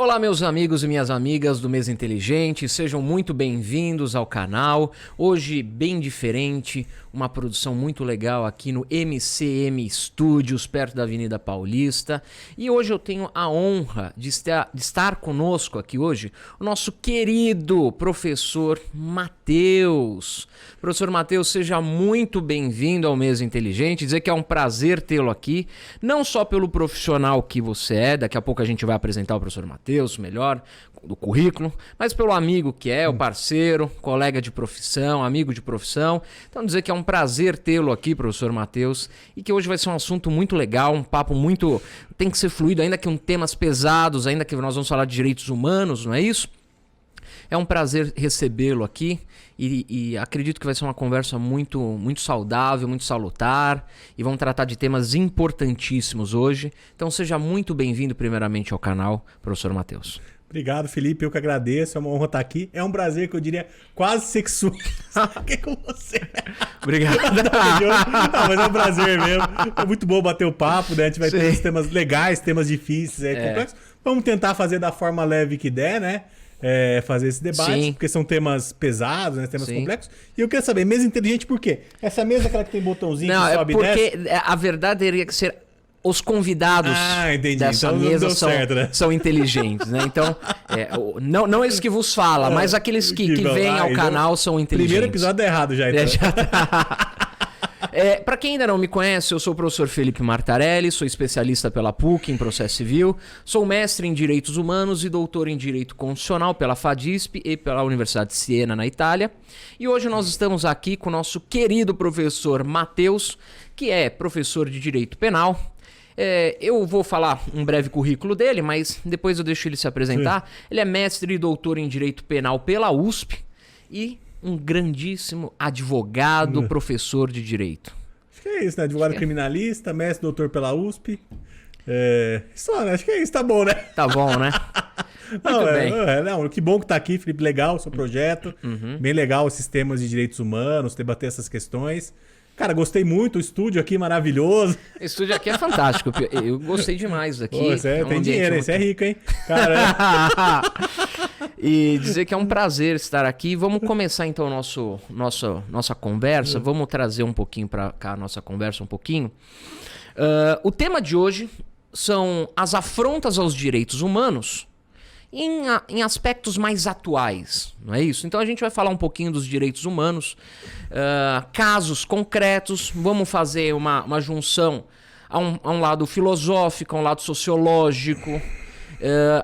Olá, meus amigos e minhas amigas do Mesa Inteligente, sejam muito bem-vindos ao canal. Hoje, bem diferente, uma produção muito legal aqui no MCM Studios, perto da Avenida Paulista. E hoje eu tenho a honra de estar conosco aqui hoje o nosso querido professor Matheus. Professor Matheus, seja muito bem-vindo ao Mesa Inteligente. Dizer que é um prazer tê-lo aqui, não só pelo profissional que você é, daqui a pouco a gente vai apresentar o professor Matheus melhor, do currículo, mas pelo amigo que é, o parceiro, colega de profissão, amigo de profissão. Então dizer que é um prazer tê-lo aqui, professor Matheus, e que hoje vai ser um assunto muito legal, um papo muito... tem que ser fluido, ainda que um temas pesados, ainda que nós vamos falar de direitos humanos, não é isso? É um prazer recebê-lo aqui e acredito que vai ser uma conversa muito saudável, muito salutar, e vamos tratar de temas importantíssimos hoje. Então seja muito bem-vindo primeiramente ao canal, professor Matheus. Obrigado, Felipe. Eu que agradeço. É uma honra estar aqui. É um prazer que eu diria quase sexual. Aqui com você. Obrigado. Não, mas é um prazer mesmo. É muito bom bater o papo, né? A gente vai ter uns temas legais, temas difíceis, complexos. Vamos tentar fazer da forma leve que der, né? Fazer esse debate, Sim. porque são temas pesados, né? Temas Sim. complexos. E eu queria saber, mesa inteligente por quê? Essa mesa é aquela que tem botãozinho Não, que é sobe e desce? porque a verdade teria que ser... Os convidados dessa então, mesa não deu certo, né? são inteligentes, né? Então, não esse que vos fala, mas aqueles que vêm ao canal são inteligentes. Primeiro episódio dá errado já, então. Para quem ainda não me conhece, eu sou o professor Felipe Martarelli, sou especialista pela PUC em processo civil, sou mestre em Direitos Humanos e doutor em Direito Constitucional pela FADISP e pela Universidade de Siena, na Itália. E hoje nós estamos aqui com o nosso querido professor Matheus, que é professor de Direito Penal. Eu vou falar um breve currículo dele, mas depois eu deixo ele se apresentar. Sim. Ele é mestre e doutor em Direito Penal pela USP e um grandíssimo advogado, professor de Direito. Acho que é isso, né? Advogado criminalista, mestre, doutor pela USP. Só, né? Acho que é isso, tá bom, né? Tá bom, né? Muito bem. Não, que bom que tá aqui, Felipe. Legal o seu projeto. Bem legal esses temas de direitos humanos, debater essas questões. Cara, gostei muito, o estúdio aqui maravilhoso. O estúdio aqui é fantástico, eu gostei demais aqui. Pô, tem dinheiro, hein? Você é rico, hein? Cara. E dizer que é um prazer estar aqui. Vamos começar então nossa conversa. Vamos trazer um pouquinho para cá a nossa conversa um pouquinho. O tema de hoje são as afrontas aos direitos humanos em aspectos mais atuais, não é isso? Então a gente vai falar um pouquinho dos direitos humanos, casos concretos, vamos fazer uma junção a um lado filosófico, a um lado sociológico.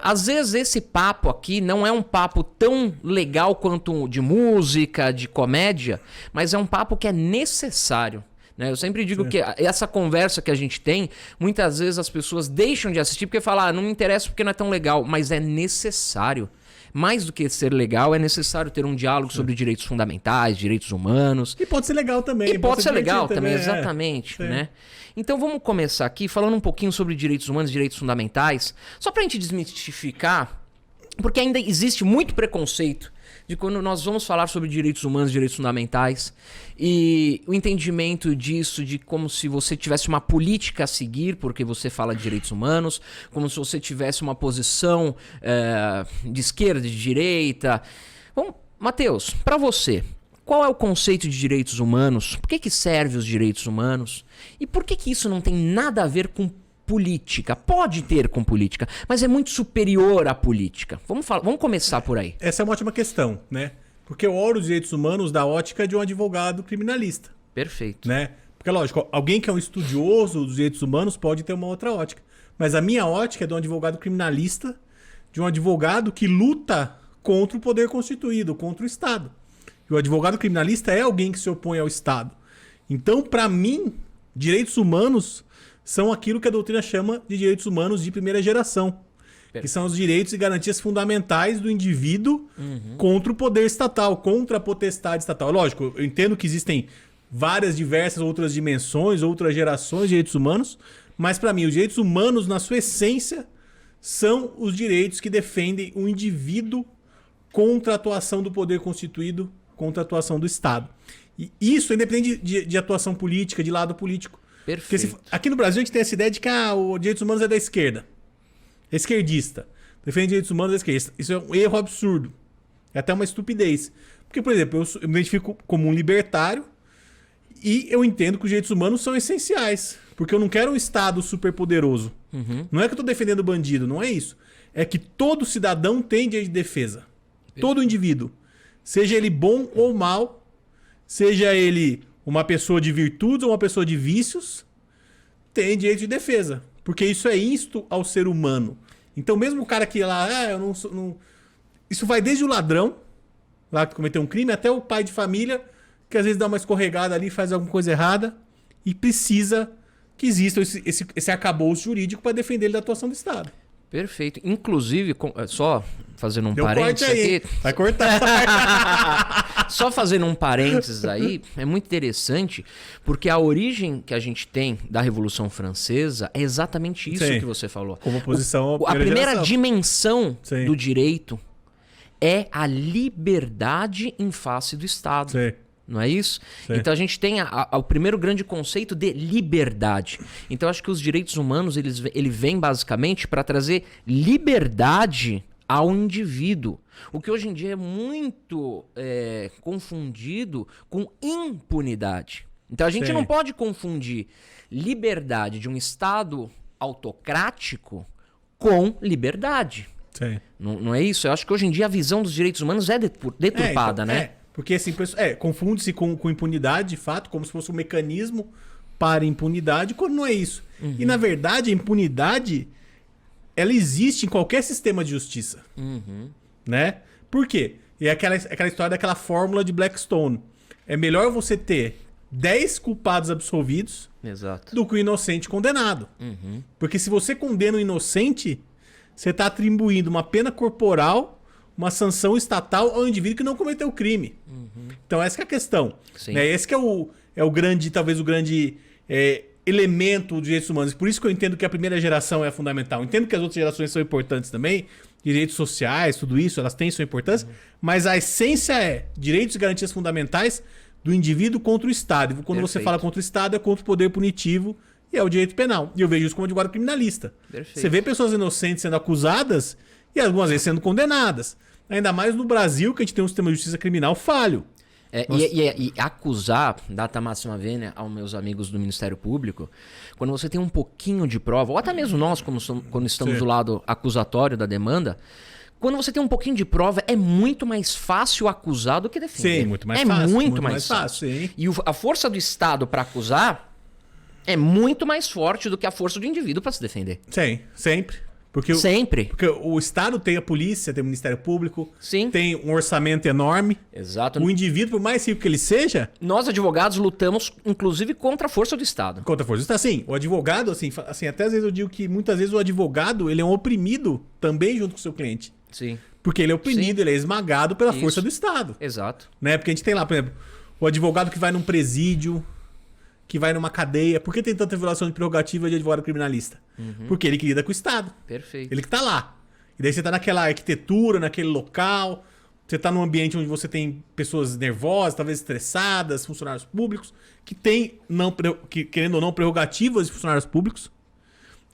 Às vezes esse papo aqui não é um papo tão legal quanto de música, de comédia, mas é um papo que é necessário. Eu sempre digo que essa conversa que a gente tem, muitas vezes as pessoas deixam de assistir porque falam, não me interessa porque não é tão legal, mas é necessário. Mais do que ser legal, é necessário ter um diálogo sobre direitos fundamentais, direitos humanos. E pode ser legal também. E pode ser legal também, exatamente. Né? Então vamos começar aqui falando um pouquinho sobre direitos humanos, direitos fundamentais, só para a gente desmistificar, porque ainda existe muito preconceito de quando nós vamos falar sobre direitos humanos, direitos fundamentais, e o entendimento disso de como se você tivesse uma política a seguir, porque você fala de direitos humanos, como se você tivesse uma posição de esquerda, de direita. Bom, Matheus, para você, qual é o conceito de direitos humanos? Por que serve os direitos humanos? E por que isso não tem nada a ver com política? Pode ter com política, mas é muito superior à política. Vamos começar por aí. Essa é uma ótima questão, né? Porque eu olho os direitos humanos da ótica de um advogado criminalista. Perfeito. Né? Porque, lógico, alguém que é um estudioso dos direitos humanos pode ter uma outra ótica. Mas a minha ótica é de um advogado criminalista, de um advogado que luta contra o poder constituído, contra o Estado. E o advogado criminalista é alguém que se opõe ao Estado. Então, para mim, direitos humanos são aquilo que a doutrina chama de direitos humanos de primeira geração. Que são os direitos e garantias fundamentais do indivíduo contra o poder estatal, contra a potestade estatal. Lógico, eu entendo que existem várias diversas outras dimensões, outras gerações de direitos humanos, mas para mim os direitos humanos, na sua essência, são os direitos que defendem o indivíduo contra a atuação do poder constituído, contra a atuação do Estado. E isso independente de atuação política, de lado político. Perfeito. Porque aqui no Brasil a gente tem essa ideia de que os direitos humanos é da esquerda. É esquerdista. defende direitos humanos, isso é um erro absurdo. É até uma estupidez. Porque, por exemplo, eu me identifico como um libertário e eu entendo que os direitos humanos são essenciais. Porque eu não quero um Estado superpoderoso. Não é que eu tô defendendo bandido, não é isso. É que todo cidadão tem direito de defesa. Todo indivíduo. Seja ele bom ou mal, seja ele uma pessoa de virtudes ou uma pessoa de vícios, tem direito de defesa. Porque isso é insto ao ser humano. Então mesmo o cara que lá, eu não sou... Não... Isso vai desde o ladrão, lá que cometeu um crime, até o pai de família, que às vezes dá uma escorregada ali, faz alguma coisa errada e precisa que exista esse arcabouço jurídico para defender ele da atuação do Estado. Perfeito. Inclusive, só fazendo um Deu parênteses corte aí, aqui. vai cortar. Só fazendo um parênteses aí, é muito interessante, porque a origem que a gente tem da Revolução Francesa é exatamente isso Sim. que você falou. Como oposição A primeira geração. dimensão Sim. do direito é a liberdade em face do Estado. Sim. Não é isso? Sim. Então a gente tem o primeiro grande conceito de liberdade. Então eu acho que os direitos humanos ele vem basicamente para trazer liberdade ao indivíduo. O que hoje em dia é muito confundido com impunidade. Então a gente Sim. não pode confundir liberdade de um Estado autocrático com liberdade. Sim. Não é isso? Eu acho que hoje em dia a visão dos direitos humanos é deturpada, né? Porque assim, confunde-se com impunidade, de fato, como se fosse um mecanismo para impunidade, quando não é isso. E na verdade, a impunidade, ela existe em qualquer sistema de justiça. Né? Por quê? E é aquela história daquela fórmula de Blackstone. É melhor você ter 10 culpados absolvidos Exato. do que o inocente condenado. Porque se você condena o inocente, você está atribuindo uma pena corporal, uma sanção estatal ao indivíduo que não cometeu o crime. Então essa que é a questão. Sim. Né? Esse que é o grande, talvez o grande elemento dos direitos humanos. Por isso que eu entendo que a primeira geração é fundamental. Entendo que as outras gerações são importantes também. Direitos sociais, tudo isso, elas têm sua importância. Mas a essência é direitos e garantias fundamentais do indivíduo contra o Estado. E quando você Perfeito. fala contra o Estado, é contra o poder punitivo e é o direito penal. E eu vejo isso como advogado criminalista. Perfeito. Você vê pessoas inocentes sendo acusadas e algumas vezes sendo condenadas. Ainda mais no Brasil, que a gente tem um sistema de justiça criminal falho. E acusar, data máxima vênia, aos meus amigos do Ministério Público, quando você tem um pouquinho de prova, ou até mesmo nós, quando estamos Sim. do lado acusatório da demanda, quando você tem um pouquinho de prova, é muito mais fácil acusar do que defender. Sim, muito mais é fácil. muito mais fácil. Sim. E a força do Estado para acusar é muito mais forte do que a força do indivíduo para se defender. Sim, sempre. Sempre. Porque o Estado tem a polícia, tem o Ministério Público, Sim. tem um orçamento enorme. Exato. O indivíduo, por mais rico que ele seja, Nós, advogados, lutamos, inclusive, contra a força do Estado. contra a força do Estado. Assim, o advogado, assim, até às vezes eu digo que muitas vezes o advogado, ele é um oprimido também junto com o seu cliente. Sim. Porque ele é oprimido, Sim. ele é esmagado pela Isso. força do Estado. Exato. Né? Porque a gente tem lá, por exemplo, o advogado que vai num presídio, que vai numa cadeia. Por que tem tanta violação de prerrogativa de advogado criminalista? Porque ele que lida com o Estado. Perfeito. Ele que tá lá. E daí você tá naquela arquitetura, naquele local, você tá num ambiente onde você tem pessoas nervosas, talvez estressadas, funcionários públicos, que tem, querendo ou não, prerrogativas de funcionários públicos.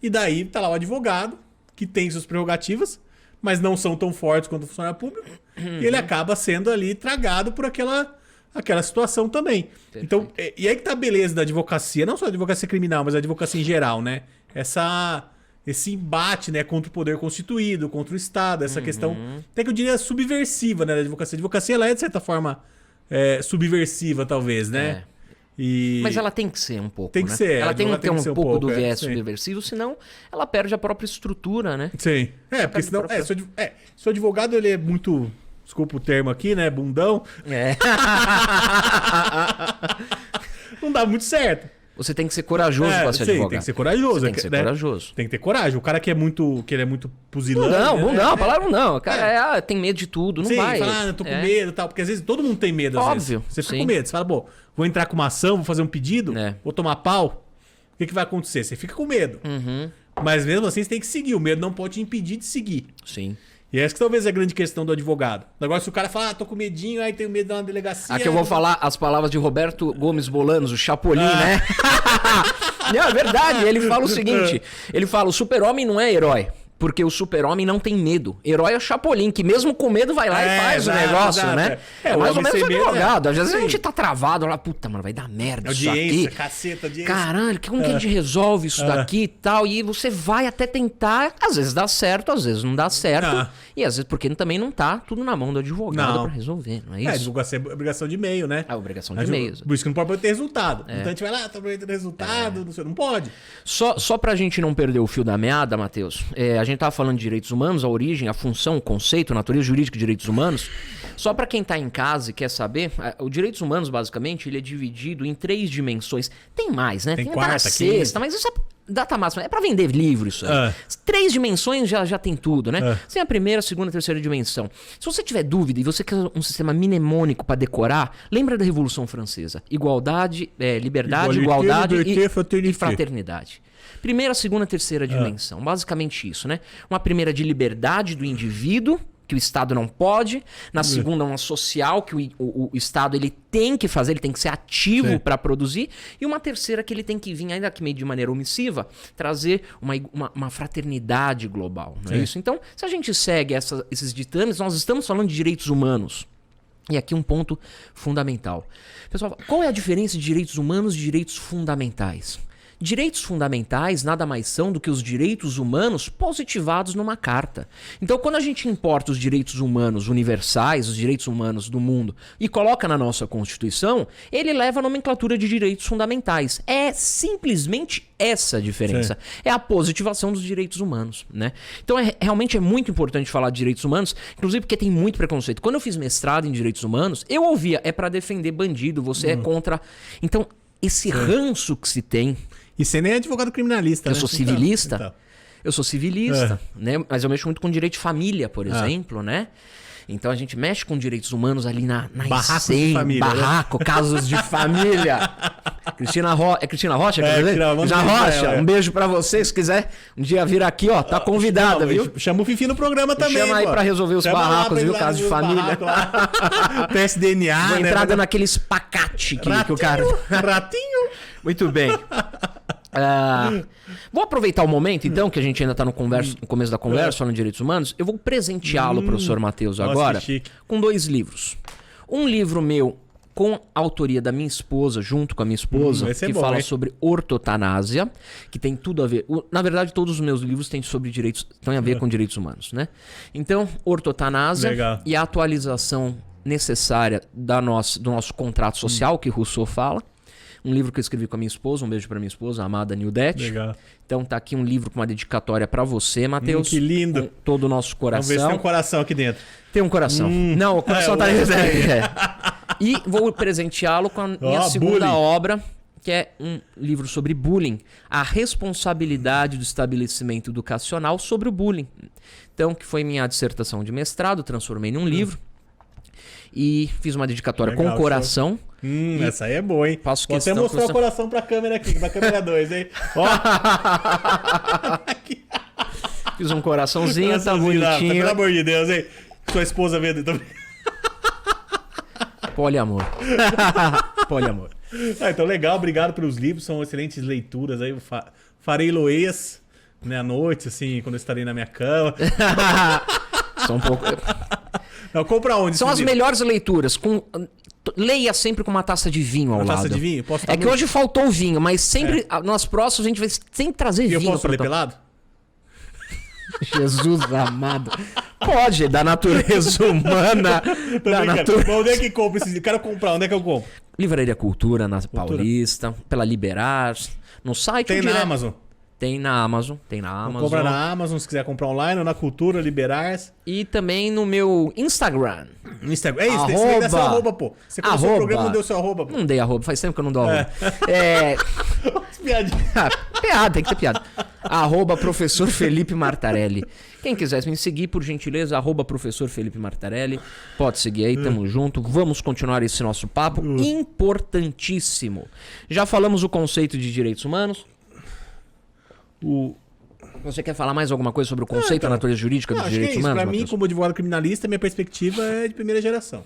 E daí tá lá o advogado, que tem suas prerrogativas, mas não são tão fortes quanto o funcionário público. E ele acaba sendo ali tragado por aquela situação também. Perfeito. Então, e aí que tá a beleza da advocacia, não só a advocacia criminal, mas a advocacia em geral, né? Esse embate, né, contra o poder constituído, contra o Estado, essa questão, até que eu diria subversiva, né, da advocacia. A advocacia, ela é, de certa forma, subversiva, talvez, né? Mas ela tem que ser um pouco, Tem que né? ser, Ela tem que ter um pouco do viés sim. subversivo, senão ela perde a própria estrutura, né? Sim. Porque senão, se o advogado, ele é muito, desculpa o termo aqui, né, bundão, não dá muito certo. Você tem que ser corajoso para ser sim, advogado. tem que ser corajoso. Você tem que ser corajoso. Tem que ter coragem. O cara que é muito puzilante... Não, a palavra não. O cara tem medo de tudo, não sim, vai. fala, eu tô com medo e tal. Porque às vezes todo mundo tem medo, às Óbvio, vezes. Você fica sim. com medo. Você fala, pô, vou entrar com uma ação, vou fazer um pedido, vou tomar pau. O que vai acontecer? Você fica com medo. Mas mesmo assim, você tem que seguir. O medo não pode te impedir de seguir. Sim. E essa que talvez é a grande questão do advogado. Agora, se o cara fala, tô com medinho, aí tenho medo de dar uma delegacia... Aqui eu vou falar as palavras de Roberto Gomes Bolanos, o Chapolin, né? Não, é verdade. Ele fala o seguinte, ele fala, o super-homem não é herói. Porque o super-homem não tem medo. Herói é o Chapolin, que mesmo com medo vai lá e faz o negócio, né? É mais ou menos o advogado. Às vezes a gente tá travado lá, puta, mano, vai dar merda isso aqui. Caceta, audiência. Caralho, como que a gente resolve isso daqui e tal? E você vai até tentar, às vezes dá certo, às vezes não dá certo. E às vezes porque também não tá tudo na mão do advogado pra resolver, não é isso? Divulgação é obrigação de e-mail, né? É obrigação de e-mail. Por isso que não pode ter resultado. Então a gente vai lá, tá prometendo resultado, não pode. Só pra gente não perder o fio da meada, Matheus, a gente tava falando de direitos humanos, a origem, a função, o conceito, a natureza jurídica de direitos humanos. Só pra quem tá em casa e quer saber, os direitos humanos, basicamente, ele é dividido em 3 dimensões. Tem mais, né? Tem quarta, sexta, mas isso é data máxima. É pra vender livro isso aí. 3 dimensões já tem tudo, né? Você tem a primeira, a segunda, a terceira dimensão. Se você tiver dúvida e você quer um sistema mnemônico pra decorar, lembra da Revolução Francesa. Igualdade, liberdade, igualdade e fraternidade. Primeira, segunda, terceira dimensão. Basicamente isso, né? Uma primeira de liberdade do indivíduo, que o Estado não pode. Na segunda, uma social, que o Estado ele tem que fazer, ele tem que ser ativo para produzir. E uma terceira que ele tem que vir, ainda que meio de maneira omissiva, trazer uma fraternidade global. Não é isso? Então, se a gente segue esses ditames, nós estamos falando de direitos humanos. E aqui um ponto fundamental. Pessoal, qual é a diferença de direitos humanos e direitos fundamentais? Direitos fundamentais nada mais são do que os direitos humanos positivados numa carta. Então, quando a gente importa os direitos humanos universais, os direitos humanos do mundo, e coloca na nossa Constituição, ele leva a nomenclatura de direitos fundamentais. É simplesmente essa a diferença. É a positivação dos direitos humanos, né? Então, realmente é muito importante falar de direitos humanos, inclusive porque tem muito preconceito. Quando eu fiz mestrado em direitos humanos, eu ouvia, é para defender bandido, você é contra... Então, esse ranço que se tem... E você nem é advogado criminalista, eu né? sou civilista. Eu sou civilista, né? Mas eu mexo muito com direito de família, por exemplo, né? Então a gente mexe com direitos humanos ali na Barracos de família, barraco, casos de família. Cristina Rocha, Cristina Rocha? Um beijo pra você, se quiser um dia vir aqui, ó, tá convidada, viu? Chama o Fifi no programa também, chama aí pra resolver os barracos, viu? Casos de família. PSDNA, vou entrar dando aquele espacate que o cara... Ratinho! Muito bem. Vou aproveitar o momento, então, que a gente ainda está no começo da conversa, falando de direitos humanos. Eu vou presenteá-lo, professor Matheus, agora, com 2 livros. Um livro meu com a autoria da minha esposa, junto com a minha esposa, que fala sobre ortotanásia, que tem tudo a ver... Na verdade, todos os meus livros têm a ver com direitos humanos, né? Então, ortotanásia e a atualização necessária do nosso contrato social, que Rousseau fala. Um livro que eu escrevi com a minha esposa, um beijo pra minha esposa, a amada Nildete. Legal. Então tá aqui um livro com uma dedicatória pra você, Matheus. Que lindo. Com todo o nosso coração. Vamos ver se tem um coração aqui dentro. Tem um coração. Não, o coração tá dentro. E vou presenteá-lo com a minha segunda obra, que é um livro sobre bullying. A responsabilidade do estabelecimento educacional sobre o bullying. Então, que foi minha dissertação de mestrado, transformei num livro. E fiz uma dedicatória com coração. Essa aí é boa, hein? Faço Vou até mostrar o coração pra câmera aqui, pra câmera 2, hein? Ó. Fiz um coraçãozinho, tá bonitinho. Pelo amor de Deus, hein? Sua esposa vendo também. Poliamor. Poliamor. Então, legal. Obrigado pelos livros. São excelentes leituras. Aí farei loeias, né, à noite, assim, quando eu estarei na minha cama. Só um pouco... Não, compra onde? São as melhores leituras. Leia sempre com uma taça de vinho ao lado. Uma taça de vinho? Posso que hoje faltou o vinho, mas sempre, nas próximas, a gente vai sempre trazer vinho. E eu posso ler pelado? Jesus amado. Pode, da natureza humana. Mas onde é que compra esses livros? Eu quero comprar, onde é que eu compro? Livraria Cultura, na Paulista, pela Liberar, no site. Tem na Amazon? Tem na Amazon, Compra na Amazon, se quiser comprar online, ou na Cultura, Liberars. E também no meu Instagram. É isso, tem que dar seu arroba, pô. Você começou o programa e não deu seu arroba, pô. Não dei arroba, faz tempo que eu não dou arroba. Piadinha. Piada, tem que ter piada. @ Professor Felipe Martarelli. Quem quiser me seguir, por gentileza, @ Professor Felipe Martarelli. Pode seguir aí, tamo junto. Vamos continuar esse nosso papo importantíssimo. Já falamos o conceito de direitos humanos. Você quer falar mais alguma coisa sobre o conceito da natureza jurídica dos direitos humanos? Para mim, como advogado criminalista, minha perspectiva é de primeira geração,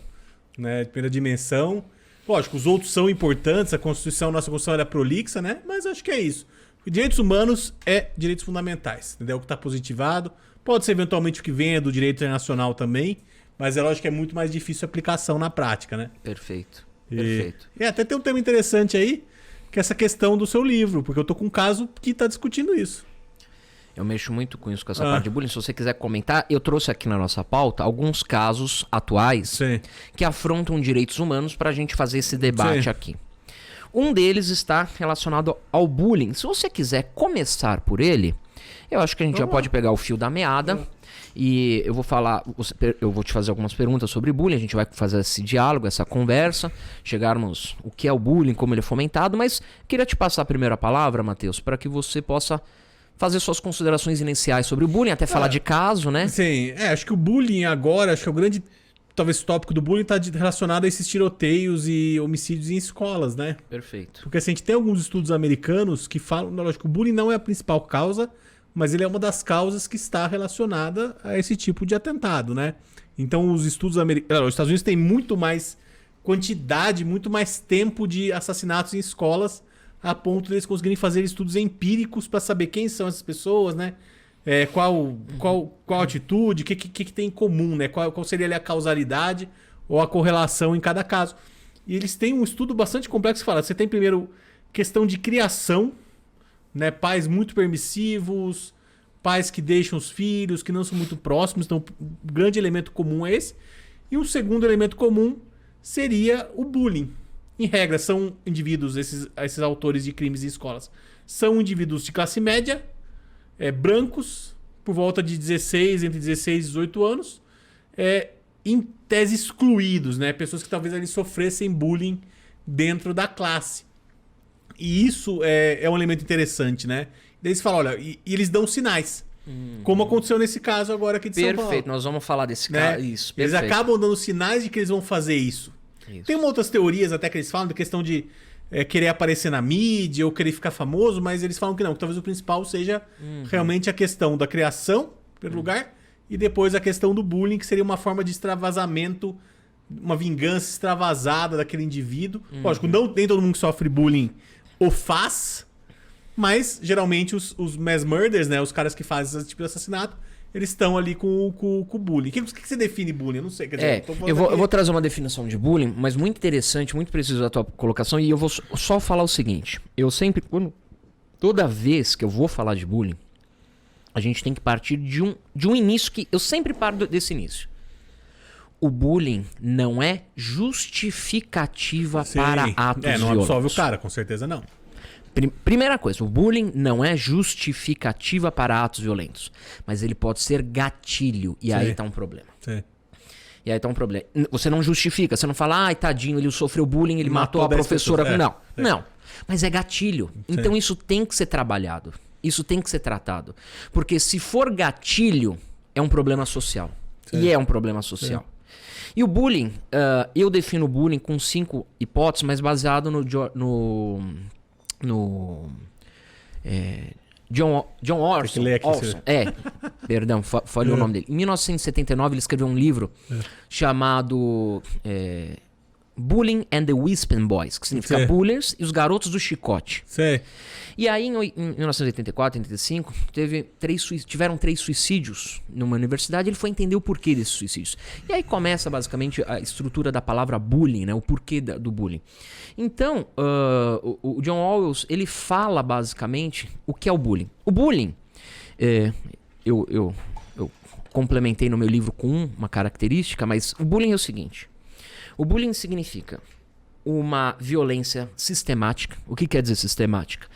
né? De primeira dimensão. Lógico, os outros são importantes, a Constituição, nossa Constituição era prolixa, né? Mas acho que é isso. Direitos humanos é direitos fundamentais, entendeu? O que está positivado. Pode ser eventualmente o que venha do direito internacional também, mas é lógico que é muito mais difícil a aplicação na prática, né? Perfeito. E até tem um tema interessante aí, que é essa questão do seu livro, porque eu tô com um caso que está discutindo isso. Eu mexo muito com isso, com essa parte de bullying. Se você quiser comentar, eu trouxe aqui na nossa pauta alguns casos atuais que afrontam direitos humanos para a gente fazer esse debate aqui. Um deles está relacionado ao bullying. Se você quiser começar por ele, eu acho que a gente já pode pegar o fio da meada e eu vou te fazer algumas perguntas sobre bullying. A gente vai fazer esse diálogo, essa conversa, chegarmos o que é o bullying, como ele é fomentado, mas queria te passar a primeira palavra, Matheus, para que você possa fazer suas considerações iniciais sobre o bullying, até falar de caso, né? Sim, acho que o bullying agora, acho que o grande, talvez, tópico do bullying está relacionado a esses tiroteios e homicídios em escolas, né? Perfeito. Porque assim, a gente tem alguns estudos americanos que falam, lógico, que o bullying não é a principal causa, mas ele é uma das causas que está relacionada a esse tipo de atentado, né? Então os estudos americanos, os Estados Unidos têm muito mais quantidade, muito mais tempo de assassinatos em escolas, a ponto de eles conseguirem fazer estudos empíricos para saber quem são essas pessoas, né? Qual atitude, o que tem em comum, né? Qual seria ali a causalidade ou a correlação em cada caso. E eles têm um estudo bastante complexo que fala, você tem primeiro questão de criação, né? Pais muito permissivos, pais que deixam os filhos, que não são muito próximos, então o grande elemento comum é esse. E um segundo elemento comum seria o bullying. Em regra, são indivíduos, esses autores de crimes em escolas, são indivíduos de classe média, brancos, por volta de entre 16 e 18 anos, em tese excluídos, né? Pessoas que talvez ali sofressem bullying dentro da classe. E isso é um elemento interessante, né? Daí eles falam, olha, e eles dão sinais. Como aconteceu nesse caso agora aqui de São Paulo. Perfeito, nós vamos falar desse né? caso. Isso, eles perfeito. acabam dando sinais de que eles vão fazer isso. Tem outras teorias até que eles falam, da questão de querer aparecer na mídia ou querer ficar famoso, mas eles falam que não, que talvez o principal seja realmente a questão da criação, em primeiro lugar, e depois a questão do bullying, que seria uma forma de extravasamento, uma vingança extravasada daquele indivíduo. Lógico, nem todo mundo que sofre bullying o faz, mas geralmente os mass murders, né, os caras que fazem esse tipo de assassinato, eles estão ali com o bullying. O que você define bullying? Eu não sei. Quer dizer, eu vou trazer uma definição de bullying, mas muito interessante, muito preciso da tua colocação, e eu vou só falar o seguinte. Toda vez que eu vou falar de bullying, a gente tem que partir de um início que eu sempre paro desse início. O bullying não é justificativa para atos violentos. Não absolve o cara, com certeza não. Primeira coisa, o bullying não é justificativa para atos violentos, mas ele pode ser gatilho, e aí tá um problema. Sim. E aí tá um problema. Você não justifica, você não fala, ai, tadinho, ele sofreu bullying, ele matou a professora. Não. Mas é gatilho. Então isso tem que ser trabalhado. Isso tem que ser tratado. Porque se for gatilho, é um problema social. E é um problema social. E o bullying, eu defino o bullying com 5 hipóteses, mas baseado no John Orson. Perdão, falei o nome dele. Em 1979 ele escreveu um livro chamado Bullying and the Whipping Boys, que significa Bullies e os Garotos do Chicote. E aí em 1984, 85, tiveram 3 suicídios numa universidade. Ele foi entender o porquê desses suicídios. E aí começa basicamente a estrutura da palavra bullying, né? O porquê do bullying. Então, o John Owls, ele fala basicamente o que é o bullying. O bullying, eu complementei no meu livro com uma característica, mas o bullying é o seguinte. O bullying significa uma violência sistemática. O que quer dizer sistemática?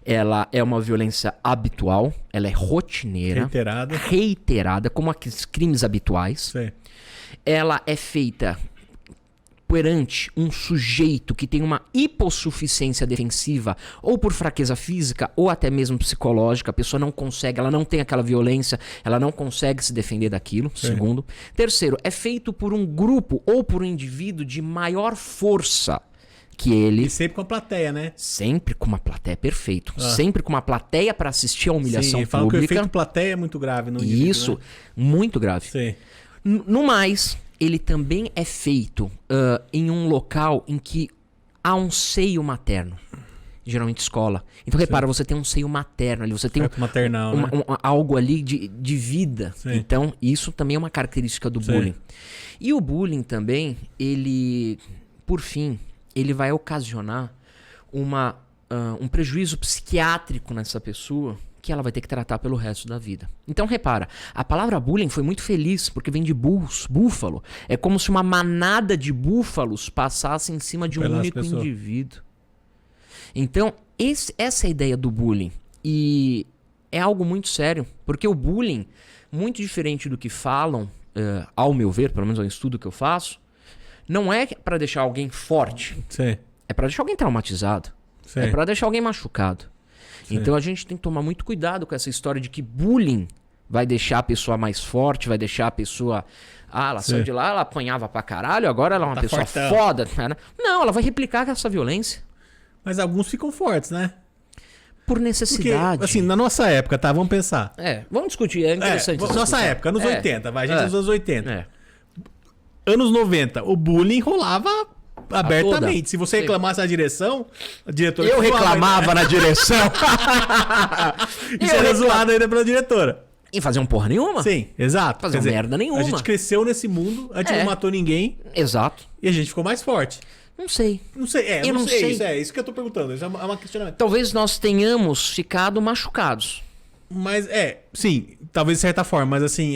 Ela é uma violência habitual, ela é rotineira, reiterada, como aqueles crimes habituais. Ela é feita perante um sujeito que tem uma hipossuficiência defensiva, ou por fraqueza física, ou até mesmo psicológica. A pessoa não consegue, ela não tem aquela violência, ela não consegue se defender daquilo, segundo. Terceiro, é feito por um grupo ou por um indivíduo de maior força que ele... E sempre com a plateia, né? Sempre com uma plateia, perfeito. Sempre com uma plateia para assistir a humilhação pública. Falam que o efeito plateia é muito grave no indivíduo, isso, né? Muito grave. No mais, ele também é feito em um local em que há um seio materno. Geralmente escola. Então repara, você tem um seio materno ali, você tem maternal, né? algo ali de vida. Sim. Então isso também é uma característica do bullying. E o bullying também, ele, por fim, ele vai ocasionar um prejuízo psiquiátrico nessa pessoa que ela vai ter que tratar pelo resto da vida. Então repara, a palavra bullying foi muito feliz porque vem de búfalo. É como se uma manada de búfalos passasse em cima de um único indivíduo. Então, essa é a ideia do bullying. E é algo muito sério, porque o bullying, muito diferente do que falam, ao meu ver, pelo menos é um estudo que eu faço, não é para deixar alguém forte. Sim. É para deixar alguém traumatizado. Sim. É para deixar alguém machucado. Sim. Então a gente tem que tomar muito cuidado com essa história de que bullying vai deixar a pessoa mais forte, vai deixar a pessoa... Ah, ela saiu de lá, ela apanhava pra caralho, agora ela é uma pessoa foda. Não, ela vai replicar essa violência. Mas alguns ficam fortes, né? Por necessidade. Porque, assim, na nossa época, tá? Vamos pensar. Vamos discutir, é interessante. Nossa época, anos 80, vai, gente dos anos 80. Anos 90, o bullying rolava abertamente. Se você reclamasse na direção, a diretora... Eu reclamava na direção. Isso era zoado ainda pela diretora. E fazer um porra nenhuma? Sim, exato. Fazer merda nenhuma. A gente cresceu nesse mundo, a gente não matou ninguém. Exato. E a gente ficou mais forte. Não sei. Não sei, eu não sei. Isso que eu tô perguntando. Isso é uma questionamento. Talvez nós tenhamos ficado machucados. Mas, sim, talvez de certa forma, mas assim,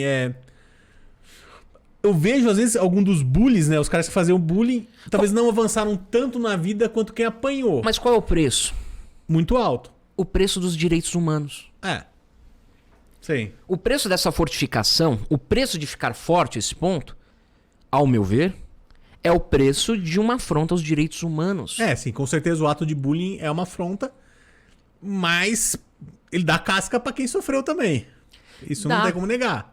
eu vejo, às vezes, algum dos bullies, né? Os caras que faziam bullying, talvez não avançaram tanto na vida quanto quem apanhou. Mas qual é o preço? Muito alto. O preço dos direitos humanos. Sim. O preço dessa fortificação, o preço de ficar forte a esse ponto, ao meu ver, é o preço de uma afronta aos direitos humanos. Sim, com certeza o ato de bullying é uma afronta, mas ele dá casca pra quem sofreu também. Isso não tem como negar.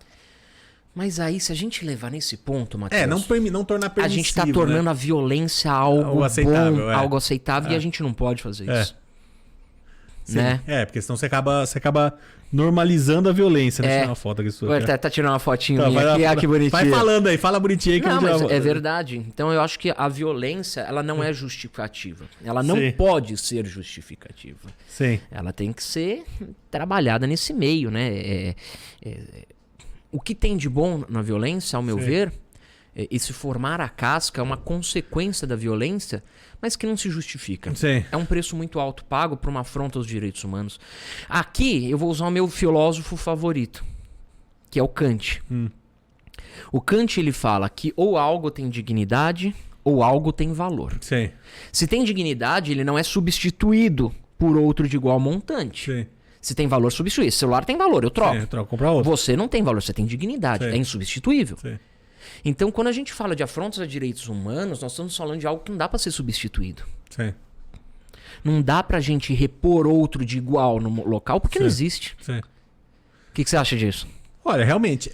Mas aí, se a gente levar nesse ponto, Matheus... não tornar permissivo, a gente tá tornando a violência algo aceitável, bom, algo aceitável, e a gente não pode fazer isso. Sim. Né? Porque senão você acaba normalizando a violência. Deixa eu tirar uma foto aqui sua. Tá tirando uma fotinha minha aqui, que bonitinho. Vai falando aí, fala bonitinho aí que não, mas é verdade. Então eu acho que a violência, ela não é justificativa. Ela não pode ser justificativa. Sim. Ela tem que ser trabalhada nesse meio, né? O que tem de bom na violência, ao meu ver, e se formar a casca é uma consequência da violência, mas que não se justifica. Sim. É um preço muito alto pago por uma afronta aos direitos humanos. Aqui eu vou usar o meu filósofo favorito, que é o Kant. O Kant, ele fala que ou algo tem dignidade ou algo tem valor. Sim. Se tem dignidade, ele não é substituído por outro de igual montante. Sim. Se tem valor, substitui. Esse celular tem valor, eu troco. Eu troco, comprar outro. Você não tem valor, você tem dignidade. É insubstituível. Sim. Então, quando a gente fala de afrontas a direitos humanos, nós estamos falando de algo que não dá para ser substituído. Sim. Não dá pra gente repor outro de igual no local, porque não existe. Sim. O que você acha disso? Olha, realmente,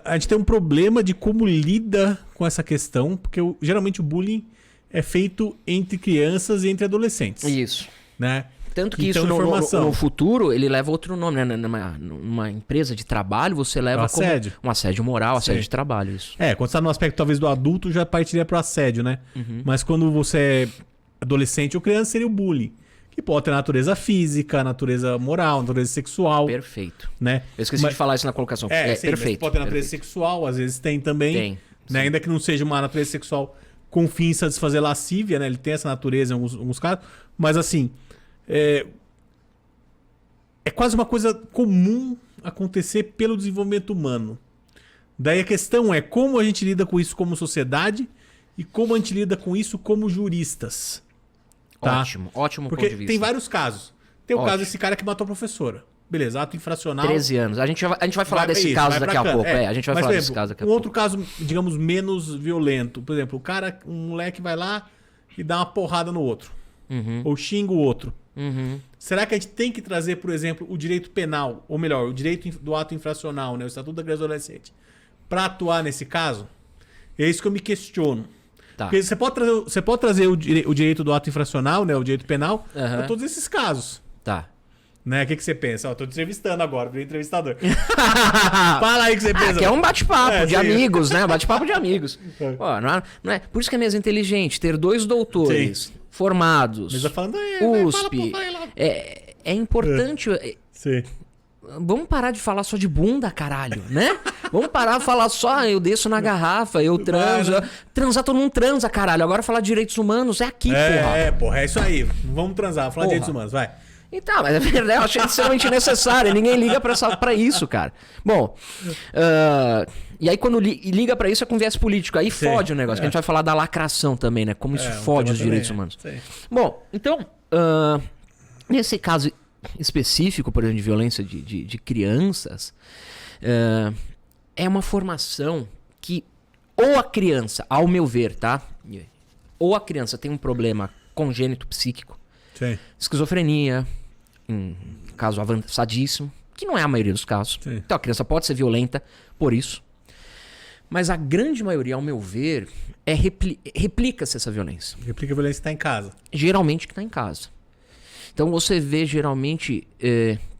a gente tem um problema de como lida com essa questão, porque geralmente o bullying é feito entre crianças e entre adolescentes. Isso. Né? Tanto que então, isso no futuro, ele leva outro nome, né? Numa empresa de trabalho, você leva como um assédio moral, assédio de trabalho, isso. Quando você tá no aspecto talvez do adulto, já partiria pro assédio, né? Mas quando você é adolescente ou criança, seria o bullying. Que pode ter natureza física, natureza moral, natureza sexual. Perfeito. Né? Eu esqueci de falar isso na colocação. Perfeito. Pode ter natureza sexual, às vezes tem também. Tem. Né? Ainda que não seja uma natureza sexual com fins a desfazer lascívia, né? Ele tem essa natureza em alguns casos. Mas assim... É quase uma coisa comum acontecer pelo desenvolvimento humano. Daí a questão é como a gente lida com isso como sociedade e como a gente lida com isso como juristas. Tá? Ótimo Porque ponto de vista. tem vários casos. Tem o caso desse cara que matou a professora. Beleza, ato infracional. 13 anos. A gente vai falar desse caso daqui a pouco. A gente vai falar desse caso daqui a pouco. Outro caso, digamos, menos violento. Por exemplo, um moleque vai lá e dá uma porrada no outro. Ou xinga o outro. Será que a gente tem que trazer, por exemplo, o direito penal, ou melhor, o direito do ato infracional, né, o Estatuto da Criança e do Adolescente, para atuar nesse caso? É isso que eu me questiono. Tá. Porque você pode trazer o direito do ato infracional, né, o direito penal, para todos esses casos. Tá. Né? O que você pensa? Tô te entrevistando agora, virei entrevistador. Fala aí o que você pensa. Que é um bate-papo de amigos, né? Bate-papo de amigos. Pô, não é... Por isso que é mesmo inteligente ter dois doutores formados, Mas tá falando, USP. É importante. Sim. Vamos parar de falar só de bunda, caralho, né? Vamos parar de falar só, eu desço na garrafa, eu transo. Transar, todo mundo transa, caralho. Agora falar de direitos humanos é aqui, porra. Porra, é isso aí. Vamos transar, falar de direitos humanos, vai. Então, mas é verdade, eu achei extremamente necessário. Ninguém liga pra isso, cara. Bom, e aí quando liga pra isso é com viés político. Aí fode o negócio, que a gente vai falar da lacração também, né? Como isso fode os direitos humanos. Sim. Bom, então, nesse caso específico, por exemplo, de violência de crianças, é uma formação que ou a criança, ao meu ver, tá? Ou a criança tem um problema congênito psíquico, sim, esquizofrenia, caso avançadíssimo, que não é a maioria dos casos. Sim. Então a criança pode ser violenta por isso. Mas a grande maioria, ao meu ver, replica-se essa violência. Replica a violência que está em casa. Geralmente que está em casa. Então você vê geralmente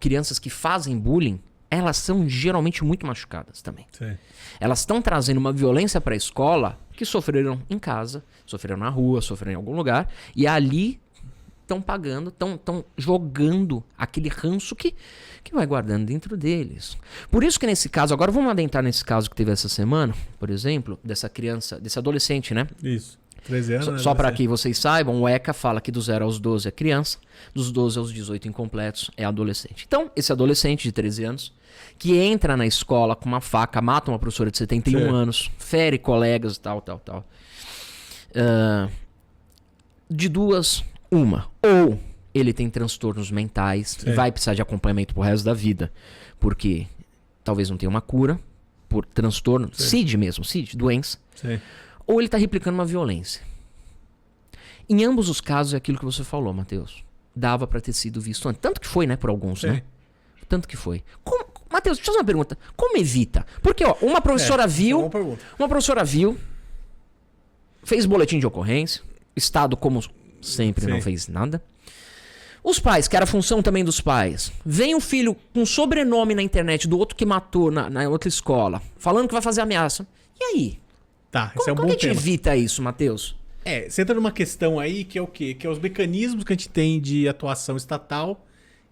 crianças que fazem bullying, elas são geralmente muito machucadas também. Sim. Elas estão trazendo uma violência para a escola que sofreram em casa, sofreram na rua, sofreram em algum lugar, e ali estão pagando, estão jogando aquele ranço que vai guardando dentro deles. Por isso que nesse caso, agora vamos adentrar nesse caso que teve essa semana, por exemplo, dessa criança, desse adolescente, né? Isso. 13 anos. Só para que vocês saibam, o ECA fala que do 0 aos 12 é criança, dos 12 aos 18 incompletos é adolescente. Então, esse adolescente de 13 anos, que entra na escola com uma faca, mata uma professora de 71 anos, fere colegas e tal. De duas, uma. Ou ele tem transtornos mentais e vai precisar de acompanhamento pro resto da vida, porque talvez não tenha uma cura por transtorno, CID mesmo, doença. Sim. Ou ele está replicando uma violência. Em ambos os casos é aquilo que você falou, Matheus. Dava para ter sido visto antes. Tanto que foi, né, por alguns, né? Tanto que foi. Matheus, deixa eu fazer uma pergunta. Como evita? Porque, ó, uma professora viu, fez boletim de ocorrência, o Estado, como sempre, não fez nada. Os pais, que era a função também dos pais, vem um filho com sobrenome na internet do outro que matou na outra escola, falando que vai fazer ameaça. E aí? Tá, esse é um bom tema. Como que a gente tema. evita isso, Matheus? Você entra numa questão aí que é o quê? Que é os mecanismos que a gente tem de atuação estatal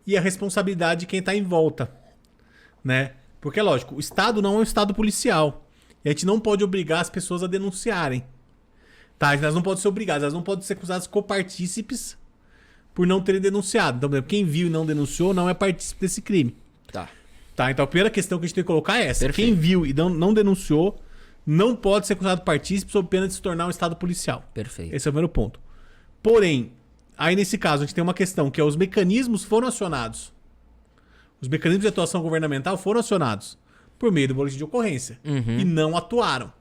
e a responsabilidade de quem está em volta, né? Porque, é lógico, o Estado não é um Estado policial. E a gente não pode obrigar as pessoas a denunciarem. Tá? Elas não podem ser obrigadas, elas não podem ser acusadas copartícipes por não terem denunciado. Então, por exemplo, quem viu e não denunciou não é partícipe desse crime. Tá. Então a primeira questão que a gente tem que colocar é essa. Perfeito. Quem viu e não denunciou não pode ser acusado partícipe sob pena de se tornar um Estado policial. Perfeito. Esse é o primeiro ponto. Porém, aí nesse caso a gente tem uma questão que é os mecanismos foram acionados. Os mecanismos de atuação governamental foram acionados por meio do boletim de ocorrência. E não atuaram.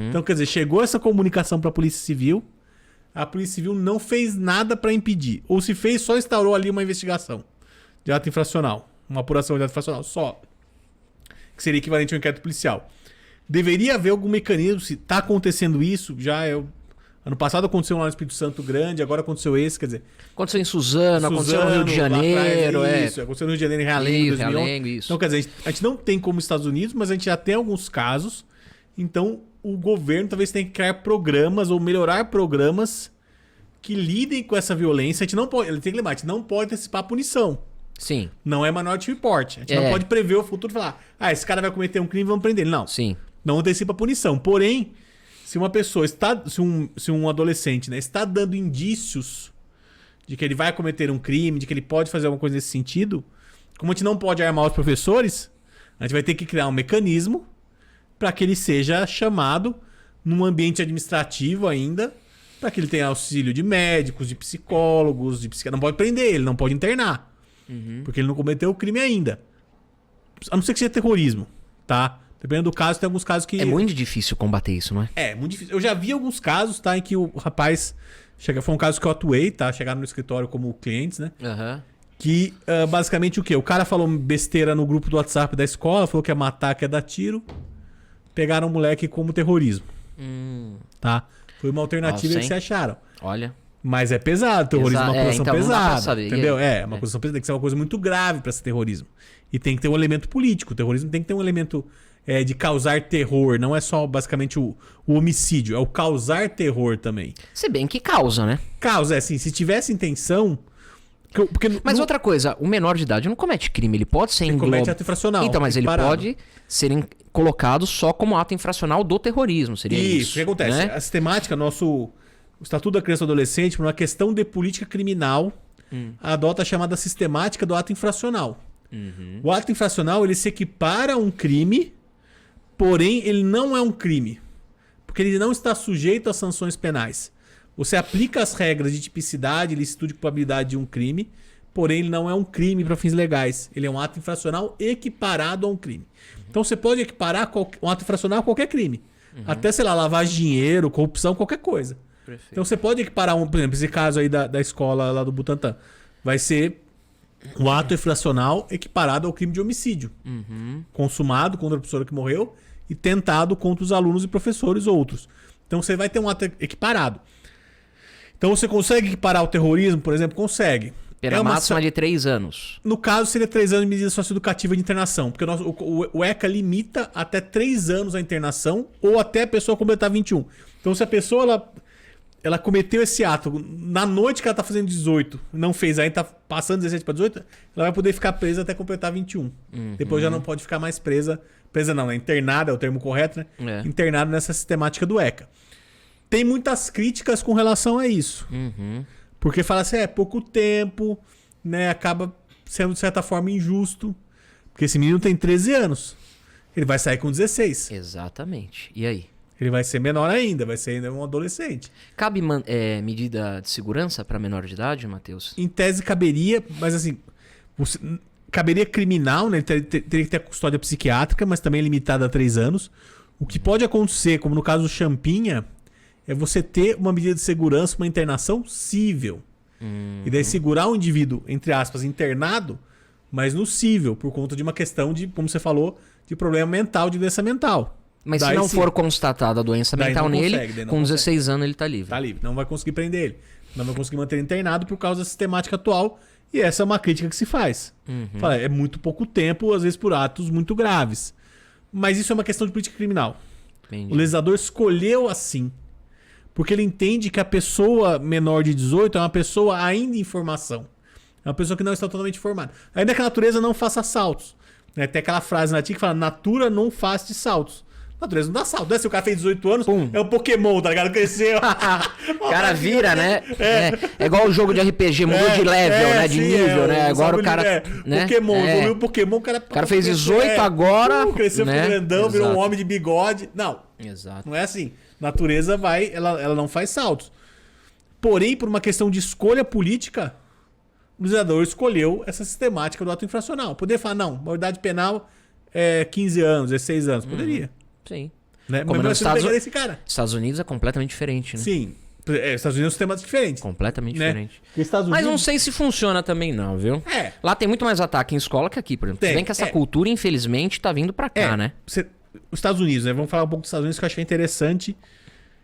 Então, quer dizer, chegou essa comunicação para a Polícia Civil, a Polícia Civil não fez nada para impedir. Ou se fez, só instaurou ali uma investigação de ato infracional. Uma apuração de ato infracional, só. Que seria equivalente ao inquérito policial. Deveria haver algum mecanismo, se está acontecendo isso, ano passado aconteceu lá no Espírito Santo Grande, agora aconteceu esse, quer dizer... Aconteceu em Suzano, aconteceu no Rio de Janeiro. Isso, aconteceu no Rio de Janeiro, em Realengo, 2011. Isso. Então, quer dizer, a gente não tem como os Estados Unidos, mas a gente já tem alguns casos. Então, o governo talvez tenha que criar programas ou melhorar programas que lidem com essa violência. A gente não pode, ele tem que lembrar, a gente não pode antecipar a punição. Sim. Não é Minority Report. A gente não pode prever o futuro e falar, esse cara vai cometer um crime, vamos prender ele. Não. Sim. Não antecipa a punição. Porém, se uma pessoa está, se um adolescente, né, está dando indícios de que ele vai cometer um crime, de que ele pode fazer alguma coisa nesse sentido, como a gente não pode armar os professores, a gente vai ter que criar um mecanismo para que ele seja chamado num ambiente administrativo ainda, para que ele tenha auxílio de médicos, de psicólogos, de psiquiatras. Não pode prender ele, não pode internar, porque ele não cometeu o crime ainda. A não ser que seja terrorismo, tá? Dependendo do caso, tem alguns casos que... É muito difícil combater isso, não é? É, muito difícil. Eu já vi alguns casos, tá? Em que o rapaz... Foi um caso que eu atuei, tá? Chegaram no escritório como clientes, né? Que, basicamente, o quê? O cara falou besteira no grupo do WhatsApp da escola, falou que ia matar, que ia dar tiro. Pegaram o moleque como terrorismo. Tá? Foi uma alternativa que se acharam. Olha. Mas é pesado, terrorismo é uma acusação então não dá pra pesada, saber. entendeu? É uma acusação pesada, tem que ser uma coisa muito grave para ser terrorismo. E tem que ter um elemento político. O terrorismo tem que ter um elemento de causar terror, não é só basicamente o homicídio, é o causar terror também. Se bem que causa, né? Causa, assim, se tivesse intenção... Mas outra coisa, o menor de idade não comete crime, ele pode ser Ele comete ato infracional. Então, mas ele equiparado. pode ser colocado só como ato infracional do terrorismo, seria isso. O que acontece? Né? A sistemática, o Estatuto da Criança e do Adolescente, por uma questão de política criminal, adota a chamada sistemática do ato infracional. O ato infracional, ele se equipara a um crime, porém ele não é um crime, porque ele não está sujeito a sanções penais. Você aplica as regras de tipicidade, licitude e culpabilidade de um crime, porém ele não é um crime para fins legais. Ele é um ato infracional equiparado a um crime. Então você pode equiparar um ato infracional a qualquer crime. Até, sei lá, lavagem de dinheiro, corrupção, qualquer coisa. Perfeito. Então você pode equiparar, por exemplo, esse caso aí da escola lá do Butantã. Vai ser um ato infracional equiparado ao crime de homicídio. Consumado contra a professora que morreu e tentado contra os alunos e professores outros. Então você vai ter um ato equiparado. Então você consegue equiparar o terrorismo, por exemplo? Consegue. Pena máxima de 3 anos. No caso, seria 3 anos de medida socioeducativa de internação. Porque o ECA limita até 3 anos a internação ou até a pessoa completar 21. Então se a pessoa ela cometeu esse ato na noite que ela está fazendo 18, não fez, aí está passando 17 para 18, ela vai poder ficar presa até completar 21. Depois já não pode ficar mais presa. Presa não, né? Internada é o termo correto, né? Internada nessa sistemática do ECA. Tem muitas críticas com relação a isso. Porque fala assim, pouco tempo, né? Acaba sendo, de certa forma, injusto. Porque esse menino tem 13 anos. Ele vai sair com 16. Exatamente. E aí? Ele vai ser menor ainda, vai ser ainda um adolescente. Cabe medida de segurança para menor de idade, Matheus? Em tese caberia, mas assim, caberia criminal, né? Teria que ter custódia psiquiátrica, mas também limitada a 3 anos. O que pode acontecer, como no caso do Champinha, é você ter uma medida de segurança, uma internação cível. E daí segurar o indivíduo, entre aspas, internado, mas no cível, por conta de uma questão de, como você falou, de problema mental, de doença mental. Mas daí, se não for constatada a doença mental nele, com 16 anos ele tá livre. Tá livre, não vai conseguir prender ele. Não vai conseguir manter ele internado por causa da sistemática atual. E essa é uma crítica que se faz. Fala, é muito pouco tempo, às vezes por atos muito graves. Mas isso é uma questão de política criminal. Entendi. O legislador escolheu assim. Porque ele entende que a pessoa menor de 18 é uma pessoa ainda em formação. É uma pessoa que não está totalmente formada. Ainda que a natureza não faça saltos. Né? Tem aquela frase na TIC que fala, natura não faz de saltos. A natureza não dá salto. Né? Se o cara fez 18 anos, é um Pokémon, tá ligado? Cresceu. O cara vira, né? É igual o jogo de RPG, mudou de level, né? De nível, né? Agora o cara... né? Pokémon, evoluiu o Pokémon, o cara fez 18 agora... Cresceu, né? ficou grandão, virou um homem de bigode. Não. Exato. Não é assim. Natureza ela não faz saltos. Porém, por uma questão de escolha política, o legislador escolheu essa sistemática do ato infracional. Poderia falar, não, maioridade penal é 15 anos, 16 anos. Poderia. Sim. Né? Como mas nos esse cara. Estados Unidos é completamente diferente, né? Sim. Estados Unidos é um sistema diferente. Completamente né? diferente. Estados Mas Unidos... não sei se funciona também não, viu? Lá tem muito mais ataque em escola que aqui, por exemplo. Se bem que essa cultura, infelizmente, tá vindo pra cá, né? Os Estados Unidos, né? Vamos falar um pouco dos Estados Unidos que eu achei interessante.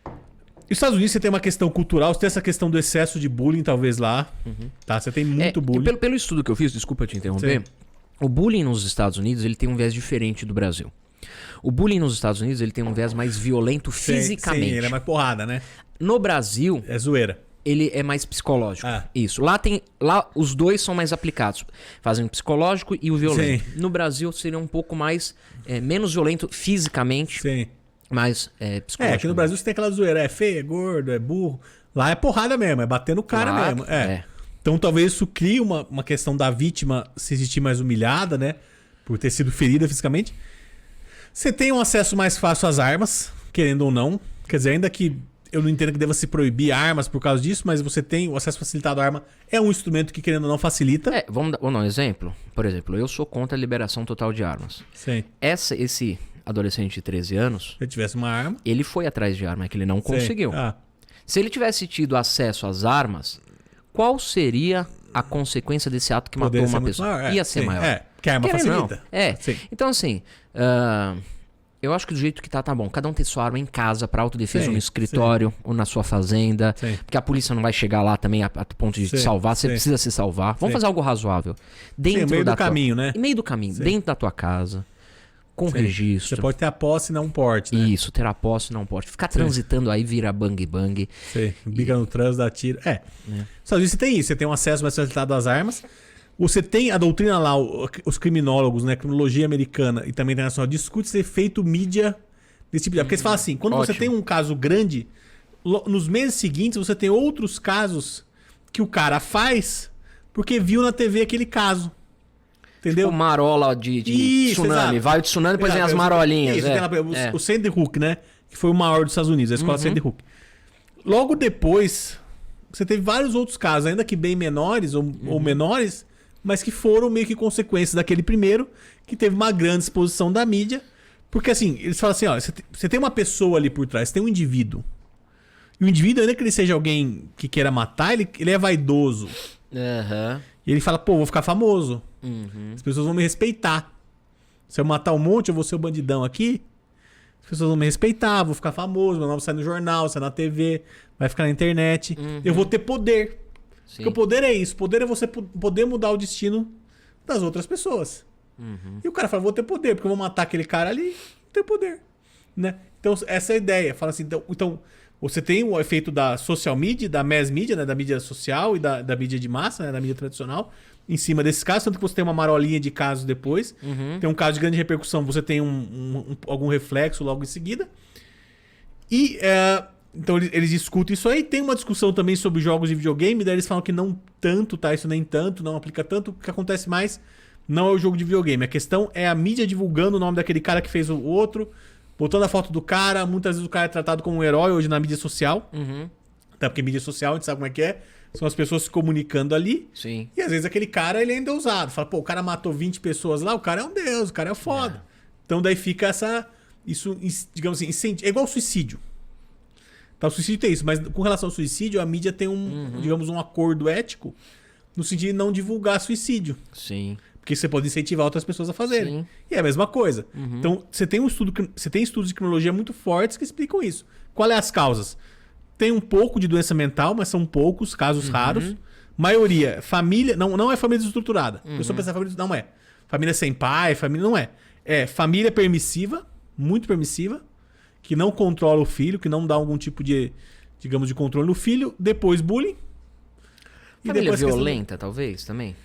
Os Estados Unidos você tem uma questão cultural, você tem essa questão do excesso de bullying, talvez lá. Tá? Você tem muito bullying. Pelo estudo que eu fiz, desculpa te interromper, o bullying nos Estados Unidos ele tem um viés diferente do Brasil. O bullying nos Estados Unidos ele tem um viés mais violento fisicamente. Sim, ele é mais porrada, né? No Brasil... é zoeira. Ele é mais psicológico. Ah. Isso. Lá os dois são mais aplicados. Fazem o psicológico e o violento. Sim. No Brasil seria um pouco mais... menos violento fisicamente. Sim. Mas psicológico. Aqui no Brasil você tem aquela zoeira. É feio, é gordo, é burro. Lá é porrada mesmo, é bater no cara Claro, mesmo. Então talvez isso crie uma questão da vítima se sentir mais humilhada, né? Por ter sido ferida fisicamente. Você tem um acesso mais fácil às armas, querendo ou não. Quer dizer, ainda que eu não entendo que deva se proibir armas por causa disso, mas você tem o acesso facilitado à arma. É um instrumento que, querendo ou não, facilita. Vamos dar um exemplo. Por exemplo, eu sou contra a liberação total de armas. Sim. Esse adolescente de 13 anos... Se ele tivesse uma arma... ele foi atrás de arma, é que ele não conseguiu. Se ele tivesse tido acesso às armas, qual seria a consequência desse ato que matou uma pessoa? Maior. Ia ser maior. Porque a arma facilita. Então, assim... Eu acho que do jeito que tá bom. Cada um ter sua arma em casa pra autodefesa, Sim, ou no escritório, ou na sua fazenda. Sim. Porque a polícia não vai chegar lá também a ponto de te Sim, salvar. Você sim. precisa se salvar. Vamos Sim. fazer algo razoável. Sim, Dentro no meio da do caminho, né? Em meio do caminho. Sim. Dentro da tua casa. Com Sim. registro. Você pode ter a posse e não um porte, né? Isso, ter a posse não pode. Ficar transitando aí vira bang bang. Você bica no trânsito, dá tiro. Só que você tem isso, você tem um acesso mais facilitado às armas. Você tem a doutrina lá, os criminólogos, né? A criminologia americana e também internacional discute ser feito mídia desse tipo de. Porque você fala assim, quando você tem um caso grande, nos meses seguintes você tem outros casos que o cara faz porque viu na TV aquele caso. Entendeu? Tipo marola de Isso, tsunami. exato. Vai o tsunami, depois vem as marolinhas. Isso, É. o Sandy Hook, né? Que foi o maior dos Estados Unidos, a escola Sandy Hook. Logo depois, você teve vários outros casos, ainda que bem menores ou menores, mas que foram meio que consequências daquele primeiro, que teve uma grande exposição da mídia. Porque assim, eles falam assim, ó, você tem uma pessoa ali por trás, você tem um indivíduo. E o indivíduo, ainda que ele seja alguém que queira matar, ele é vaidoso. Aham. E ele fala, pô, vou ficar famoso. As pessoas vão me respeitar. Se eu matar um monte, eu vou ser o bandidão aqui. As pessoas vão me respeitar, vou ficar famoso, meu nome sai no jornal, sai na TV, vai ficar na internet. Eu vou ter poder. Sim. Porque o poder é isso. Poder é você poder mudar o destino das outras pessoas. E o cara fala, vou ter poder, porque eu vou matar aquele cara ali, vou ter poder. Né? Então, essa é a ideia. Fala assim, então você tem o efeito da social media, da mass media, né? Da mídia social e da mídia de massa, né? Da mídia tradicional, em cima desses casos, tanto que você tem uma marolinha de casos depois. Tem um caso de grande repercussão, você tem algum reflexo logo em seguida. E então eles discutem isso aí. Tem uma discussão também sobre jogos de videogame, daí eles falam que não tanto, tá? Isso nem tanto, não aplica tanto. O que acontece mais não é o jogo de videogame. A questão é a mídia divulgando o nome daquele cara que fez o outro, botando a foto do cara. Muitas vezes o cara é tratado como um herói hoje na mídia social. Até porque mídia social, a gente sabe como é que é. São as pessoas se comunicando ali. Sim. E às vezes aquele cara, ele ainda é ousado. Fala, pô, o cara matou 20 pessoas lá, o cara é um deus, o cara é foda. Então daí fica isso, digamos assim, é igual suicídio. Tá, o suicídio tem isso, mas com relação ao suicídio, a mídia tem digamos, um acordo ético no sentido de não divulgar suicídio. Sim. Porque você pode incentivar outras pessoas a fazerem. Sim. E é a mesma coisa. Então, você tem estudos de criminologia muito fortes que explicam isso. Qual é as causas? Tem um pouco de doença mental, mas são poucos, casos raros. Maioria, família, não é família desestruturada. A pessoa pensa família, não é. Família sem pai, família não é. É família permissiva, muito permissiva, que não controla o filho, que não dá algum tipo de, digamos, de controle no filho. Depois bullying. E Família depois violenta, talvez, também?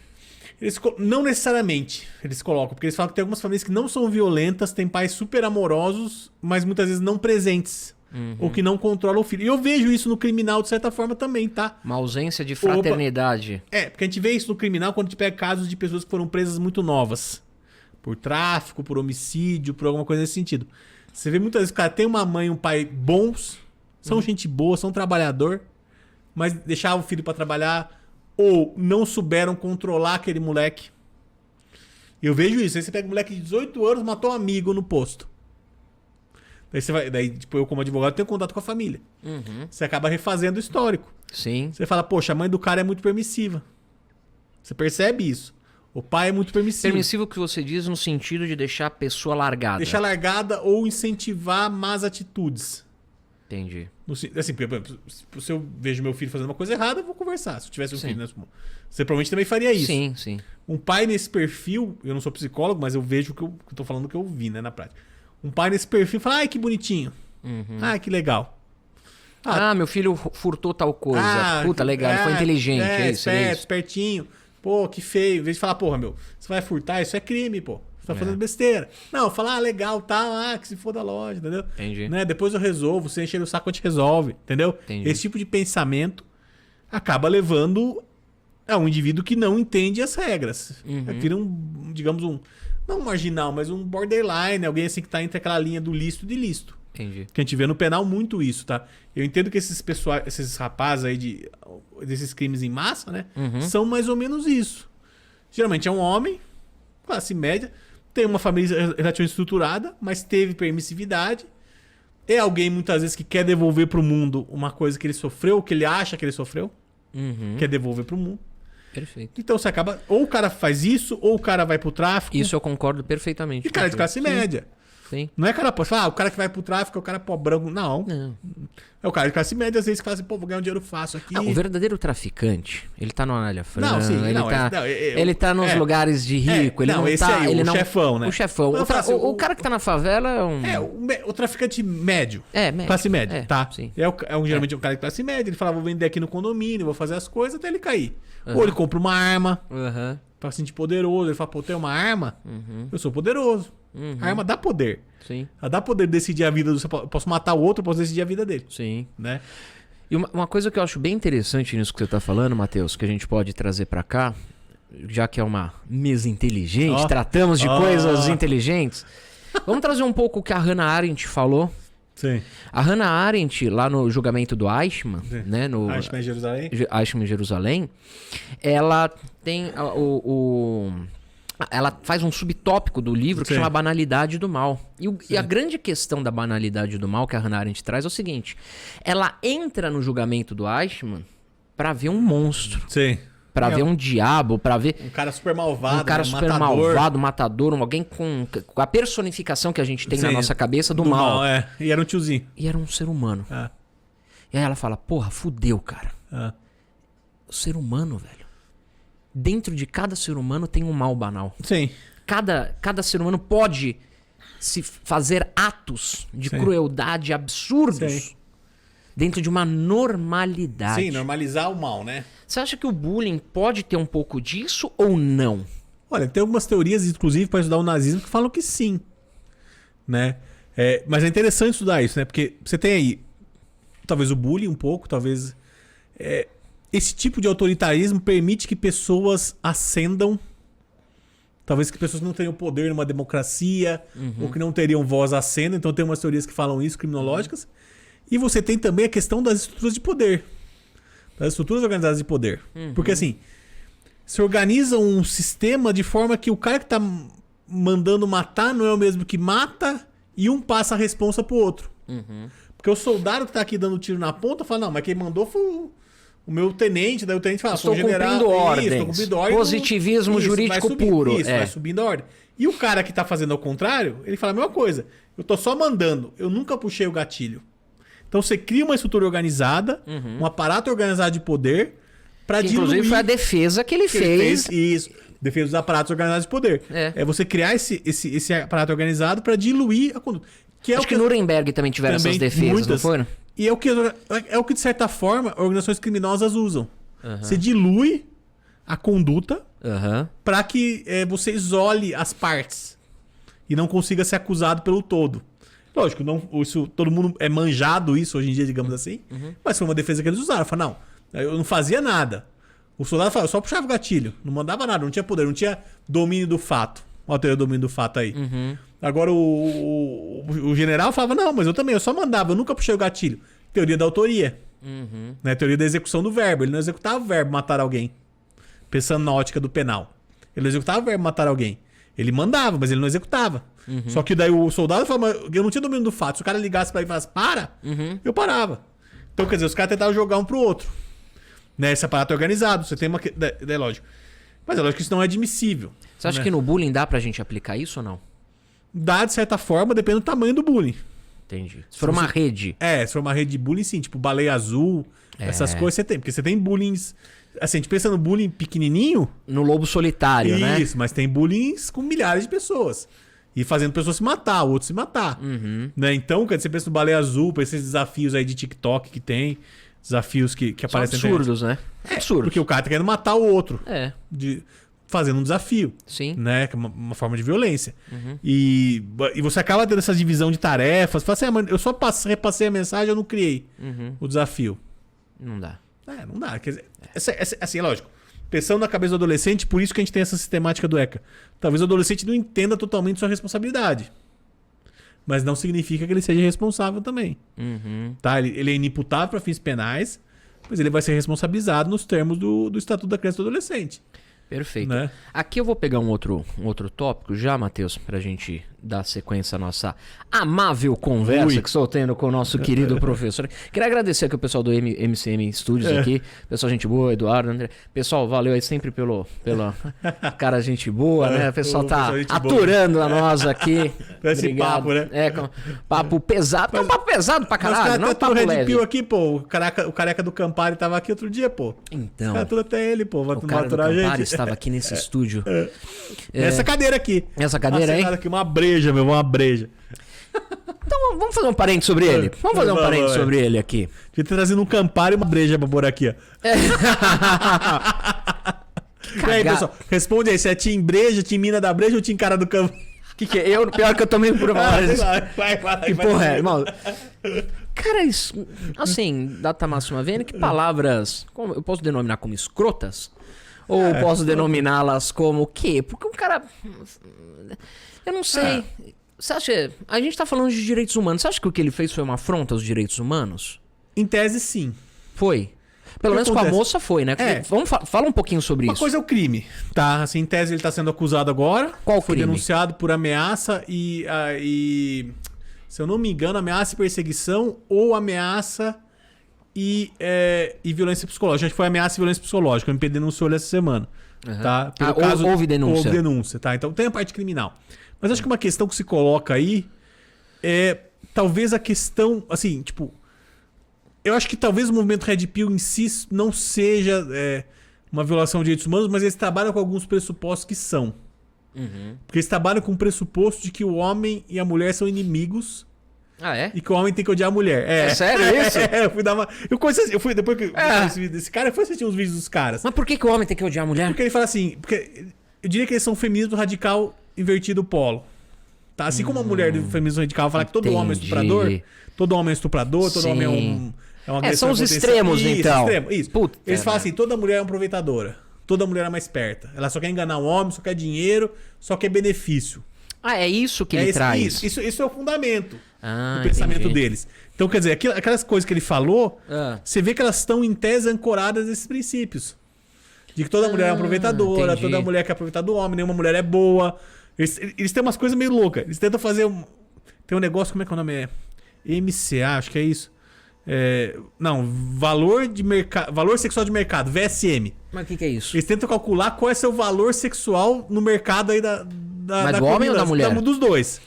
Não necessariamente eles colocam, porque eles falam que tem algumas famílias que não são violentas, têm pais super amorosos, mas muitas vezes não presentes. Ou que não controlam o filho. E eu vejo isso no criminal de certa forma também, tá? Uma ausência de fraternidade. Porque a gente vê isso no criminal quando a gente pega casos de pessoas que foram presas muito novas. Por tráfico, por homicídio, por alguma coisa nesse sentido. Você vê muitas vezes que o cara tem uma mãe e um pai bons, são gente boa, são trabalhador, mas deixavam o filho pra trabalhar ou não souberam controlar aquele moleque. Eu vejo isso. Aí você pega um moleque de 18 anos, matou um amigo no posto. Daí tipo, eu como advogado tenho contato com a família. Você acaba refazendo o histórico. Sim. Você fala, poxa, a mãe do cara é muito permissiva. Você percebe isso. O pai é muito permissivo. Permissivo que você diz no sentido de deixar a pessoa largada. Deixar largada ou incentivar más atitudes. Entendi. Assim, por exemplo, se eu vejo meu filho fazendo uma coisa errada, eu vou conversar. Se eu tivesse um filho, né? Você provavelmente também faria isso. Sim, sim. Um pai nesse perfil, eu não sou psicólogo, mas eu vejo que eu tô falando que eu vi, né, na prática. Um pai nesse perfil fala, ai, que bonitinho. Ai, que legal. Meu filho furtou tal coisa. Puta, legal, ele foi inteligente. É isso, esperto, é isso. espertinho. Pô, que feio. Em vez de falar, porra, meu, você vai furtar, isso é crime, pô. Você tá fazendo besteira. Não, falar, legal, tá, que se for da loja, entendeu? Entendi. Né? Depois eu resolvo, você encher o saco, a gente resolve, entendeu? Entendi. Esse tipo de pensamento acaba levando a um indivíduo que não entende as regras. Vira digamos, não um marginal, mas um borderline, alguém assim que tá entre aquela linha do lícito e de ilícito. Entendi. Que a gente vê no penal muito isso, tá? Eu entendo que esses rapazes aí desses crimes em massa, né? São mais ou menos isso. Geralmente é um homem, classe média, tem uma família relativamente estruturada, mas teve permissividade. É alguém, muitas vezes, que quer devolver pro mundo uma coisa que ele sofreu, que ele acha que ele sofreu. Quer devolver pro mundo. Perfeito. Então você acaba... Ou o cara faz isso, ou o cara vai pro tráfico. Isso eu concordo perfeitamente. E cara de classe média. Sim. Não é cara pobre. O cara que vai pro tráfico é o cara pobrão. Não. É o cara de classe média, às vezes, que fala assim, pô, vou ganhar um dinheiro fácil aqui. Não, o verdadeiro traficante, ele tá no Anália Franca, Não, sim, ele tá nos lugares de rico, ele não esse tá... aí, ele o não, chefão, né? O chefão. O cara que tá na favela é um... O traficante médio. Médio. Classe média, tá? Sim. Geralmente um cara de classe média, ele fala, vou vender aqui no condomínio, vou fazer as coisas até ele cair. Ou ele compra uma arma, pra se sentir poderoso, ele fala, pô, tem uma arma? Eu sou poderoso. A arma dá poder. Sim. Ela dá poder de decidir a vida do... Eu posso matar o outro, eu posso decidir a vida dele. Sim. Né? E uma coisa que eu acho bem interessante nisso que você tá falando, Matheus, que a gente pode trazer pra cá, já que é uma mesa inteligente, tratamos de coisas inteligentes, vamos trazer um pouco o que a Hannah Arendt falou. Sim. A Hannah Arendt, lá no julgamento do Eichmann, né? No Eichmann em Jerusalém. Eichmann em Jerusalém, ela tem ela faz um subtópico do livro que chama Banalidade do Mal. E a grande questão da banalidade do mal que a Hannah Arendt traz é o seguinte: ela entra no julgamento do Eichmann pra ver um monstro. Sim. Pra ver um diabo, pra ver... Um cara super malvado, um cara super malvado, matador, alguém com a personificação que a gente tem na nossa cabeça do mal. E era um tiozinho. E era um ser humano. E aí ela fala, porra, fudeu, cara. O ser humano, velho. Dentro de cada ser humano tem um mal banal. Sim. Cada ser humano pode se fazer atos de crueldade absurdos dentro de uma normalidade. Sim, normalizar o mal, né? Você acha que o bullying pode ter um pouco disso ou não? Olha, tem algumas teorias, inclusive, para estudar o nazismo, que falam que sim. Né? Mas é interessante estudar isso, né? Porque você tem aí, talvez o bullying um pouco, talvez... esse tipo de autoritarismo permite que pessoas ascendam. Talvez que pessoas que não teriam poder numa democracia, ou que não teriam voz ascendam. Então tem umas teorias que falam isso, criminológicas. E você tem também a questão das estruturas de poder. Das estruturas organizadas de poder. Porque assim, se organiza um sistema de forma que o cara que tá mandando matar não é o mesmo que mata, e um passa a responsa pro outro. Porque o soldado que tá aqui dando tiro na ponta fala, não, mas quem mandou foi o meu tenente, daí o tenente fala, estou general, cumprindo ordens. Estou cumprindo ordem. Positivismo jurídico puro. Vai subindo a ordem. E o cara que tá fazendo ao contrário, ele fala a mesma coisa. Eu tô só mandando, eu nunca puxei o gatilho. Então você cria uma estrutura organizada, um aparato organizado de poder para diluir... Inclusive foi a defesa que ele fez. Isso, defesa dos aparatos organizados de poder. É você criar esse aparato organizado para diluir a conduta. Acho que Nuremberg também tiveram essas defesas, muitas, não foram? E é o que, de certa forma, organizações criminosas usam. Você dilui a conduta para que você isole as partes e não consiga ser acusado pelo todo. Lógico, isso, todo mundo é manjado isso hoje em dia, digamos assim. Mas foi uma defesa que eles usaram. Falaram, não, eu não fazia nada. O soldado falava, eu só puxava o gatilho. Não mandava nada, não tinha poder, não tinha domínio do fato. Olha a teoria do domínio do fato aí. Agora o general falava, não, mas eu só mandava, eu nunca puxei o gatilho. Teoria da autoria. Né? Teoria da execução do verbo. Ele não executava o verbo matar alguém. Pensando na ótica do penal. Ele não executava o verbo matar alguém. Ele mandava, mas ele não executava. Só que daí o soldado falava, eu não tinha domínio do fato. Se o cara ligasse pra ele e falasse, para, eu parava. Então, quer dizer, os caras tentavam jogar um pro outro. Né? Esse aparato organizado. Você tem uma... É lógico. Mas é lógico que isso não é admissível. Você acha que no bullying dá pra gente aplicar isso ou não? Dá, de certa forma, depende do tamanho do bullying. Entendi. Se for uma rede. Se for uma rede de bullying, sim. Tipo baleia azul, essas coisas você tem. Porque você tem bullying... Assim, a gente pensa no bullying pequenininho... No lobo solitário, né? Isso, mas tem bullying com milhares de pessoas. E fazendo pessoas se matar, outros se matar. Né? Então, quando você pensa no baleia azul, pra esses desafios aí de TikTok que tem, desafios que aparecem... São absurdos, né? Absurdos. Porque o cara tá querendo matar o outro. Fazendo um desafio. Sim. Né? Que é uma forma de violência. E você acaba tendo essa divisão de tarefas. Fala assim, mas eu só repassei a mensagem, eu não criei o desafio. Não dá. Não dá. Quer dizer, assim, lógico. Pensando na cabeça do adolescente, por isso que a gente tem essa sistemática do ECA. Talvez o adolescente não entenda totalmente sua responsabilidade. Mas não significa que ele seja responsável também. Tá? Ele é inimputável para fins penais, mas ele vai ser responsabilizado nos termos do Estatuto da Criança e do Adolescente. Perfeito. Né? Aqui eu vou pegar um outro tópico já, Matheus, pra gente dar sequência à nossa amável conversa que estou tendo com o nosso querido professor. Queria agradecer aqui o pessoal do MCM Studios aqui. Pessoal, gente boa, Eduardo, André. Pessoal, valeu aí sempre pela cara, gente boa, né? O pessoal tá aturando a nós aqui. Esse Obrigado. papo, né? Papo pesado. É um papo pesado pra caralho, não é um papo Red leve. Pill aqui, pô. O careca do Campari tava aqui outro dia, pô. Então, Tudo até ele, pô. Vai o cara do aturar a Campari gente. estava aqui nesse estúdio. Essa cadeira aqui. Essa cadeira aí? Aqui, uma breja, meu, uma breja. Então vamos fazer um parente sobre ele. Vamos fazer um parente sobre ele aqui. Devia ter trazido um Campari e uma breja pra pôr aqui, ó. E aí, pessoal, responde aí, se é Team Breja, Team Mina da Breja ou Team Cara do Campari? Que é? Eu, pior que eu tomei por uma hora. Vai. Que porra é, irmão? Cara, isso, assim, data máxima vendo, que palavras eu posso denominar como escrotas? Ou posso denominá-las como o quê? Porque um cara... Eu não sei. Você acha... A gente tá falando de direitos humanos. Você acha que o que ele fez foi uma afronta aos direitos humanos? Em tese, sim. Foi. Pelo menos acontece? com a moça foi, né? Vamos fala um pouquinho sobre Uma isso. coisa é o crime, tá? Assim, em tese ele tá sendo acusado agora. Qual foi crime? denunciado por ameaça e... Se eu não me engano, ameaça e perseguição ou ameaça e violência psicológica. Acho que foi ameaça e violência psicológica. O MP denunciou ele essa semana. Tá? Pelo caso, houve denúncia. Houve denúncia, tá? Então tem a parte criminal. Mas acho que uma questão que se coloca aí é talvez a questão, assim, tipo... Eu acho que talvez o movimento Red Pill em si não seja uma violação de direitos humanos, mas eles trabalham com alguns pressupostos que são. Porque eles trabalham com o pressuposto de que o homem e a mulher são inimigos. Ah, é? E que o homem tem que odiar a mulher. É sério isso? Eu fui dar uma... Eu fui, depois que eu vi esse vídeo desse cara, eu fui assistir uns vídeos dos caras. Mas por que o homem tem que odiar a mulher? Porque ele fala assim... Porque eu diria que eles são feminismo radical invertido polo. Tá? Assim como a mulher do feminismo radical fala que todo homem é estuprador, todo homem é estuprador, todo homem é um agressor. São os potencial. extremos, então. Isso. Puta, eles falam assim, toda mulher é uma aproveitadora. Toda mulher é mais esperta. Ela só quer enganar o homem, só quer dinheiro, só quer benefício. Ah, é isso que ele traz? Isso é o fundamento do entendi. pensamento deles. Então, quer dizer, aquelas coisas que ele falou, você vê que elas estão em tese ancoradas nesses princípios. De que toda mulher é uma aproveitadora, entendi. toda mulher quer aproveitar do homem, nenhuma mulher é boa. Eles têm umas coisas meio loucas. Eles tentam fazer tem um negócio, como é que é o nome? MCA, acho que é isso. Não, valor sexual de mercado, VSM. Mas o que é isso? Eles tentam calcular qual é seu valor sexual no mercado aí da Mas do homem ou da mulher? Dos dois.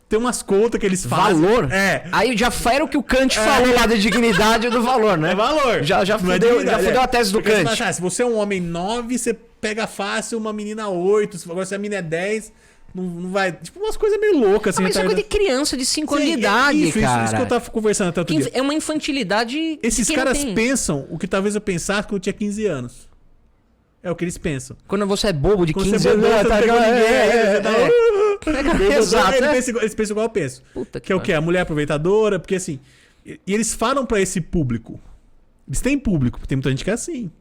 Tem umas contas que eles fazem. Valor? É. Aí já era o que o Kant falou lá da dignidade do valor, né? É valor. Já Não é fudeu, dignidade, já fudeu a tese do Porque Kant. se você é um homem 9, você pega fácil uma menina 8. Agora se a menina é 10, não vai... Tipo, umas coisas meio loucas. Assim, Mas isso é coisa de criança de 5 anos de idade, cara. Isso que eu tava conversando até outro dia. É uma infantilidade. Esses de quem caras não tem. pensam o que talvez eu pensasse quando eu tinha 15 anos. É o que eles pensam. Quando você é bobo de Quando 15 você é anos. bobo, você não pegou ninguém. Exato. Eles pensam igual eu penso. Puta Que é o quê? A mulher aproveitadora, porque assim... E eles falam pra esse público. Eles têm público, tem muita gente que é assim.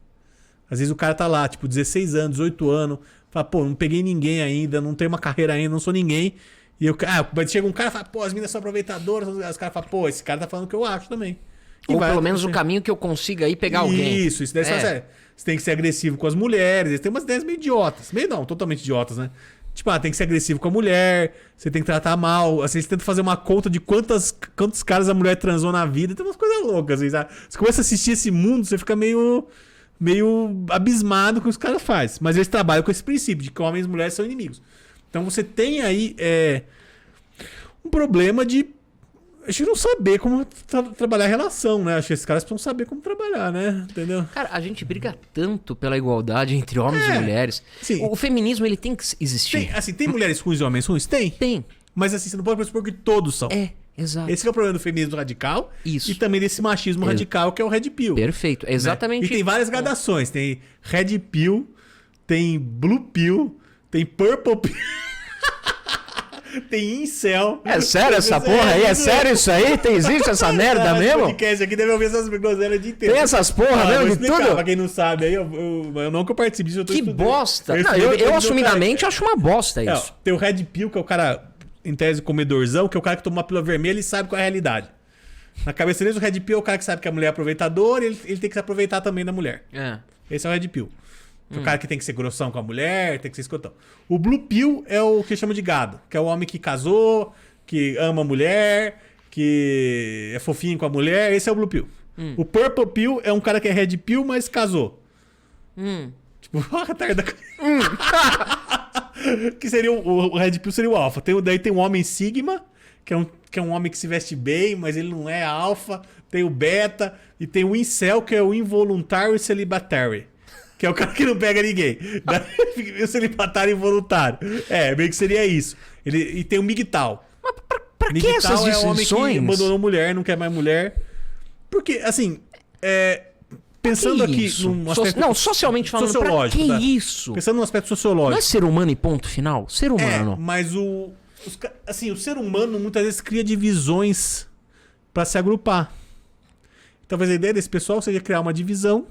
Às vezes o cara tá lá, tipo, 16 anos, 18 anos, fala, pô, não peguei ninguém ainda, não tenho uma carreira ainda, não sou ninguém. E chega um cara e fala, pô, as meninas são aproveitadoras, os caras falam, pô, esse cara tá falando o que eu acho também. Ou pelo menos o caminho que eu consiga aí pegar alguém. Isso daí sério. Você tem que ser agressivo com as mulheres. Eles têm umas ideias meio idiotas. Meio não, totalmente idiotas, né? Tipo, tem que ser agressivo com a mulher, você tem que tratar mal. Assim, eles tentam fazer uma conta de quantos caras a mulher transou na vida. Tem umas coisas loucas, assim, sabe? Você começa a assistir esse mundo, você fica meio abismado com o que os caras fazem. Mas eles trabalham com esse princípio de que homens e mulheres são inimigos. Então você tem aí um problema de a gente não saber como trabalhar a relação, né? Acho que esses caras precisam saber como trabalhar, né? Entendeu? Cara, a gente briga tanto pela igualdade entre homens e mulheres. Sim. O feminismo, ele tem que existir. Tem mulheres ruins e homens ruins? Tem. Tem. Mas assim, você não pode pressupor que todos são. Exato. Esse que é o problema do feminismo radical. Isso. E também desse machismo radical, que é o Red Pill. Perfeito. Exatamente. Né? E tem várias gradações. Tem Red Pill, tem Blue Pill, tem Purple Pill. Tem incel. É sério essa porra aí? É sério isso aí? Existe essa merda mesmo? Podcast aqui deve ouvir essas groselhas o dia inteiro. Tem essas porra mesmo de tudo? Pra quem não sabe aí, eu nunca participo disso. Que bosta. Eu assumidamente acho uma bosta isso. Tem o Red Pill, que é o cara, em tese, comedorzão, que é o cara que toma uma pílula vermelha e sabe qual é a realidade. Na cabeça deles, o Red Pill é o cara que sabe que a mulher é aproveitadora e ele tem que se aproveitar também da mulher. Esse é o Red Pill. Que é o cara que tem que ser grossão com a mulher, tem que ser escrotão. O Blue Pill é o que chama de gado, que é o homem que casou, que ama a mulher, que é fofinho com a mulher. Esse é o Blue Pill. O Purple Pill é um cara que é Red Pill, mas casou. Tipo, que seria o Red Pill seria o Alpha. Daí tem o Homem Sigma, que é um homem que se veste bem, mas ele não é Alpha. Tem o Beta. E tem o Incel, que é o Involuntário Celibatary. Que é o cara que não pega ninguém. O celibatário involuntário. Meio que seria isso. E tem o Migtal. Mas pra que essas distinções? É o homem que abandonou mulher, não quer mais mulher. Porque, assim, pensando aqui num aspecto... Não, socialmente falando, sociológico, pra que isso? Pensando num aspecto sociológico. Não é ser humano e ponto final? Ser humano. Mas o ser humano muitas vezes cria divisões pra se agrupar. Talvez a ideia desse pessoal seja criar uma divisão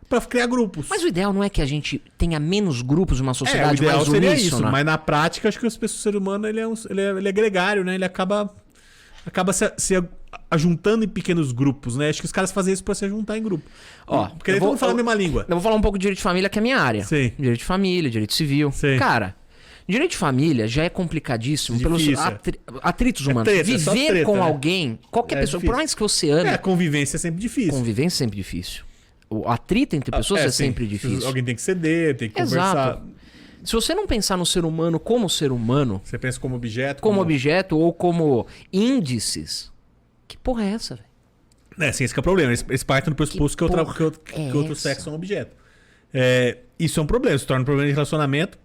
pra criar grupos. Mas o ideal não é que a gente tenha menos grupos numa sociedade o ideal mais seria uníssona? isso, mas na prática acho que o ser humano ele é gregário, né? Ele acaba se ajuntando em pequenos grupos, né? Acho que os caras fazem isso pra se juntar em grupo. Porque eles não falam a mesma língua. Eu vou falar um pouco de direito de família, que é a minha área. Sim. Direito de família, direito civil. Sim. Cara, direito de família já é complicadíssimo Difícil. pelos atritos humanos. Treta, só Viver treta, com né? alguém, qualquer pessoa, difícil. por mais que você ame, A convivência é sempre difícil. convivência é sempre difícil. O atrito entre pessoas é sim. sempre difícil. Alguém tem que ceder, tem que Exato. conversar. Se você não pensar no ser humano como ser humano, Você pensa como objeto. como objeto ou como índices, que porra é essa, velho? Sim, esse que é o problema. Eles partem do pressuposto que outro essa? sexo é um objeto. Isso é um problema, se torna um problema de relacionamento.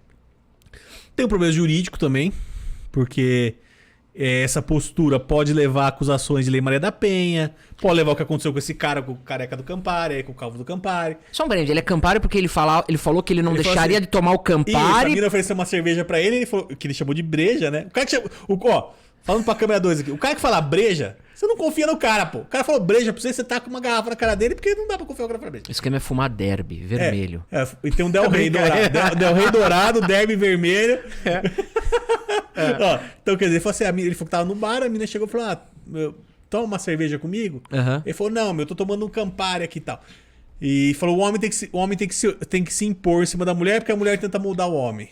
Tem um problema jurídico também, porque essa postura pode levar a acusações de Lei Maria da Penha, pode levar o que aconteceu com esse cara, com o careca do Campari, com o calvo do Campari. Só um parênteses, ele é Campari porque ele falou que ele não Ele falou deixaria assim, de tomar o Isso, a Campari. mina ofereceu uma cerveja pra ele falou que ele chamou de breja, né? O cara que chama... falando pra câmera 2 aqui, o cara que fala breja, você não confia no cara, pô. O cara falou breja pra você tá com uma garrafa na cara dele, porque não dá pra confiar no cara que fala breja. O esquema é fumar derby, vermelho. E tem um Del Rey dourado. Del Rey dourado, derby vermelho. Então, quer dizer, ele falou assim, ele falou que tava no bar, a mina chegou e falou, toma uma cerveja comigo? Uhum. Ele falou, não, eu tô tomando um Campari aqui e tal. E falou, o homem tem que se impor em cima da mulher, porque a mulher tenta moldar o homem.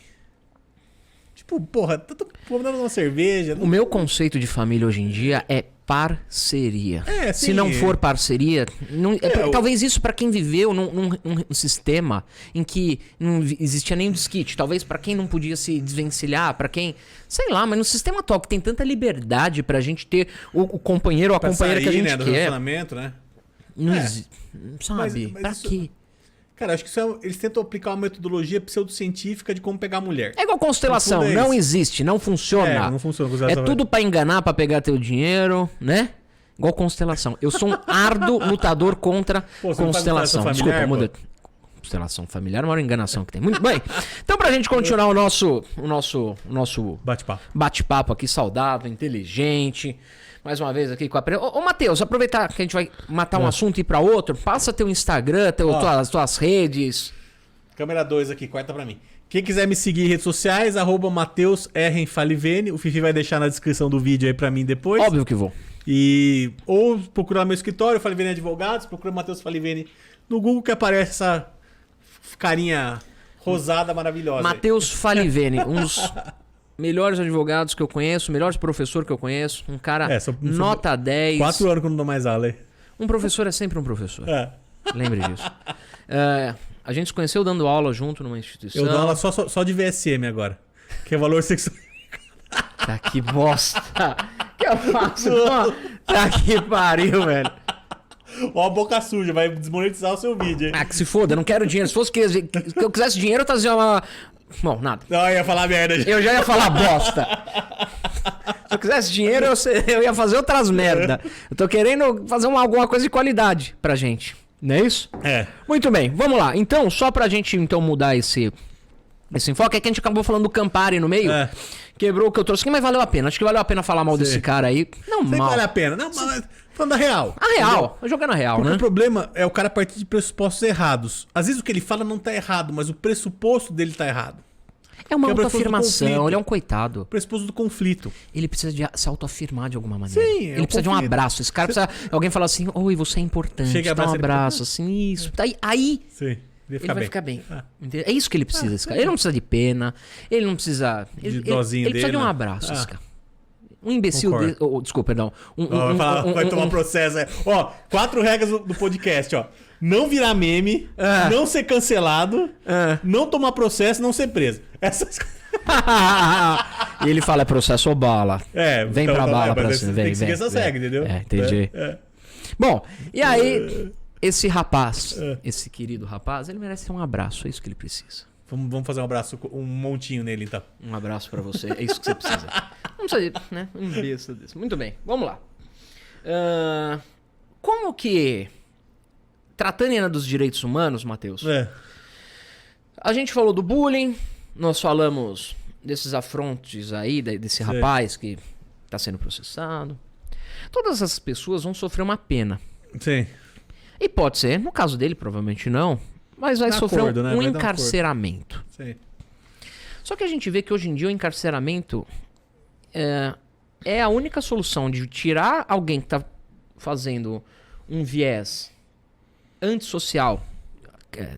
Tipo, porra, tô tomando uma cerveja. O meu conceito de família hoje em dia é parceria. Sim. Se não for parceria, talvez isso pra quem viveu num sistema em que não existia nem desquite, talvez pra quem não podia se desvencilhar, pra quem, sei lá, mas no sistema atual que tem tanta liberdade pra gente ter o companheiro ou a companheira que a gente do quer. Relacionamento, né? Não sabe? Mas pra isso- quê? Cara, acho que eles tentam aplicar uma metodologia pseudocientífica de como pegar a mulher. É igual constelação, No fundo é não isso. existe, não funciona. Não funciona. É Constelação. tudo pra enganar, pra pegar teu dinheiro, né? Igual constelação. Eu sou um árduo lutador contra Pô, você não faz constelação. constelação Desculpa, familiar, muda. Constelação familiar é a maior enganação que tem. Muito bem. Então, pra gente continuar o nosso Bate-papo. bate-papo aqui saudável, inteligente. Mais uma vez aqui com a... Ô, Matheus, aproveitar que a gente vai matar um assunto e ir pra outro. Passa teu Instagram, tuas redes. Câmera 2 aqui, corta pra mim. Quem quiser me seguir em redes sociais, @MatheusRFalivene. O Fifi vai deixar na descrição do vídeo aí pra mim depois. Óbvio que vou. Ou procurar meu escritório, Falivene Advogados, procura Matheus Falivene no Google que aparece essa carinha rosada maravilhosa. aí. Matheus Falivene, um dos melhores advogados que eu conheço, melhores professor que eu conheço, um cara nota 10. 4 anos que eu não dou mais aula aí. Um professor é sempre um professor. Lembre disso. A gente se conheceu dando aula junto numa instituição. Eu dou aula só de VSM agora. Que é valor sexual. Tá que bosta. Que eu faço? Tá que pariu, velho. Ó a boca suja, vai desmonetizar o seu vídeo, hein? Ah, que se foda, eu não quero dinheiro. Se fosse que eu quisesse dinheiro, eu trazia uma... Bom, nada. Não, eu ia falar merda. Eu já ia falar bosta. Se eu quisesse dinheiro, eu ia fazer outras merda. Eu tô querendo fazer alguma coisa de qualidade pra gente. Não é isso? Muito bem, vamos lá. Então, só pra gente mudar esse enfoque, é que a gente acabou falando do Campari no meio. Quebrou o que eu trouxe aqui, mas valeu a pena. Acho que valeu a pena falar mal desse cara aí. Não, Sempre mal. vale a pena. Não, mas falando da real. A real. Jogando a real, Porque né? o problema é o cara partir de pressupostos errados. Às vezes o que ele fala não tá errado, mas o pressuposto dele tá errado. É uma Que é o pressuposto do autoafirmação. conflito. Ele é um coitado. O pressuposto do conflito. Ele precisa de se autoafirmar de alguma maneira. Sim, ele precisa de um conflito. abraço. Esse cara precisa... Alguém fala assim, oi, você é importante. Chega e Dá um abraça ele. abraço, assim, isso. Aí Sim. Ele vai ficar bem. É isso que ele precisa, esse cara. Ele não precisa de pena, ele não precisa... De dozinho ele precisa dele, de um né? abraço, esse cara. Um imbecil desse... desculpa, perdão. Vai tomar processo. Ó, 4 regras do podcast, ó. Não virar meme, não ser cancelado, não tomar processo, não ser preso. Essas coisas. E ele fala, é processo ou bala. Vem então, pra bala pra mas cima. tem que seguir essas regras, entendeu? Entendi. Bom, e aí, esse rapaz, esse querido rapaz, ele merece um abraço, é isso que ele precisa. Vamos fazer um abraço, um montinho nele, então. Um abraço pra você, é isso que você precisa. Não precisa, né? Um besta desse. Muito bem, vamos lá. Como que, tratando ainda dos direitos humanos, Matheus, a gente falou do bullying, nós falamos desses afrontes aí, desse rapaz que tá sendo processado. Todas essas pessoas vão sofrer uma pena. Sim. E pode ser, no caso dele, provavelmente não, mas vai sofrer um encarceramento. Sim. Só que a gente vê que hoje em dia o encarceramento é a única solução de tirar alguém que está fazendo um viés antissocial,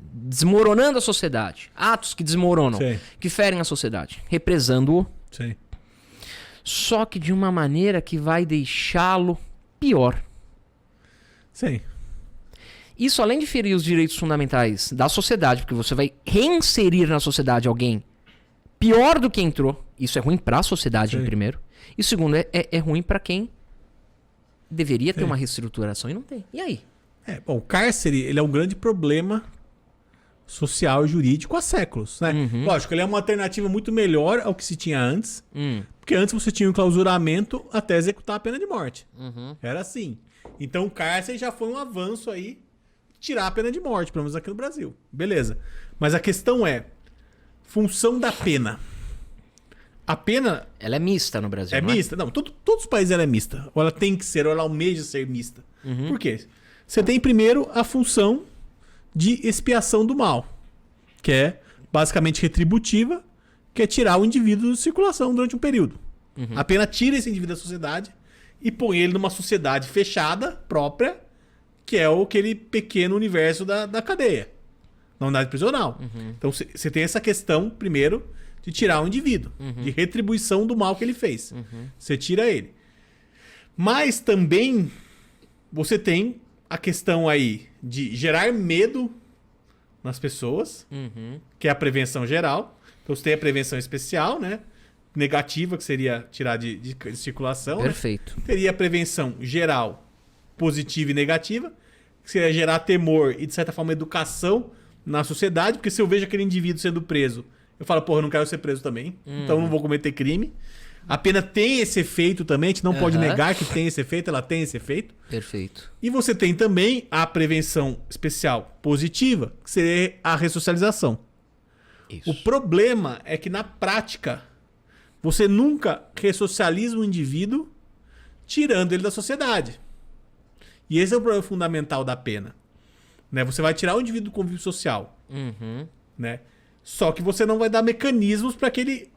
desmoronando a sociedade, atos que desmoronam, que ferem a sociedade, represando-o, só que de uma maneira que vai deixá-lo pior. Sim. Isso, além de ferir os direitos fundamentais da sociedade, porque você vai reinserir na sociedade alguém pior do que entrou. Isso é ruim para a sociedade, em primeiro. E segundo, é ruim para quem deveria ter uma reestruturação e não tem. E aí? Bom, o cárcere, ele é um grande problema social e jurídico há séculos, né? Lógico, ele é uma alternativa muito melhor ao que se tinha antes. Porque antes você tinha um clausuramento até executar a pena de morte. Era assim. Então o cárcere já foi um avanço aí, tirar a pena de morte, pelo menos aqui no Brasil. Beleza. Mas a questão é, função da pena. A pena... Ela é mista no Brasil, É mista? Não, todos os países ela é mista. Ou ela tem que ser, ou ela almeja ser mista. Por quê? Você tem primeiro a função de expiação do mal, que é basicamente retributiva, que é tirar o indivíduo de circulação durante um período. A pena tira esse indivíduo da sociedade e põe ele numa sociedade fechada, própria, que é aquele pequeno universo da cadeia, na unidade prisional. Então você tem essa questão, primeiro, de tirar o indivíduo, de retribuição do mal que ele fez. Você tira ele. Mas também você tem a questão aí de gerar medo nas pessoas, que é a prevenção geral. Então você tem a prevenção especial, né? Negativa, que seria tirar de circulação. Perfeito. Né? Teria a prevenção geral, positiva e negativa, que seria gerar temor e, de certa forma, educação na sociedade, porque se eu vejo aquele indivíduo sendo preso, eu falo, porra, eu não quero ser preso também, então eu não vou cometer crime. A pena tem esse efeito também, a gente não pode negar que tem esse efeito, ela tem esse efeito. Perfeito. E você tem também a prevenção especial positiva, que seria a ressocialização. Isso. O problema é que, na prática, você nunca ressocializa um indivíduo tirando ele da sociedade. E esse é o problema fundamental da pena. Né? Você vai tirar o indivíduo do convívio social. Né? Só que você não vai dar mecanismos para que ele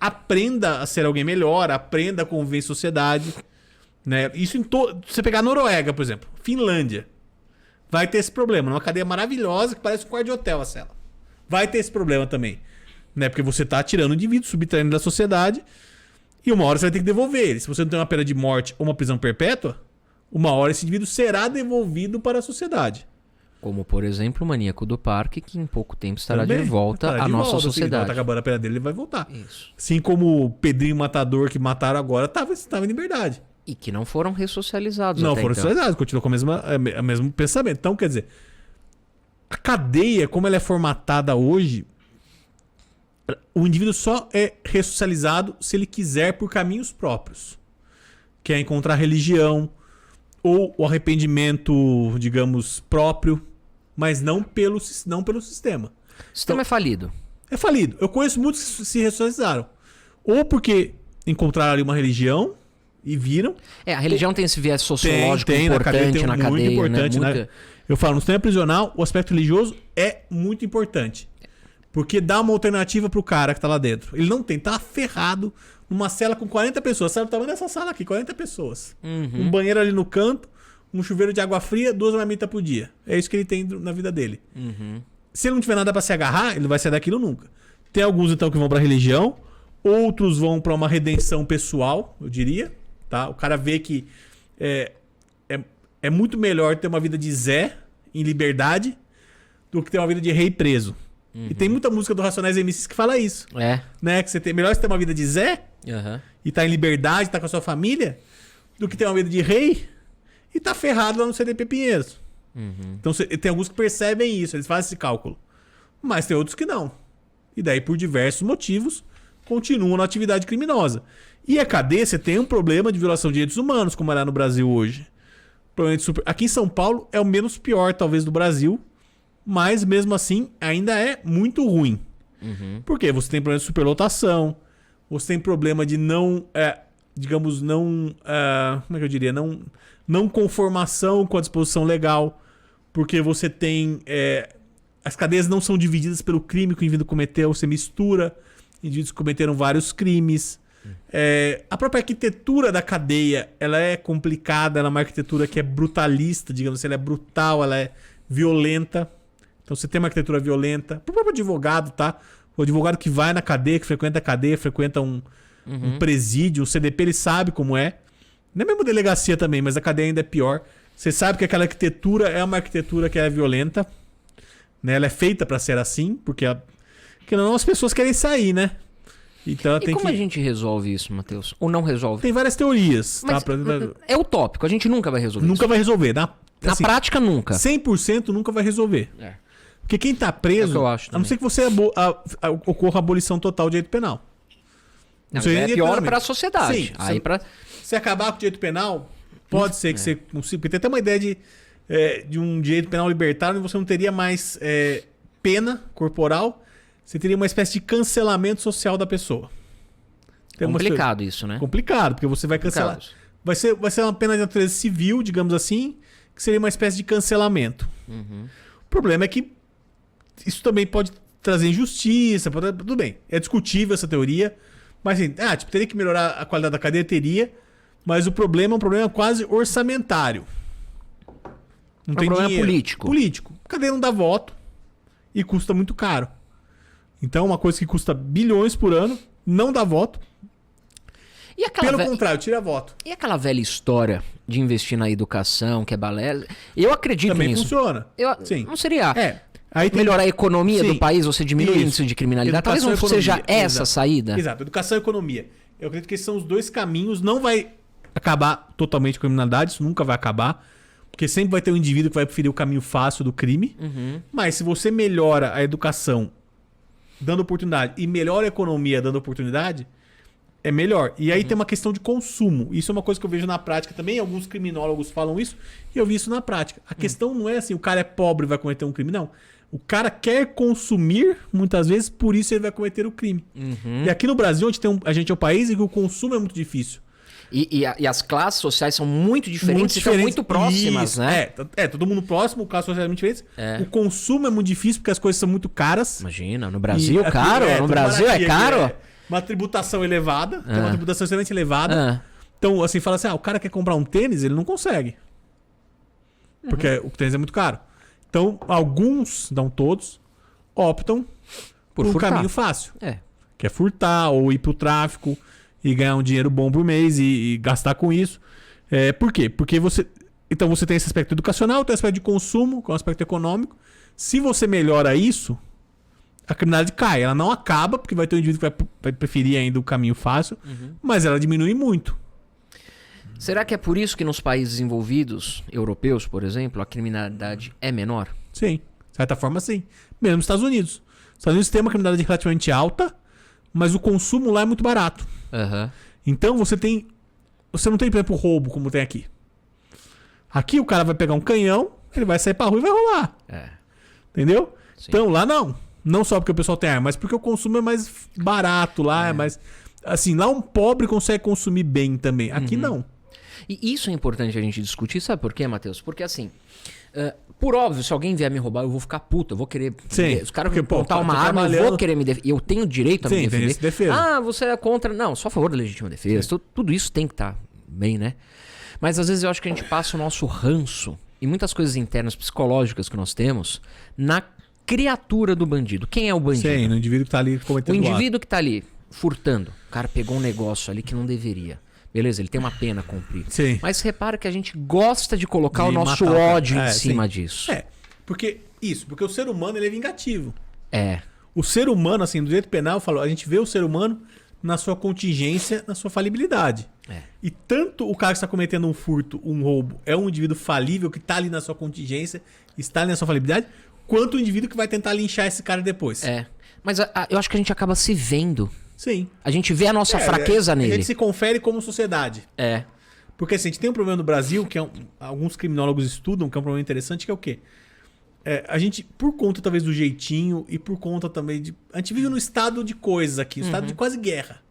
aprenda a ser alguém melhor, aprenda a conviver em sociedade. Né? Isso você pegar a Noruega, por exemplo, Finlândia, vai ter esse problema. Numa cadeia maravilhosa que parece um quarto de hotel a cela. Vai ter esse problema também. Né? Porque você está tirando o indivíduo, subtraindo da sociedade, e uma hora você vai ter que devolver ele. Se você não tem uma pena de morte ou uma prisão perpétua, uma hora esse indivíduo será devolvido para a sociedade. Como, por exemplo, o maníaco do parque, que em pouco tempo estará de volta à nossa sociedade. Tá acabando a pena dele, ele vai voltar. Isso. Assim como o Pedrinho Matador que mataram agora estava em liberdade. E que não foram ressocializados. Não até foram então. ressocializados, continuou com o mesmo pensamento. Então, quer dizer, a cadeia, como ela é formatada hoje, o indivíduo só é ressocializado se ele quiser por caminhos próprios. Que é encontrar religião ou o arrependimento, digamos, próprio, mas não pelo sistema. O sistema é falido. É falido. Eu conheço muitos que se ressocializaram. Ou porque encontraram ali uma religião e viram. A religião tem esse viés sociológico tem, importante na cadeia. Muito importante, né? né? Eu falo, no sistema prisional, o aspecto religioso é muito importante. Porque dá uma alternativa pro cara que tá lá dentro. Ele não tem, tá ferrado numa cela com 40 pessoas. Sabe o tamanho dessa sala aqui? 40 pessoas. Um banheiro ali no canto, um chuveiro de água fria, 2 marmitas por dia. É isso que ele tem na vida dele. Se ele não tiver nada pra se agarrar, ele não vai sair daquilo nunca. Tem alguns, então, que vão pra religião. Outros vão pra uma redenção pessoal, eu diria. Tá? O cara vê que é muito melhor ter uma vida de Zé em liberdade do que ter uma vida de rei preso. E tem muita música do Racionais MCs que fala isso. Né? Que melhor você ter uma vida de Zé e tá em liberdade, tá com a sua família, do que ter uma vida de rei e tá ferrado lá no CDP Pinheiros. Então tem alguns que percebem isso, eles fazem esse cálculo. Mas tem outros que não. E daí, por diversos motivos, continuam na atividade criminosa. E a cadeia, você tem um problema de violação de direitos humanos, como é lá no Brasil hoje. Aqui em São Paulo é o menos pior, talvez, do Brasil. Mas, mesmo assim, ainda é muito ruim. Por quê? Você tem problema de superlotação. Você tem problema de não... digamos, não... como é que eu diria? Não conformação com a disposição legal. Porque você tem... as cadeias não são divididas pelo crime que o indivíduo cometeu. Você mistura indivíduos que cometeram vários crimes. A própria arquitetura da cadeia, ela é complicada. Ela é uma arquitetura que é brutalista, digamos assim. Ela é brutal, ela é violenta. Então você tem uma arquitetura violenta. Pro próprio advogado, tá? O advogado que vai na cadeia, que frequenta a cadeia, frequenta um presídio, o CDP, ele sabe como é. Não é mesmo delegacia também, mas a cadeia ainda é pior. Você sabe que aquela arquitetura é uma arquitetura que é violenta. Né? Ela é feita pra ser assim, porque não, as pessoas querem sair, né? Então ela E como a gente resolve isso, Matheus? Ou não resolve? Tem várias teorias. Mas tá? é utópico, a gente nunca vai resolver Nunca isso. vai resolver. Na Assim, prática, nunca. 100% nunca vai resolver. Porque quem tá preso, É o que eu acho a não ser que você ocorra a abolição total do direito penal. Não, Isso aí é direito pior penal para a mesmo. sociedade. Sim, Aí se acabar com o direito penal, pode ser que você consiga. Porque tem até uma ideia de um direito penal libertário onde você não teria mais pena corporal, você teria uma espécie de cancelamento social da pessoa. Complicado isso, né? Complicado, porque você vai cancelar. Vai ser uma pena de natureza civil, digamos assim, que seria uma espécie de cancelamento. O problema é que isso também pode trazer injustiça, tudo bem. É discutível essa teoria, mas assim, teria que melhorar a qualidade da cadeia, teria, mas o problema é um problema quase orçamentário. Não tem problema dinheiro. político. A cadeia não dá voto e custa muito caro. Então, uma coisa que custa bilhões por ano, não dá voto. E Pelo contrário, tira voto. E aquela velha história de investir na educação, que é balela? Eu acredito Também nisso. funciona. Sim. Não seria Aí melhorar a economia Sim. do país, você diminui o Isso. índice de criminalidade? Talvez não Educação e seja economia. essa a saída. Exato. Educação e economia. Eu acredito que esses são os dois caminhos. Não vai acabar totalmente com a criminalidade, isso nunca vai acabar. Porque sempre vai ter um indivíduo que vai preferir o caminho fácil do crime. Mas se você melhora a educação dando oportunidade e melhora a economia dando oportunidade, é melhor. E aí tem uma questão de consumo. Isso é uma coisa que eu vejo na prática também. Alguns criminólogos falam isso e eu vi isso na prática. A questão não é assim, o cara é pobre e vai cometer um crime. Não. O cara quer consumir, muitas vezes, por isso ele vai cometer o crime. E aqui no Brasil, a gente é um país em que o consumo é muito difícil. E as classes sociais são muito diferentes, e são muito próximas, isso. né? Todo mundo próximo, classes sociais muito diferentes. O consumo é muito difícil porque as coisas são muito caras. Imagina, no Brasil, aqui, caro? No Brasil é caro? Uma tributação elevada, tem uma tributação extremamente elevada. Então, assim, fala assim, o cara quer comprar um tênis, ele não consegue. Porque o tênis é muito caro. Então, alguns, não todos, optam por um caminho fácil. Que é furtar ou ir pro tráfico e ganhar um dinheiro bom por mês e gastar com isso. Por quê? Porque você tem esse aspecto educacional, tem esse aspecto de consumo, que é um aspecto econômico. Se você melhora isso, a criminalidade cai. Ela não acaba, porque vai ter um indivíduo que vai preferir ainda o caminho fácil, mas ela diminui muito. Será que é por isso que nos países desenvolvidos, europeus, por exemplo, a criminalidade é menor? Sim, de certa forma sim. Mesmo nos Estados Unidos. Os Estados Unidos tem uma criminalidade relativamente alta, mas o consumo lá é muito barato. Então você não tem, por exemplo, roubo como tem aqui. Aqui o cara vai pegar um canhão, ele vai sair pra rua e vai roubar. Entendeu? Sim. Então lá não. Não só porque o pessoal tem arma, mas porque o consumo é mais barato lá, é mais... Assim, lá um pobre consegue consumir bem também. Aqui não. E isso é importante a gente discutir, sabe por quê, Matheus? Porque assim, por óbvio, se alguém vier me roubar, eu vou ficar puto, eu vou querer... Sim. Os caras vão apontar uma arma, eu vou querer me defender. Eu tenho direito a me defender. Tem defesa. Ah, você é contra... Não, só a favor da legítima defesa. Tudo isso tem que estar bem, né? Mas às vezes eu acho que a gente passa o nosso ranço e muitas coisas internas psicológicas que nós temos na criatura do bandido. Quem é o bandido? Sim, no indivíduo que tá ali O cometendo indivíduo que tá ali furtando. O cara pegou um negócio ali que não deveria. Beleza, ele tem uma pena a cumprir. Sim. Mas repara que a gente gosta de colocar De o nosso matar o cara. ódio em É, cima sim. disso. Porque o ser humano ele é vingativo. É. O ser humano, assim, do direito penal, eu falo, a gente vê o ser humano na sua contingência, na sua falibilidade. É. E tanto o cara que está cometendo um furto, um roubo, é um indivíduo falível que está ali na sua contingência, está ali na sua falibilidade, quanto o indivíduo que vai tentar linchar esse cara depois. É. Mas eu acho que a gente acaba se vendo. Sim. A gente vê a nossa fraqueza A nele. gente se confere como sociedade. É. Porque assim, a gente tem um problema no Brasil, que alguns criminólogos estudam, que é um problema interessante, que é o quê? A gente, por conta talvez do jeitinho e por conta também de... A gente vive num estado de coisas aqui, um estado de quase guerra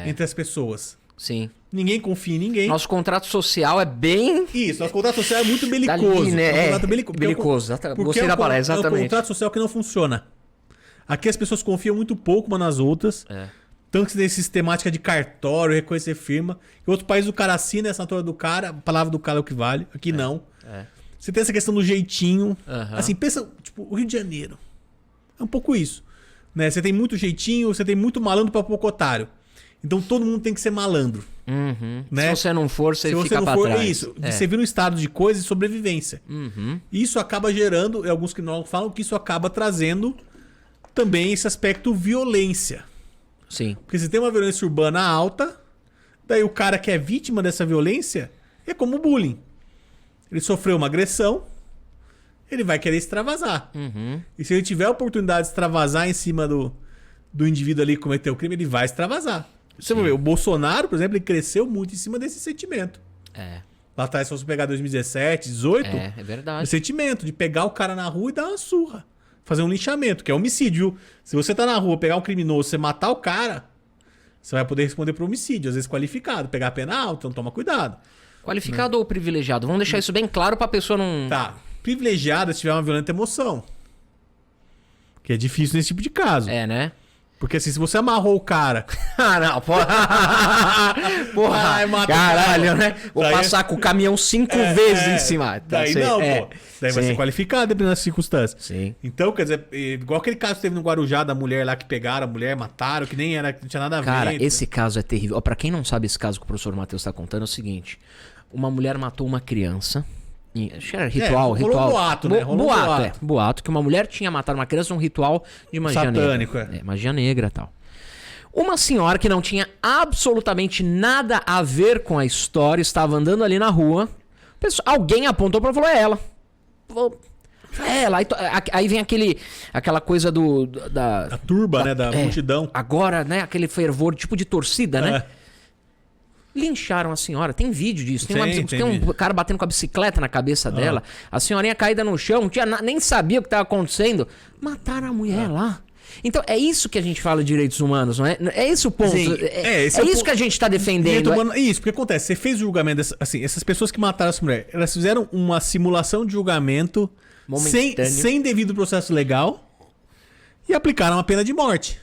entre as pessoas. Sim. Ninguém confia em ninguém. Nosso contrato social é bem... Isso, nosso contrato social é muito belicoso. Dali, né? É um contrato Belicoso. porque Gostei da palavra, É um exatamente. contrato social que não funciona. Aqui as pessoas confiam muito pouco umas nas outras. É. Tanto que você tem sistemática de cartório, reconhecer firma. Em outro país o cara assina a assinatura do cara, a palavra do cara é o que vale. Aqui não. É. Você tem essa questão do jeitinho. Aham. Assim, pensa, tipo, o Rio de Janeiro. É um pouco isso. Né? Você tem muito jeitinho, você tem muito malandro pra pouco otário. Então todo mundo tem que ser malandro. Uhum. Né? Se você não for, você Se você fica não pra for, trás. é isso. Você vira um estado de coisa e sobrevivência. Uhum. E isso acaba gerando, e alguns criminólogos falam que isso acaba trazendo também esse aspecto violência. Sim. Porque se tem uma violência urbana alta, daí o cara que é vítima dessa violência é como bullying. Ele sofreu uma agressão, ele vai querer extravasar. Uhum. E se ele tiver a oportunidade de extravasar em cima do indivíduo ali que cometeu o crime, ele vai extravasar. Você vai ver, o Bolsonaro, por exemplo, ele cresceu muito em cima desse sentimento. É. Lá atrás, se você pegar 2017, 2018, É verdade. o sentimento de pegar o cara na rua e dar uma surra. Fazer um linchamento, que é homicídio. Se você tá na rua, pegar um criminoso, você matar o cara, você vai poder responder por homicídio, às vezes qualificado. Pegar a pena alta, então toma cuidado. Qualificado ou privilegiado? Vamos deixar isso bem claro pra pessoa não... Tá. Privilegiado se tiver uma violenta emoção. Que é difícil nesse tipo de caso. É, né? Porque assim, se você amarrou o cara... Ah, não, porra. Porra, Ai, mata o caralho, cara. né? Vou Daí- passar com o caminhão 5 vezes em cima. Tá, Daí sei, não, é. pô. Daí vai Sim. ser qualificado dependendo das circunstâncias. Sim. Então, quer dizer, igual aquele caso que teve no Guarujá da mulher lá que pegaram a mulher, mataram, que nem era, que não tinha nada a ver. Cara, esse caso é terrível. Ó, pra quem não sabe esse caso que o professor Matheus tá contando, é o seguinte. Uma mulher matou uma criança. Acho que era ritual, rolou ritual. um boato, né? Rolou um boato, boato. boato, que uma mulher tinha matado uma criança num ritual de magia Satânico, negra. Magia negra e tal. Uma senhora que não tinha absolutamente nada a ver com a história, estava andando ali na rua. Alguém apontou pra ela e falou, é ela. É ela. Aí vem aquela coisa da A turba, né? Da multidão. Agora, né? Aquele fervor tipo de torcida, né? É. Lincharam a senhora. Tem vídeo disso. Tem Tem um vídeo. cara batendo com a bicicleta na cabeça dela. A senhorinha caída no chão. Não tinha nem sabia o que estava acontecendo. Mataram a mulher lá. Então, é isso que a gente fala de direitos humanos, não é? É esse o ponto. Sim. Esse Esse é o isso ponto. que a gente está Direito defendendo. humano- Isso, porque acontece, você fez o julgamento, assim, essas pessoas que mataram essa mulher, elas fizeram uma simulação de julgamento Momentâneo. sem devido processo legal e aplicaram a pena de morte.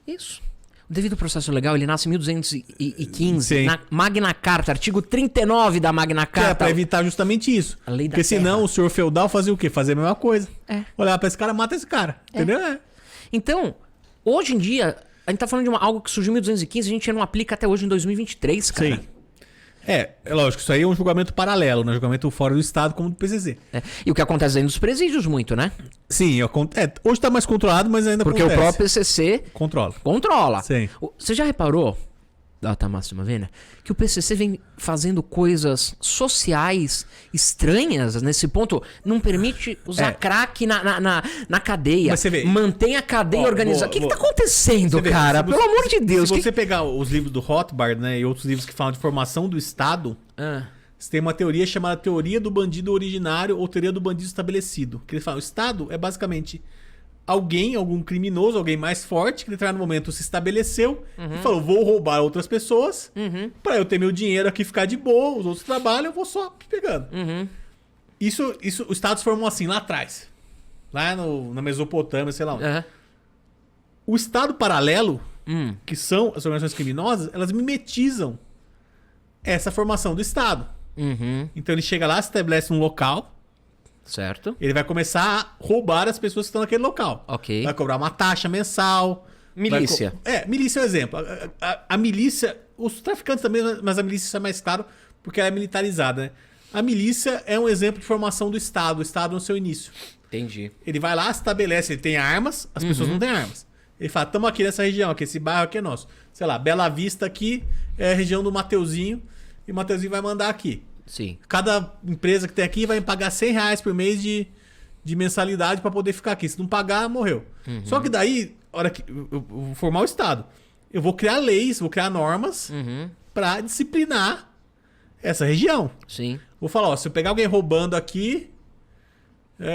Isso. O devido processo legal, ele nasce em 1215, Sim. na Magna Carta, artigo 39 da Magna Que é Carta. pra evitar justamente isso. A lei da Porque senão terra. o senhor feudal fazia o quê? Fazia a mesma coisa. É. Olhar pra esse cara, mata esse cara. Entendeu? É. Então, hoje em dia, a gente tá falando de algo que surgiu em 1215, a gente não aplica até hoje em 2023, cara. Sim. É lógico, isso aí é um julgamento paralelo, né? Julgamento fora do Estado, como do PCC. É. E o que acontece dentro dos presídios muito, né? Sim, hoje tá mais controlado, mas ainda Porque acontece. o próprio PCC Controla. controla. Sim. Você já reparou, Máxima Vena, que o PCC vem fazendo coisas sociais estranhas nesse ponto? Não permite usar crack na cadeia. Mas você vê- Mantém a cadeia Ó, organizada. O que tá acontecendo, Você vê, cara? se você- Pelo amor de Deus. Se você pegar os livros do Rothbard, né, e outros livros que falam de formação do Estado, Ah, você tem uma teoria chamada teoria do bandido originário ou teoria do bandido estabelecido. Que eles falam, o Estado é basicamente algum criminoso, alguém mais forte, que em determinado momento se estabeleceu e falou, vou roubar outras pessoas pra eu ter meu dinheiro aqui ficar de boa, os outros trabalham, eu vou só pegando. Isso, os Estados formam assim lá atrás. Lá na Mesopotâmia, sei lá onde. aham. O Estado paralelo, que são as organizações criminosas, elas mimetizam essa formação do Estado. Uhum. Então ele chega lá, se estabelece um local, Certo. Ele vai começar a roubar as pessoas que estão naquele local. Ok. Vai cobrar uma taxa mensal. Milícia. Milícia é um exemplo. A milícia, os traficantes também, mas a milícia é mais claro porque ela é militarizada, né? A milícia é um exemplo de formação do Estado, o Estado no seu início. Entendi. Ele vai lá, estabelece, ele tem armas, as pessoas não têm armas. Ele fala, estamos aqui nessa região, aqui, esse bairro aqui é nosso. Sei lá, Bela Vista aqui é a região do Mateuzinho, e o Mateuzinho vai mandar aqui. Sim. Cada empresa que tem aqui vai pagar R$100 por mês de mensalidade para poder ficar aqui. Se não pagar, morreu. Só que daí, a hora que eu vou formar o Estado, eu vou criar leis, vou criar normas para disciplinar essa região. Sim. Vou falar, ó, se eu pegar alguém roubando aqui,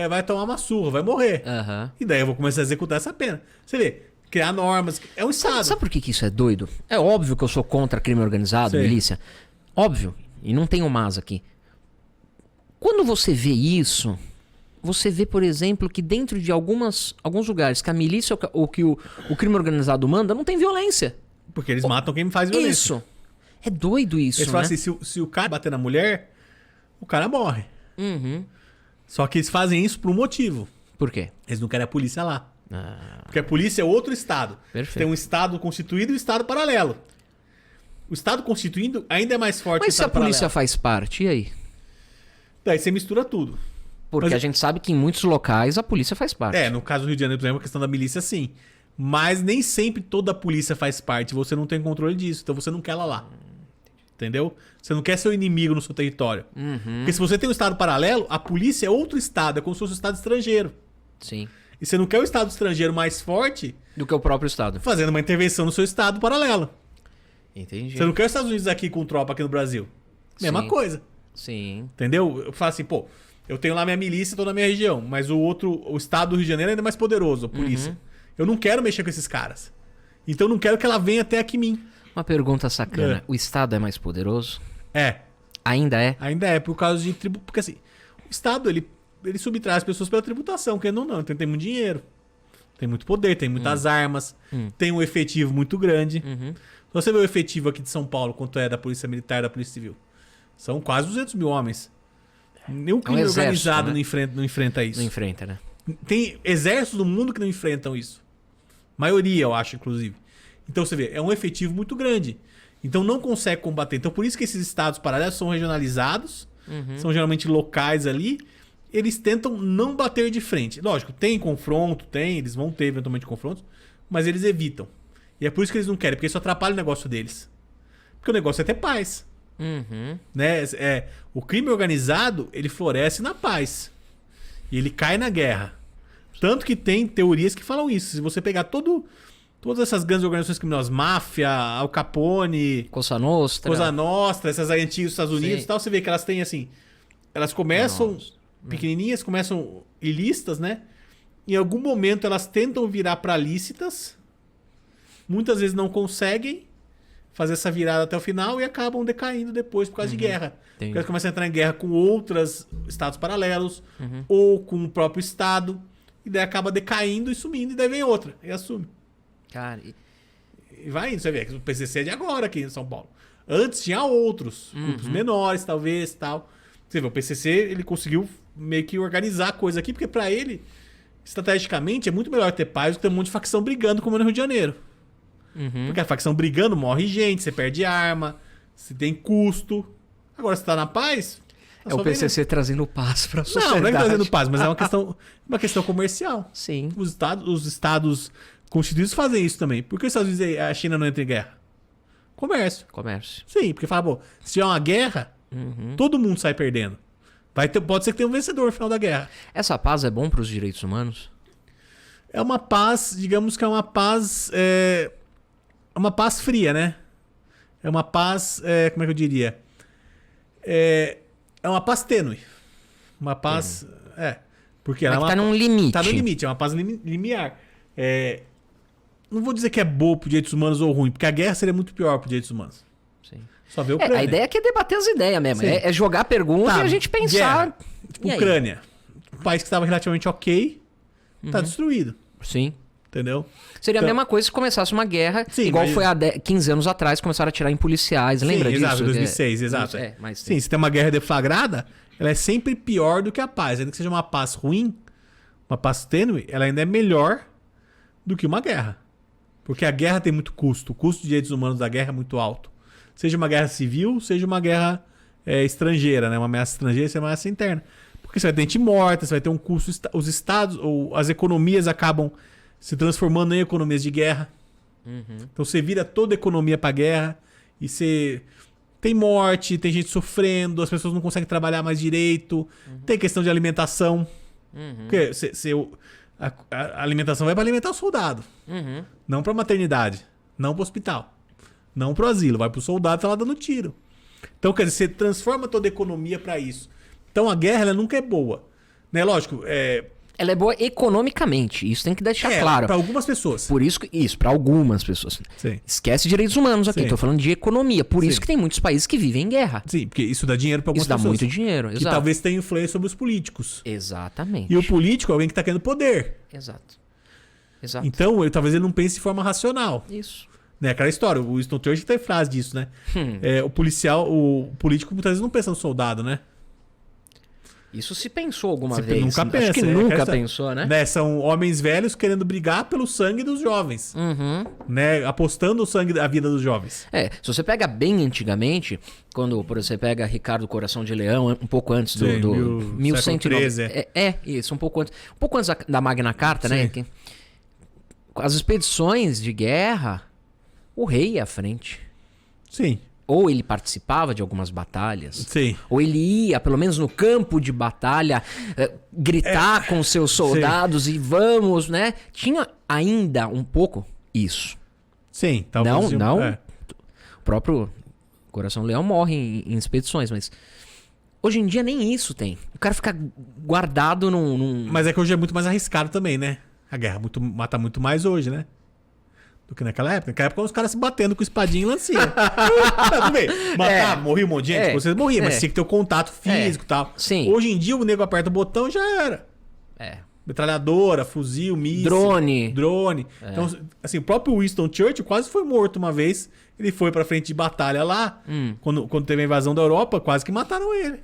vai tomar uma surra, vai morrer. Aham. E daí eu vou começar a executar essa pena. Você vê, criar normas. É um Estado. Sabe por que isso é doido? É óbvio que eu sou contra crime organizado, Sei. milícia. Óbvio. E não tenho mas aqui. Quando você vê isso, você vê, por exemplo, que dentro de alguns lugares que a milícia ou que o crime organizado manda, não tem violência. Porque eles matam quem faz violência. Isso. É doido isso, Eles né? falam assim, se o cara bater na mulher, o cara morre. Só que eles fazem isso por um motivo. Por quê? Eles não querem a polícia lá. Ah, Porque a polícia é outro Estado. Perfeito. Tem um Estado constituído e um Estado paralelo. O Estado constituído ainda é mais forte mas que se o a Estado polícia paralelo. faz parte, e aí? Daí você mistura tudo. Porque Mas- a gente sabe que em muitos locais a polícia faz parte. No caso do Rio de Janeiro, por exemplo, a questão da milícia, sim. Mas nem sempre toda a polícia faz parte. Você não tem controle disso. Então você não quer ela lá. Entendeu? Você não quer ser o inimigo no seu território. Porque se você tem um Estado paralelo, a polícia é outro Estado. É como se fosse um Estado estrangeiro. Sim. E você não quer o Estado estrangeiro mais forte Do que o próprio Estado. fazendo uma intervenção no seu Estado paralelo. Entendi. Você não quer os Estados Unidos aqui com tropa aqui no Brasil. Mesma Sim. coisa. Sim. Entendeu? Eu falo assim, pô, eu tenho lá minha milícia, tô na minha região, mas o Estado do Rio de Janeiro é ainda mais poderoso, a polícia. Eu não quero mexer com esses caras. Então eu não quero que ela venha até aqui em mim. Uma pergunta sacana. É. O Estado é mais poderoso? É, Ainda é? ainda é por causa de tributo. Porque assim, o Estado, ele subtrai as pessoas pela tributação, querendo ou não. Então tem muito dinheiro, tem muito poder, tem muitas armas, tem um efetivo muito grande. Se você vê o efetivo aqui de São Paulo, quanto é da Polícia Militar e da Polícia Civil, são quase 200 mil homens. Nenhum crime exército, organizado né? não enfrenta isso. Não enfrenta, né? Tem exércitos do mundo que não enfrentam isso. Maioria, eu acho, inclusive. Então você vê, é um efetivo muito grande. Então não consegue combater. Então por isso que esses estados paralelos são regionalizados, são geralmente locais ali. Eles tentam não bater de frente. Lógico, tem confronto, eles vão ter eventualmente confrontos, mas eles evitam. E é por isso que eles não querem, porque isso atrapalha o negócio deles. Porque o negócio é ter paz. Né? O crime organizado, ele floresce na paz. E ele cai na guerra. Tanto que tem teorias que falam isso. Se você pegar todas essas grandes organizações criminosas, máfia, Al Capone, Cosa Nostra. Cosa Nostra, essas aí antigas dos Estados Unidos Sim. e tal, você vê que elas têm assim... Elas começam Nossa. pequenininhas, começam ilícitas, né? Em algum momento elas tentam virar para lícitas. Muitas vezes não conseguem fazer essa virada até o final e acabam decaindo depois por causa de guerra. Entendi. Porque elas começam a entrar em guerra com outros estados paralelos ou com o próprio estado. E daí acaba decaindo e sumindo, e daí vem outra, e assume. Cara, E vai indo, você vê que o PCC é de agora aqui em São Paulo. Antes tinha outros, grupos menores, talvez, tal. Você vê, o PCC, ele conseguiu meio que organizar a coisa aqui, porque pra ele, estrategicamente, é muito melhor ter paz do que ter um monte de facção brigando, como no Rio de Janeiro. Porque a facção brigando, morre gente, você perde arma, você tem custo. Agora, se tá na paz... tá é o só PCC trazendo paz pra sociedade. Não, não é que tá trazendo paz, mas é uma questão comercial. Sim. Os estados constituídos fazem isso também. Por que os Estados Unidos e a China não entram em guerra? Comércio. Comércio. Sim, porque fala, pô, se tiver uma guerra, todo mundo sai perdendo. Pode ser que tenha um vencedor no final da guerra. Essa paz é bom pros direitos humanos? É uma paz, digamos que é uma paz. É uma paz fria, né? É uma paz. Como é que eu diria? É uma paz tênue. Uma paz. Porque ela Mas é uma tá num limite. Tá no limite, é uma paz limiar. Não vou dizer que é boa pro direitos humanos ou ruim, porque a guerra seria muito pior pro direitos humanos. Sim. Só vê a Ucrânia. A ideia aqui é debater as ideias mesmo. Sim. É jogar pergunta Tá, e a gente pensar. guerra. Tipo, E aí? Ucrânia. Um país que estava relativamente ok, tá destruído. Sim. Entendeu? Seria Então- a mesma coisa se começasse uma guerra, Sim, igual mas- foi há 15 anos atrás, começaram a atirar em policiais. Lembra Sim, disso? exato, 2006, exato. Mas Sim, se tem uma guerra deflagrada, ela é sempre pior do que a paz. Ainda que seja uma paz ruim, uma paz tênue, ela ainda é melhor do que uma guerra. Porque a guerra tem muito custo. O custo de direitos humanos da guerra é muito alto. Seja uma guerra civil, seja uma guerra estrangeira, né? Uma ameaça estrangeira, seja uma ameaça interna. Porque você vai ter gente morta, você vai ter um custo. Os estados, ou as economias acabam se transformando em economias de guerra. Então você vira toda a economia para guerra e você tem morte, tem gente sofrendo, as pessoas não conseguem trabalhar mais direito, tem questão de alimentação. Porque a alimentação vai para alimentar o soldado, não para maternidade, não para hospital, não para o asilo, vai para o soldado que tá lá dando tiro. Então, quer dizer, você transforma toda a economia para isso. Então a guerra ela nunca é boa. Né? Lógico, ela é boa economicamente, isso tem que deixar claro. para algumas pessoas. Por isso, para algumas pessoas. Sim. Esquece Direitos humanos aqui, Sim. tô falando de economia. Por Sim. isso que tem muitos países que vivem em guerra. Sim, porque isso dá dinheiro para algumas Isso dá pessoas. muito dinheiro, Que exato. talvez tenha influência sobre os políticos. Exatamente. E o político é alguém que está querendo poder. Exato. Exato. Então, talvez ele não pense de forma racional. Isso. Né? Aquela história, o Winston Churchill tem frase disso, né? O político muitas vezes não pensa no soldado, né? Isso se pensou alguma Você vez. nunca Acho pensa, que né? nunca Essa- pensou, né? São homens velhos querendo brigar pelo sangue dos jovens. Né? Apostando o sangue da vida dos jovens. Se você pega bem antigamente, quando por exemplo, você pega Ricardo Coração de Leão, um pouco antes do Sim, 1113. Isso, um pouco antes da Magna Carta, né? Sim. As expedições de guerra, o rei ia à frente. Sim, Ou ele participava de algumas batalhas, sim. ou ele ia, pelo menos no campo de batalha, gritar com seus soldados e vamos, né? Tinha ainda um pouco isso. Sim, talvez. Não. O próprio Coração Leão morre em expedições, mas hoje em dia nem isso tem. O cara fica guardado num... Mas é que hoje é muito mais arriscado também, né? A guerra mata muito mais hoje, né? Do que naquela época. Naquela época, os caras se batendo com espadinha e lancinha. Tudo bem. Matar, morria um monte de gente, vocês morriam, mas tinha que ter o contato físico e tal. Sim. Hoje em dia, o nego aperta o botão e já era. Metralhadora, fuzil, míssil. Drone. Então, assim, o próprio Winston Churchill quase foi morto uma vez. Ele foi pra frente de batalha lá. Quando teve a invasão da Europa, quase que mataram ele.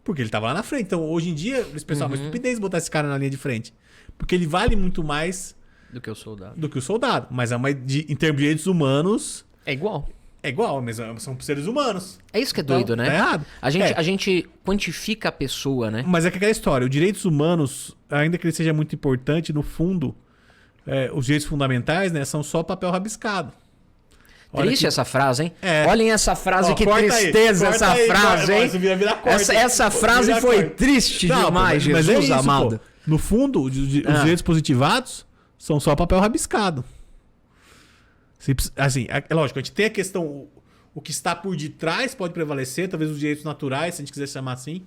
Porque ele tava lá na frente. Então, hoje em dia, eles pensavam, uma estupidez botar esse cara na linha de frente. Porque ele vale muito mais do que o soldado. do que o soldado. Mas em termos de direitos humanos, É igual. é igual, mas são seres humanos. É isso que é doido, Então, né? Tá errado. A gente quantifica a pessoa, né? Mas é que aquela história, os direitos humanos, ainda que ele seja muito importante, no fundo, os direitos fundamentais, né, são só papel rabiscado. Olha Triste que- essa frase, hein? É. Olhem essa frase, Ó, que corta aí, tristeza corta essa aí, frase, vai, hein? vai, vira corte. Essa frase Vira foi corte. triste Não, demais, mas Jesus isso, amado. pô. No fundo, os direitos positivados são só papel rabiscado. Assim, é lógico, a gente tem a questão... O que está por detrás pode prevalecer, talvez os direitos naturais, se a gente quiser chamar assim,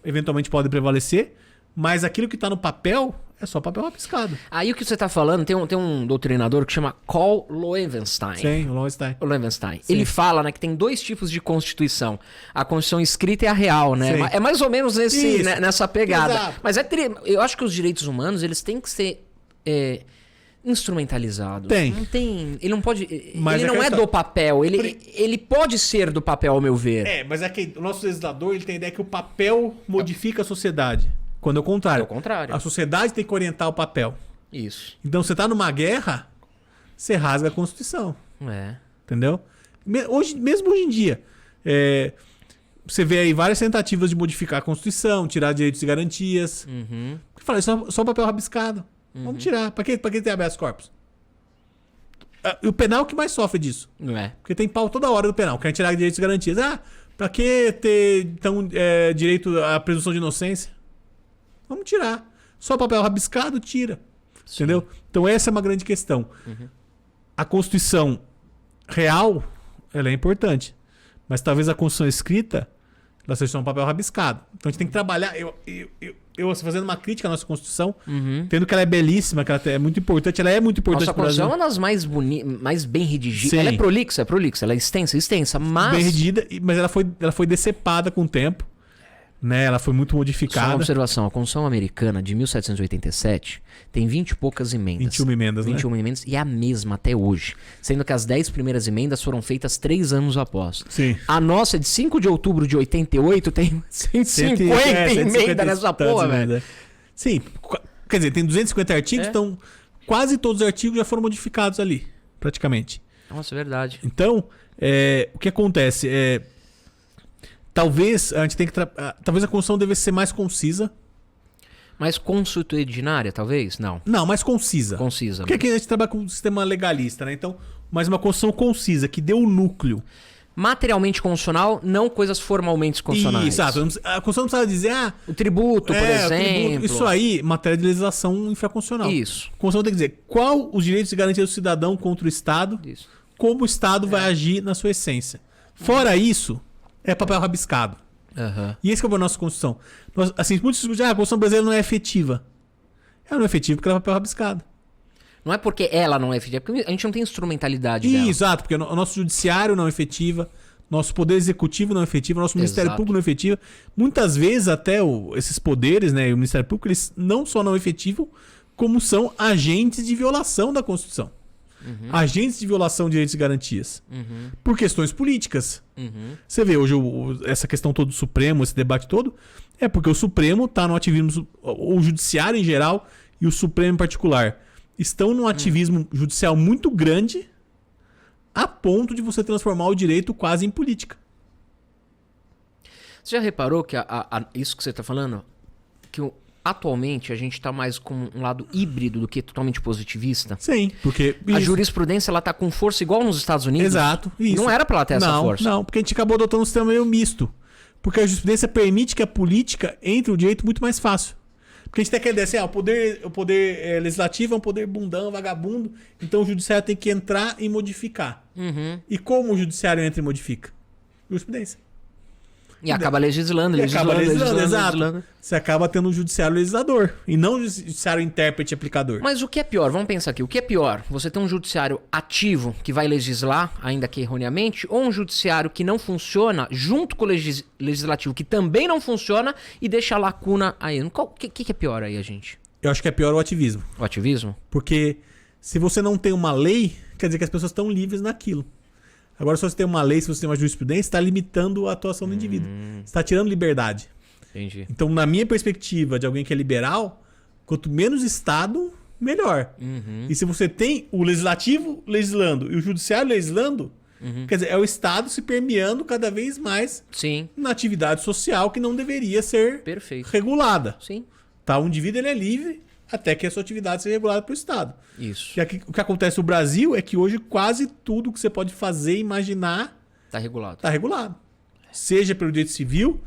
eventualmente podem prevalecer, mas aquilo que está no papel é só papel rabiscado. Aí o que você tá falando, tem um doutrinador que chama Carl Loewenstein. Sim, o Lowenstein. O Loewenstein. Ele fala, né, que tem dois tipos de constituição. A constituição escrita e a real, né? Sim. É mais ou menos Isso. nessa pegada. Exato. Mas eu acho que os direitos humanos, eles têm que ser instrumentalizados. Tem. Não tem... Ele não pode... Mas ele não é aquela do papel. Ele pode ser do papel, ao meu ver. Mas é que o nosso legislador ele tem a ideia que o papel modifica a sociedade. Quando é o contrário. É o contrário. A sociedade tem que orientar o papel. Isso. Então você tá numa guerra, você rasga a Constituição. Entendeu? Mesmo hoje em dia. Você vê aí várias tentativas de modificar a Constituição, tirar direitos e garantias. Eu falei, só papel rabiscado. Vamos tirar. Pra que ter habeas corpus? E o penal é o que mais sofre disso. Não é? Porque tem pau toda hora do penal. Querem tirar direitos e garantias. Pra que ter então, direito à presunção de inocência? Vamos tirar. Só papel rabiscado, tira. Sim. Entendeu? Então essa é uma grande questão. A Constituição real, ela é importante. Mas talvez a Constituição escrita, ela seja só um papel rabiscado. Então a gente tem que trabalhar. Eu assim, fazendo uma crítica à nossa Constituição, tendo que ela é belíssima, que ela é muito importante. Ela é muito importante Nossa para o Brasil. Constituição é uma das mais bonitas, mais bem redigidas. Sim. Ela é prolixa. Ela é extensa, mas... Bem redigida, mas ela foi decepada com o tempo. né? Ela foi muito Só uma modificada. observação, a Constituição americana de 1787 tem 20 e poucas emendas. 21 emendas, 21 emendas e é a mesma até hoje. Sendo que as 10 primeiras emendas foram feitas 3 anos após. Sim. A nossa de 5 de outubro de 88 tem 150 emendas nessa porra, velho. Sim, quer dizer, tem 250 artigos, então quase todos os artigos já foram modificados ali, praticamente. Nossa, é verdade. Então, o que acontece? Talvez a gente tem que talvez a Constituição devesse ser mais concisa. Mais consuetudinária, talvez? Não. Não, mais concisa. Concisa. Porque aqui a gente trabalha com um sistema legalista, né? Então, mas uma Constituição concisa, que dê o núcleo. Materialmente constitucional, não coisas formalmente constitucionais. Exato. A Constituição não precisa dizer, o tributo, por exemplo. Tributo, isso aí, matéria de legislação infraconstitucional. Isso. A Constituição tem que dizer qual os direitos e garantias do cidadão contra o Estado, Isso. como o Estado vai agir na sua essência. Fora isso, é papel rabiscado. Uhum. E esse que é a nossa Constituição. Assim, muitos discutem, a Constituição brasileira não é efetiva. Ela não é efetiva porque ela é papel rabiscado. Não é porque ela não é efetiva, é porque a gente não tem instrumentalidade dela. Exato, porque o nosso judiciário não é efetiva, nosso poder executivo não é efetivo, nosso Ministério Público não é efetivo. Muitas vezes até esses poderes, né, e o Ministério Público, eles não só não efetivam, como são agentes de violação da Constituição. Uhum. Agentes de violação de direitos e garantias. Uhum. Por questões políticas. Uhum. Você vê hoje essa questão toda do Supremo, esse debate todo, é porque o Supremo está no ativismo, o Judiciário em geral e o Supremo em particular, estão num ativismo judicial muito grande a ponto de você transformar o direito quase em política. Você já reparou que isso que você está falando, que atualmente a gente está mais com um lado híbrido do que totalmente positivista? Sim, porque a jurisprudência ela tá com força igual nos Estados Unidos. Exato, isso. Não era para ela ter essa força. Não, porque a gente acabou adotando um sistema meio misto. Porque a jurisprudência permite que a política entre o direito muito mais fácil. Porque a gente tem aquela ideia assim, o poder legislativo é um poder bundão, vagabundo, então o judiciário tem que entrar e modificar. Uhum. E como o judiciário entra e modifica? Jurisprudência. E acaba legislando. Exato. Você acaba tendo um judiciário legislador e não um judiciário intérprete e aplicador. Mas o que é pior? Vamos pensar aqui. O que é pior? Você ter um judiciário ativo que vai legislar, ainda que erroneamente, ou um judiciário que não funciona junto com o legislativo que também não funciona e deixa a lacuna aí? O que é pior aí, gente? Eu acho que é pior o ativismo. O ativismo? Porque se você não tem uma lei, quer dizer que as pessoas estão livres naquilo. Agora, se você tem uma lei, se você tem uma jurisprudência, está limitando a atuação do indivíduo. Você está tirando liberdade. Entendi. Então, na minha perspectiva de alguém que é liberal, quanto menos Estado, melhor. Uhum. E se você tem o legislativo legislando e o judiciário legislando, quer dizer, é o Estado se permeando cada vez mais na atividade social que não deveria ser regulada. Sim. Tá? O indivíduo ele é livre até que a sua atividade seja regulada pelo Estado. Isso. E aqui, o que acontece no Brasil é que hoje quase tudo que você pode fazer e imaginar está regulado. Está regulado. Seja pelo direito civil,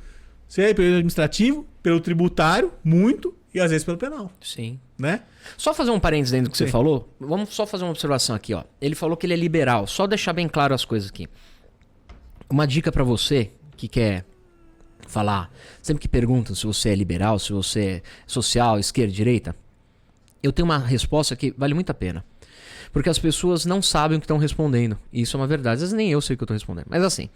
seja pelo direito administrativo, pelo tributário, muito, e às vezes pelo penal. Sim. Né? Só fazer um parênteses dentro do que você falou. Vamos só fazer uma observação aqui, ó. Ele falou que ele é liberal. Só deixar bem claro as coisas aqui. Uma dica pra você que quer falar, sempre que perguntam se você é liberal, se você é social, esquerda, direita, eu tenho uma resposta que vale muito a pena. Porque as pessoas não sabem o que estão respondendo. E isso é uma verdade. Às vezes nem eu sei o que eu estou respondendo. Mas assim,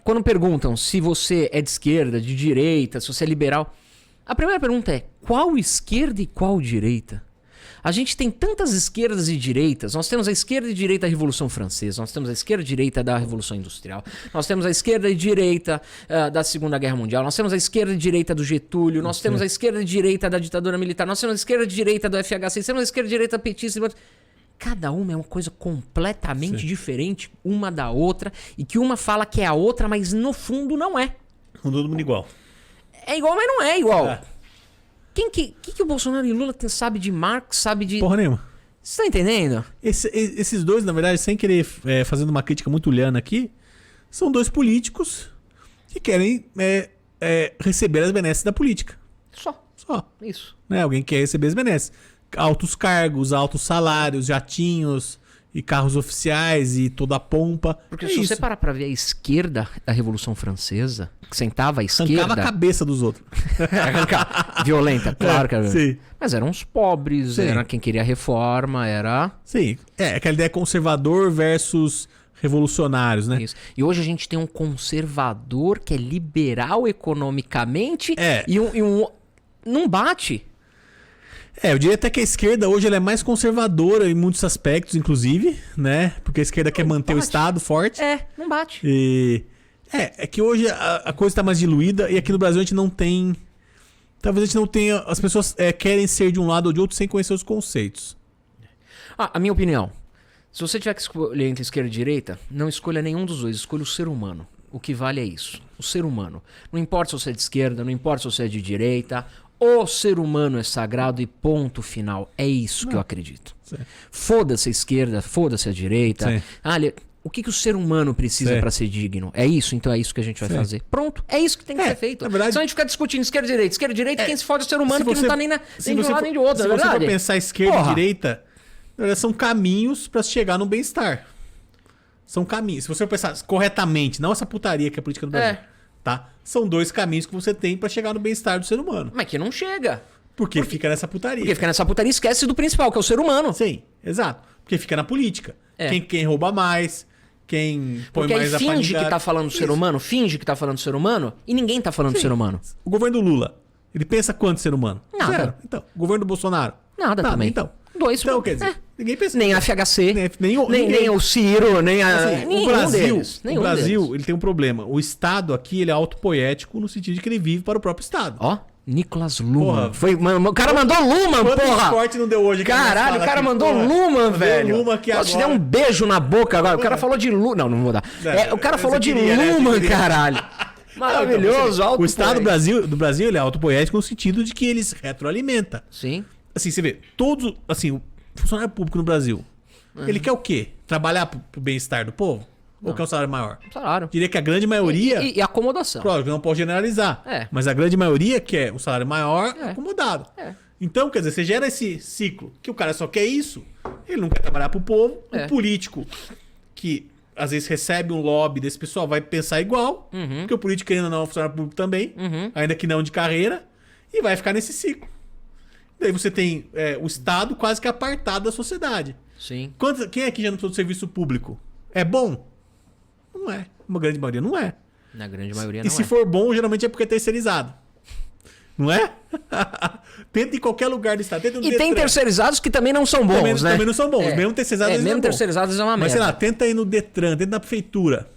quando perguntam se você é de esquerda, de direita, se você é liberal, a primeira pergunta é: qual esquerda e qual direita? A gente tem tantas esquerdas e direitas. Nós temos a esquerda e direita da Revolução Francesa. Nós temos a esquerda e direita da Revolução Industrial. Nós temos a esquerda e direita da Segunda Guerra Mundial. Nós temos a esquerda e direita do Getúlio. Nós temos a esquerda e direita da ditadura militar. Nós temos a esquerda e direita do FHC. Nós temos a esquerda e direita petista. Cada uma é uma coisa completamente diferente uma da outra. E que uma fala que é a outra, mas no fundo não é. Todo mundo igual. É igual, mas não é igual. Quem que o Bolsonaro e Lula sabe de Marx, sabe de... Porra nenhuma. Você tá entendendo? Esses dois, na verdade, sem querer fazendo uma crítica muito liana aqui, são dois políticos que querem receber as benesses da política. Só. Isso. Né? Alguém quer receber as benesses. Altos cargos, altos salários, jatinhos e carros oficiais e toda a pompa. Porque se você parar pra ver a esquerda da Revolução Francesa, que sentava à esquerda... Arrancava a cabeça dos outros. Violenta, claro que era. Sim. Mas eram os pobres, era quem queria reforma, era... Sim, aquela ideia conservador versus revolucionários, né? Isso. E hoje a gente tem um conservador que é liberal economicamente É. e um não bate. Eu diria até que a esquerda hoje ela é mais conservadora em muitos aspectos, inclusive, né? Porque a esquerda quer manter o bate. Estado forte. Não bate. É que hoje a coisa está mais diluída e aqui no Brasil a gente não tem. Talvez a gente não tenha. As pessoas querem ser de um lado ou de outro sem conhecer os conceitos. A minha opinião. Se você tiver que escolher entre esquerda e direita, não escolha nenhum dos dois, escolha o ser humano. O que vale é isso, o ser humano. Não importa se você é de esquerda, não importa se você é de direita, o ser humano é sagrado e ponto final. É isso que eu acredito. Certo. Foda-se a esquerda, foda-se a direita. Sim. O que o ser humano precisa para ser digno? É isso, então é isso que a gente vai fazer. Pronto, é isso que tem que ser feito. Na verdade, se a gente ficar discutindo esquerda e direita, quem se fode é o ser humano que não tá nem de um lado nem de outro, se é verdade? você for pensar esquerda e direita, na verdade, são caminhos para chegar no bem-estar. São caminhos. Se você for pensar corretamente, não essa putaria que é a política do Brasil, tá? São dois caminhos que você tem para chegar no bem-estar do ser humano. Mas que não chega. Porque fica nessa putaria. Porque fica nessa putaria e esquece do principal, que é o ser humano. Sim, exato. Porque fica na política. Quem rouba mais, quem põe porque mais aí finge que tá falando do ser humano, finge que tá falando do ser humano, e ninguém tá falando do ser humano. O governo do Lula, ele pensa quanto ser humano? Nada. 0. Então, o governo do Bolsonaro? Nada também. Então. 2. Então, quer dizer, ninguém pensa. Nem a FHC, nem o Ciro, nem a... Assim, nenhum o Brasil, deles. o Brasil ele tem um problema. O Estado aqui ele é autopoético no sentido de que ele vive para o próprio Estado. Ó, Nicolas Luhmann. Porra. O cara mandou Luhmann, Quantos porra! corte não deu hoje? Caralho, o cara mandou Luhmann, velho. Luhmann aqui Posso te agora. dar um beijo na boca agora? O cara falou de Luhmann. Não vou dar. O cara falou de Luhmann, caralho. Maravilhoso, então, o Estado autopoético. do Brasil ele é autopoético no sentido de que ele se retroalimenta. Sim. Assim, você vê, todos, assim, o funcionário público no Brasil, ele quer o quê? Trabalhar pro bem-estar do povo? Ou quer um salário maior? Salário. Diria que a grande maioria... E acomodação. Claro, que não pode generalizar. Mas a grande maioria quer um salário maior acomodado. Então, quer dizer, você gera esse ciclo que o cara só quer isso, ele não quer trabalhar pro povo, o político que às vezes recebe um lobby desse pessoal vai pensar igual, porque o político ainda não é um funcionário público também, ainda que não de carreira, e vai ficar nesse ciclo. Daí você tem o Estado quase que apartado da sociedade. Sim. Quem aqui já não precisou do serviço público? É bom? Não é. Uma grande maioria não é. Na grande maioria não E se for bom, geralmente é porque é terceirizado. Não é? Tenta em qualquer lugar do Estado. Tenta no E tem terceirizados que também não são bons, né? Também não são bons. Mesmo terceirizados mesmo terceirizados é uma merda. Mas sei lá, tenta ir no Detran, tenta na prefeitura.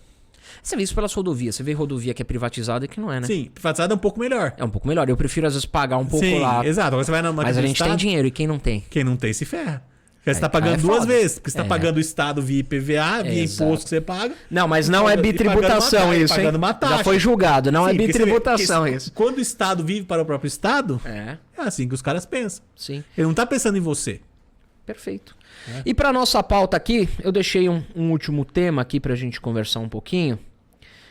Você vê isso pelas rodovias. Você vê rodovia que é privatizada e que não é, né? Sim, privatizada é um pouco melhor. É um pouco melhor. Eu prefiro às vezes pagar um pouco lá. Exato. Agora você vai Mas a gente tem dinheiro e quem não tem? Quem não tem se ferra. Porque você tá pagando duas vezes. Porque você tá pagando o Estado via IPVA, via imposto que você paga. Não, mas não é bitributação isso, hein? Pagando uma taxa. Já foi julgado. Não é Sim, bitributação isso. Quando o Estado vive para o próprio Estado, É assim que os caras pensam. Sim. Ele não tá pensando em você. Perfeito. E pra nossa pauta aqui, eu deixei um último tema aqui pra gente conversar um pouquinho.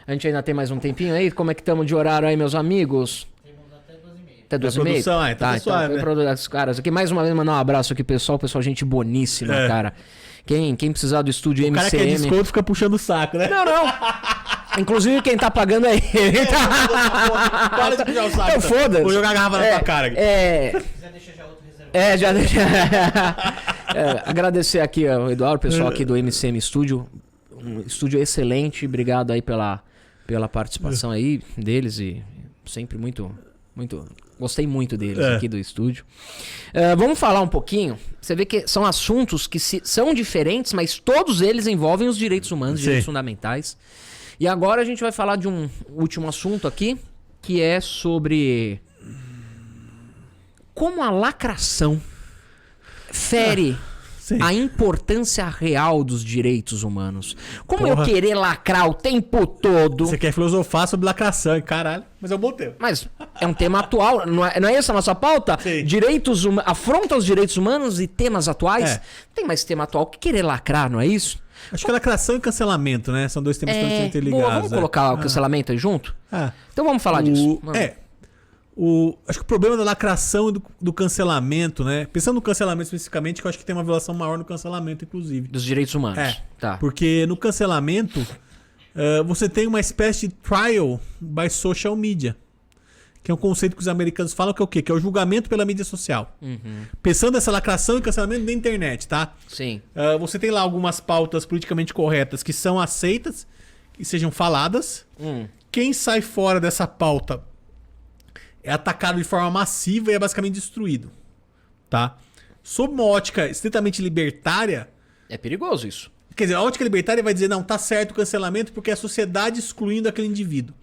A gente ainda tem mais um tempinho aí? Como é que estamos de horário aí, meus amigos? Até 2h30? Produção, tá suave, então, né? os caras aqui. Mais uma vez, mandar um abraço aqui, pessoal. Pessoal, gente boníssima, cara. Quem precisar do estúdio O cara que é desconto fica puxando o saco, né? Não. Inclusive, quem tá pagando é ele. Para de puxar o saco. Então, foda-se. Vou jogar a garrafa na tua cara aqui. Se quiser, deixa já outro reservado. Já deixa. Agradecer aqui ao Eduardo, o pessoal aqui do MCM Studio. Um estúdio excelente. Obrigado aí pela participação aí deles e sempre muito gostei muito deles aqui do estúdio. Vamos falar um pouquinho. Você vê que são assuntos que são diferentes, mas todos eles envolvem os direitos humanos, direitos fundamentais. E agora a gente vai falar de um último assunto aqui, que é sobre como a lacração fere a importância real dos direitos humanos. Como eu querer lacrar o tempo todo... Você quer filosofar sobre lacração, caralho. Mas é um bom tema. Mas é um tema atual, não é essa a nossa pauta? Sim. Afronta aos direitos humanos e temas atuais. Não tem mais tema atual que querer lacrar, não é isso? Acho que lacração e cancelamento, né? São dois temas que estão interligados. Vamos colocar o cancelamento aí junto? Então vamos falar disso. Acho que o problema da lacração e do cancelamento, né? Pensando no cancelamento especificamente, que eu acho que tem uma violação maior no cancelamento, inclusive. Dos direitos humanos. Tá. Porque no cancelamento, você tem uma espécie de trial by social media. que é um conceito que os americanos falam que é o quê? Que é o julgamento pela mídia social. Pensando essa lacração e cancelamento da internet, tá? Sim. Você tem lá algumas pautas politicamente corretas que são aceitas, que sejam faladas. Quem sai fora dessa pauta é atacado de forma massiva e é basicamente destruído, tá? Sob uma ótica estritamente libertária... É perigoso isso. Quer dizer, a ótica libertária vai dizer, não, tá certo o cancelamento porque é a sociedade excluindo aquele indivíduo.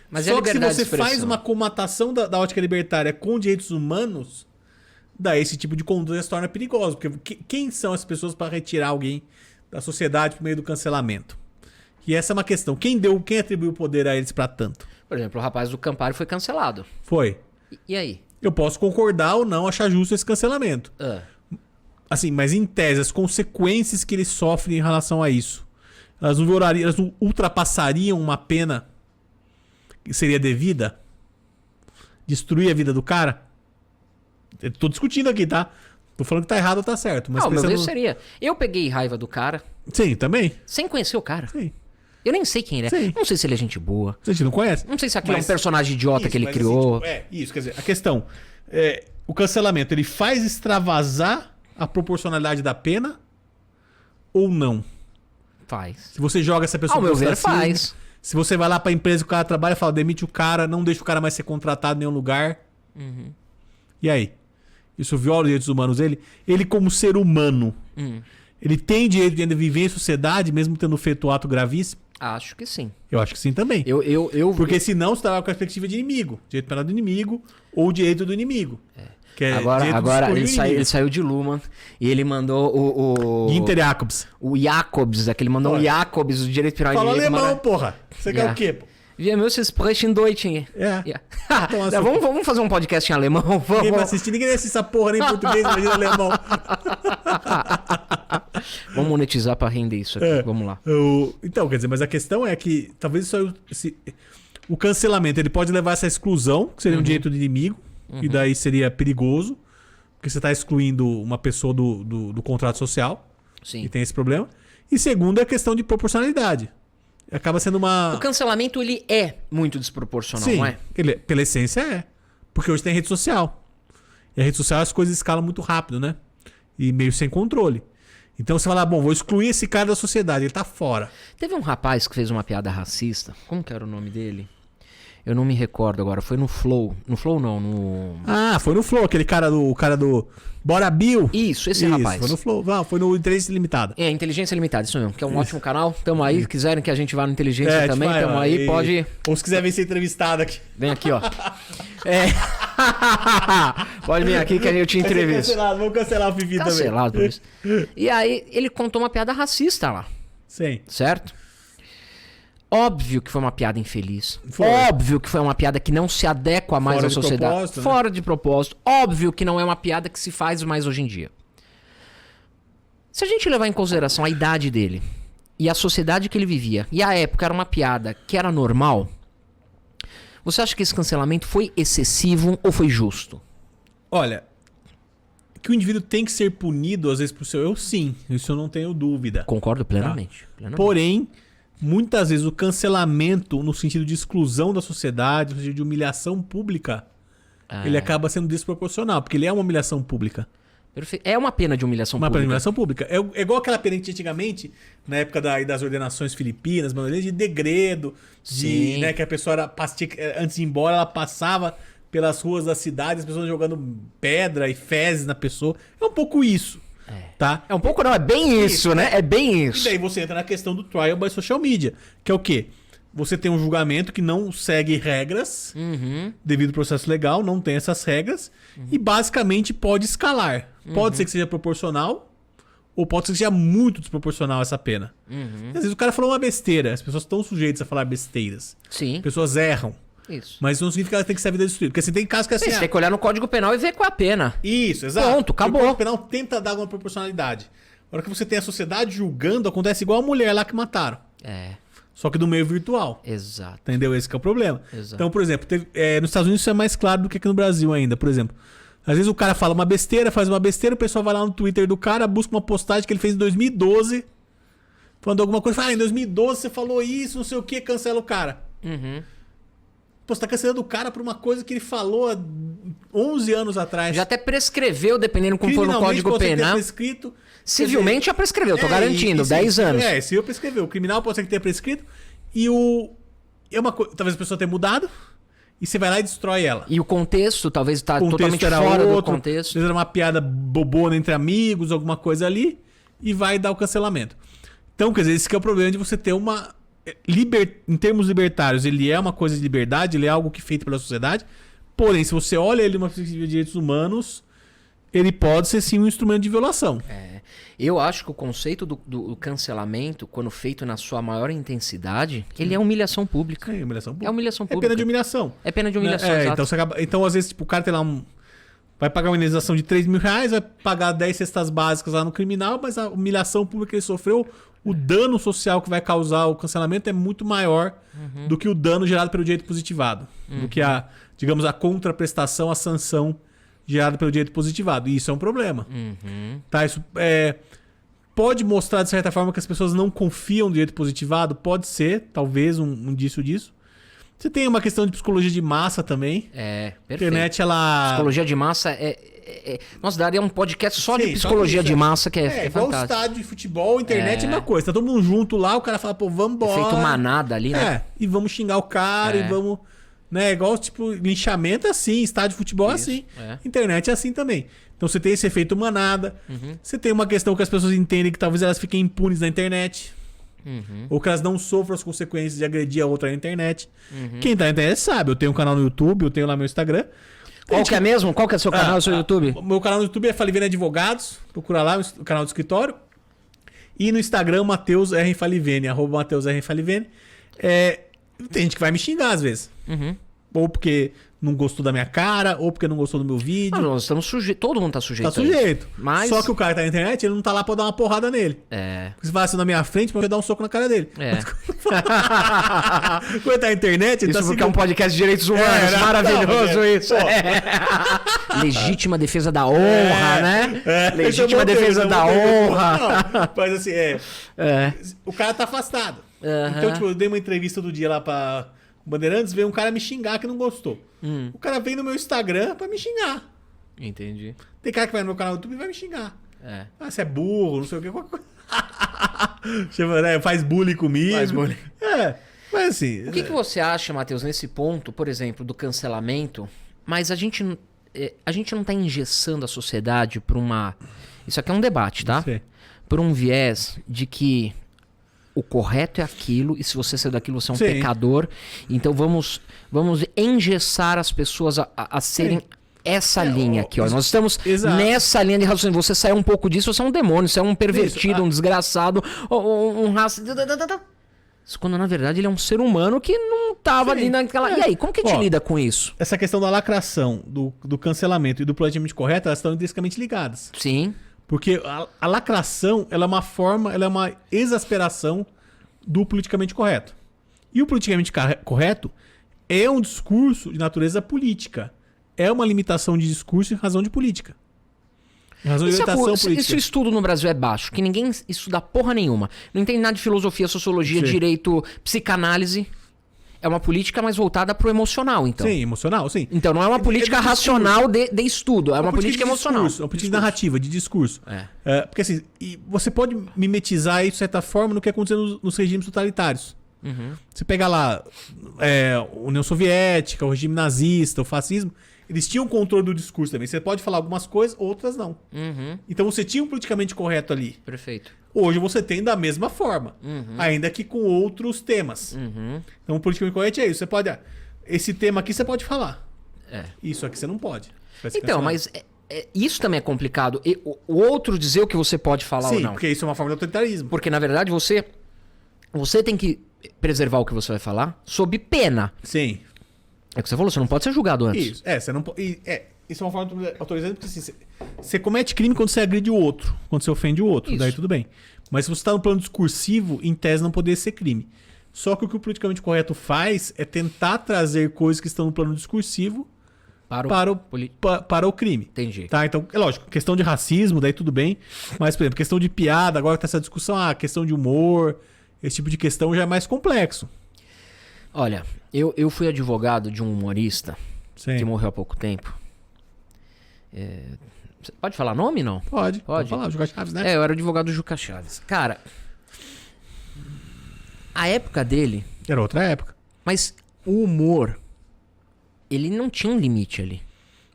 Mas Só que se liberdade você de expressão? faz uma comatação da ótica libertária com direitos humanos, daí esse tipo de conduta se torna perigoso. Porque quem são as pessoas para retirar alguém da sociedade por meio do cancelamento? E essa é uma questão. Quem atribuiu o poder a eles para tanto? Por exemplo, o rapaz do Campari foi cancelado. Foi. E aí? Eu posso concordar ou não achar justo esse cancelamento. Assim, mas em tese, as consequências que ele sofre em relação a isso, elas não ultrapassariam uma pena que seria devida? Destruir a vida do cara? Eu tô discutindo aqui, tá? Tô falando que tá errado ou tá certo. Mas Não, meu pensando... Deus seria. Eu peguei raiva do cara Sim, também. sem conhecer o cara. Sim. Eu nem sei quem ele é. Sim. Não sei se ele é gente boa. A gente não conhece? Não sei se aquilo é um Mas- personagem idiota Isso, que ele mas criou. assim, tipo, isso, quer dizer, a questão. O cancelamento, ele faz extravasar a proporcionalidade da pena ou não? Faz. Se você joga essa pessoa Ao meu pro ver, ostracismo, faz. se você vai lá pra empresa que o cara trabalha e fala, demite o cara, não deixa o cara mais ser contratado em nenhum lugar. E aí? Isso viola os direitos humanos dele? Ele como ser humano, ele tem direito de ainda viver em sociedade, mesmo tendo feito um ato gravíssimo? Acho que sim. Eu acho que sim também. Porque senão você tava com a perspectiva de inimigo. Direito penal do inimigo ou direito do inimigo. Que é direito de Agora escolher ele o inimigo. saiu de Luman e ele mandou o Ginter Jacobs. o Jacobs, aquele mandou Olha. o Jacobs, o direito penal Fala inimigo. alemão, porra. Você quer Yeah. o quê, pô? Wir müssen sprechen Deutsch. É. Yeah. Toma Não, vamos fazer um podcast em alemão? Ninguém vai Vamos. assistir, ninguém assiste essa porra nem em português, imagina alemão. Vamos monetizar pra render isso aqui. Vamos lá. Então, quer dizer, mas a questão é que talvez o cancelamento ele pode levar a essa exclusão, que seria um direito do inimigo, e daí seria perigoso, porque você está excluindo uma pessoa do contrato social, Sim. e tem esse problema. E segundo é a questão de proporcionalidade. Acaba sendo uma... O cancelamento, ele é muito desproporcional, Sim, não é? pela essência é. Porque hoje tem rede social. E a rede social as coisas escalam muito rápido, né? E meio sem controle. Então você fala, bom, vou excluir esse cara da sociedade, ele tá fora. Teve um rapaz que fez uma piada racista. Como que era o nome dele? Eu não me recordo agora. Foi no Flow. No Flow não, no... Ah, foi no Flow, aquele cara do Bora Bill. Isso, esse rapaz. Foi no Flow. Não, foi no Inteligência Limitada. É, Inteligência Limitada, isso mesmo. Que é um ótimo canal. Tamo aí. Se quiserem que a gente vá no Inteligência também, tipo, tamo aí. Pode... Ou se quiser vir ser entrevistado aqui. Vem aqui, ó. É. Pode vir aqui que eu te Vai ser entrevisto. cancelado, vamos cancelar o Fifi também. Cancelado por isso. E aí, ele contou uma piada racista lá, Sim. certo? Óbvio que foi uma piada infeliz. Foi. Óbvio que foi uma piada que não se adequa mais Fora à de sociedade. propósito, né? Fora de propósito. Óbvio que não é uma piada que se faz mais hoje em dia. Se a gente levar em consideração a idade dele e a sociedade que ele vivia, e a época era uma piada que era normal, você acha que esse cancelamento foi excessivo ou foi justo? Olha, que o indivíduo tem que ser punido, às vezes, por seu erro, sim. Isso eu não tenho dúvida. Concordo plenamente. plenamente. Porém, muitas vezes o cancelamento no sentido de exclusão da sociedade, no sentido de humilhação pública, ele acaba sendo desproporcional, porque ele é uma humilhação pública. É uma pena de humilhação Uma pública. humilhação pública. É igual aquela pena que tinha antigamente, na época das ordenações filipinas, de degredo, Sim. né, que a pessoa antes de ir embora, ela passava pelas ruas da cidade, as pessoas jogando pedra e fezes na pessoa. É um pouco isso. Tá? É um pouco não, é bem isso, né? É bem E isso. daí você entra na questão do trial by social media, que é o quê? Você tem um julgamento que não segue regras devido ao processo legal, não tem essas regras, e basicamente pode escalar. Pode ser que seja proporcional, ou pode ser que seja muito desproporcional essa pena. Às vezes o cara falou uma besteira, as pessoas estão sujeitas a falar besteiras. Sim, As pessoas erram, isso. mas não significa que ela tem que ser a vida destruída. Porque assim, tem casos que assim... Você tem que olhar no Código Penal e ver qual é a pena. Isso, exato. Pronto, acabou. O Código Penal tenta dar uma proporcionalidade. A hora que você tem a sociedade julgando, acontece igual a mulher lá que mataram. É, Só que do meio virtual. exato. Entendeu? Esse que é o problema. Exato. Então, por exemplo, nos Estados Unidos isso é mais claro do que aqui no Brasil ainda. Por exemplo, às vezes o cara fala uma besteira, faz uma besteira, o pessoal vai lá no Twitter do cara, busca uma postagem que ele fez em 2012, falando alguma coisa, fala, em 2012 você falou isso, não sei o que, cancela o cara. Pô, você tá cancelando o cara por uma coisa que ele falou há 11 anos atrás. Já até prescreveu, dependendo como for no Código Penal. Prescrito. Civilmente já prescreveu, tô garantindo, 10 anos. Se eu prescreveu. O criminal pode ser que tenha prescrito. E é uma coisa. Talvez a pessoa tenha mudado. E você vai lá e destrói ela. E o contexto talvez tá totalmente fora do contexto. Às vezes era uma piada bobona entre amigos, alguma coisa ali. E vai dar o cancelamento. Então, quer dizer, esse que é o problema de você ter uma... Em termos libertários, ele é uma coisa de liberdade, ele é algo que é feito pela sociedade. Porém, se você olha ele numa perspectiva de direitos humanos, ele pode ser sim um instrumento de violação. Eu acho que o conceito do cancelamento, quando feito na sua maior intensidade, ele é humilhação pública. É humilhação pública. É humilhação pública. É pena de humilhação. É pena de humilhação, exato. Então, às vezes, tipo, o cara tem lá vai pagar uma indenização de R$3.000, vai pagar 10 cestas básicas lá no criminal, mas a humilhação pública que ele sofreu, o dano social que vai causar o cancelamento é muito maior do que o dano gerado pelo direito positivado. Do que digamos, a contraprestação, a sanção gerada pelo direito positivado. E isso é um problema. Tá? Isso pode mostrar, de certa forma, que as pessoas não confiam no direito positivado. Pode ser, talvez, um indício disso. Você tem uma questão de psicologia de massa também. Perfeito. A internet, ela... Psicologia de massa Nossa, daria um podcast só de psicologia de massa, que é igual fantástico. estádio de futebol, internet é a mesma coisa. Tá todo mundo junto lá, o cara fala, pô, vamos embora. Feito manada ali, né? E vamos xingar o cara, e vamos... Né? Igual, tipo, linchamento é assim, estádio de futebol é assim. Internet é assim também. Então você tem esse efeito manada. Você tem uma questão que as pessoas entendem que talvez elas fiquem impunes na internet. Ou que elas não sofram as consequências de agredir a outra na internet. Quem tá na internet sabe. Eu tenho um canal no YouTube, eu tenho lá meu Instagram. Qual que é mesmo? Qual que é o seu canal, o seu YouTube? O meu canal no YouTube é Falivene Advogados. Procura lá o canal do escritório. E no Instagram, Matheus R. Falivene, @MatheusR. Tem gente que vai me xingar às vezes. Ou porque não gostou da minha cara, ou porque não gostou do meu vídeo. Nós estamos sujeitos. Todo mundo tá sujeito. Tá sujeito. Mas... Só que o cara que tá na internet, ele não tá lá pra dar uma porrada nele. Porque se vai assim na minha frente, eu vou dar um soco na cara dele. Quando ele tá na internet, ele isso tá porque é um podcast de direitos humanos. Maravilhoso isso. Legítima defesa da honra, né? Legítima defesa da honra. Não, mas assim, o cara tá afastado. Então, tipo, eu dei uma entrevista do dia lá pra Bandeirantes, veio um cara me xingar que não gostou. O cara veio no meu Instagram pra me xingar. Entendi. Tem cara que vai no meu canal do YouTube e vai me xingar. Você é burro, não sei o que. Faz bullying comigo. Faz bullying. Mas assim... O que você acha, Matheus, nesse ponto, por exemplo, do cancelamento, mas a gente não tá engessando a sociedade por uma... Isso aqui é um debate, tá? Por um viés de que o correto é aquilo, e se você ser daquilo, você é um pecador. Então vamos engessar as pessoas a serem essa linha aqui. Ó. Nós estamos nessa linha de raciocínio. Você sai um pouco disso, você é um demônio, você é um pervertido, um desgraçado, um racista. Quando na verdade ele é um ser humano que não tava ali naquela... E aí, como que a gente lida com isso? Essa questão da lacração, do cancelamento e do politicamente correto, elas estão intrinsecamente ligadas. Sim. Porque a lacração, ela é uma forma, ela é uma exasperação do politicamente correto. E o politicamente correto é um discurso de natureza política. É uma limitação de discurso em razão de política. Em razão de limitação política. Esse estudo no Brasil é baixo, que ninguém estuda porra nenhuma. Não entende nada de filosofia, sociologia, direito, psicanálise. É uma política mais voltada pro emocional, então. Sim, emocional, sim. Então não é uma política racional de estudo, é uma política emocional. É uma política de narrativa, de discurso. Porque assim, você pode mimetizar isso de certa forma no que aconteceu nos regimes totalitários. Você pega lá a União Soviética, o regime nazista, o fascismo, eles tinham controle do discurso também. Você pode falar algumas coisas, outras não. Então você tinha um politicamente correto ali. Perfeito. Hoje você tem da mesma forma, ainda que com outros temas. Então o politicamente correto é isso. Você pode... esse tema aqui você pode falar. Isso aqui você não pode. Então, mas isso também é complicado. O outro dizer o que você pode falar ou não. Sim, porque isso é uma forma de autoritarismo. Porque na verdade você tem que preservar o que você vai falar sob pena. Sim. É o que você falou, você não pode ser julgado antes. Isso, você não pode... Isso é uma forma de autorizante, porque assim, você comete crime quando você agride o outro, quando você ofende o outro, daí tudo bem. Mas se você está no plano discursivo, em tese não poderia ser crime. Só que o que o politicamente correto faz é tentar trazer coisas que estão no plano discursivo para o crime. Entendi. Tá? Então, é lógico, questão de racismo, daí tudo bem. Mas, por exemplo, questão de piada, agora que tá essa discussão, questão de humor, esse tipo de questão já é mais complexo. Olha, Eu fui advogado de um humorista Sim. que morreu há pouco tempo. Pode falar nome, não? Pode Pode falar, Juca Chaves, né? Eu era advogado do Juca Chaves. Cara, a época dele... Era outra época. Mas o humor, ele não tinha um limite ali.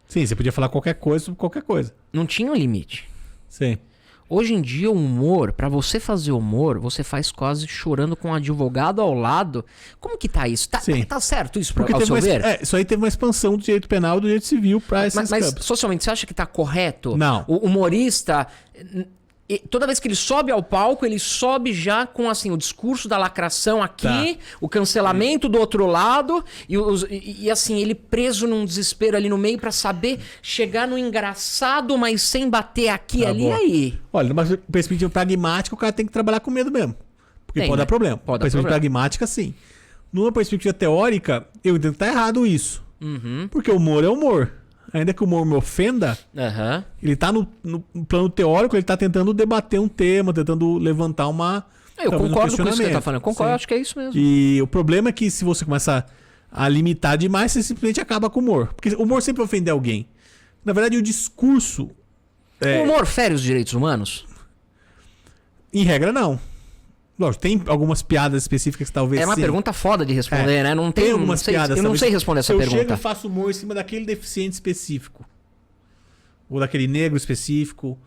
Sim, você podia falar qualquer coisa sobre qualquer coisa. Não tinha um limite. Sim. Hoje em dia, o humor, pra você fazer humor, você faz quase chorando com um advogado ao lado. Como que tá isso? Tá certo isso, Porque ao teve seu ver? isso aí teve uma expansão do direito penal e do direito civil pra esses Mas campos. socialmente, você acha que tá correto? Não. O humorista, toda vez que ele sobe ao palco, ele sobe já com assim, o discurso da lacração aqui, o cancelamento do outro lado, e assim, ele preso num desespero ali no meio pra saber chegar no engraçado, mas sem bater aqui, ali e aí. Olha, numa perspectiva pragmática, o cara tem que trabalhar com medo mesmo. Porque Tem, pode né? dar problema. Pode dar perspectiva problema. pragmática, sim. Numa perspectiva teórica, eu entendo que tá errado isso. Uhum. Porque o humor é humor. Ainda que o humor me ofenda, Aham. ele tá no plano teórico, ele tá tentando debater um tema, tentando levantar uma... Eu talvez um concordo com isso que você tá questionamento. falando. Eu concordo, Sim. acho que é isso mesmo. E o problema é que se você começa a limitar demais, você simplesmente acaba com o humor. Porque o humor sempre ofende alguém. Na verdade, o discurso... O humor fere os direitos humanos? Em regra, não. Lógico, tem algumas piadas específicas que talvez É uma sim. pergunta foda de responder, né? Não tem algumas não sei, piadas. eu não talvez, sei responder essa se eu pergunta. chego e faço humor em cima daquele deficiente específico. Ou daquele negro específico.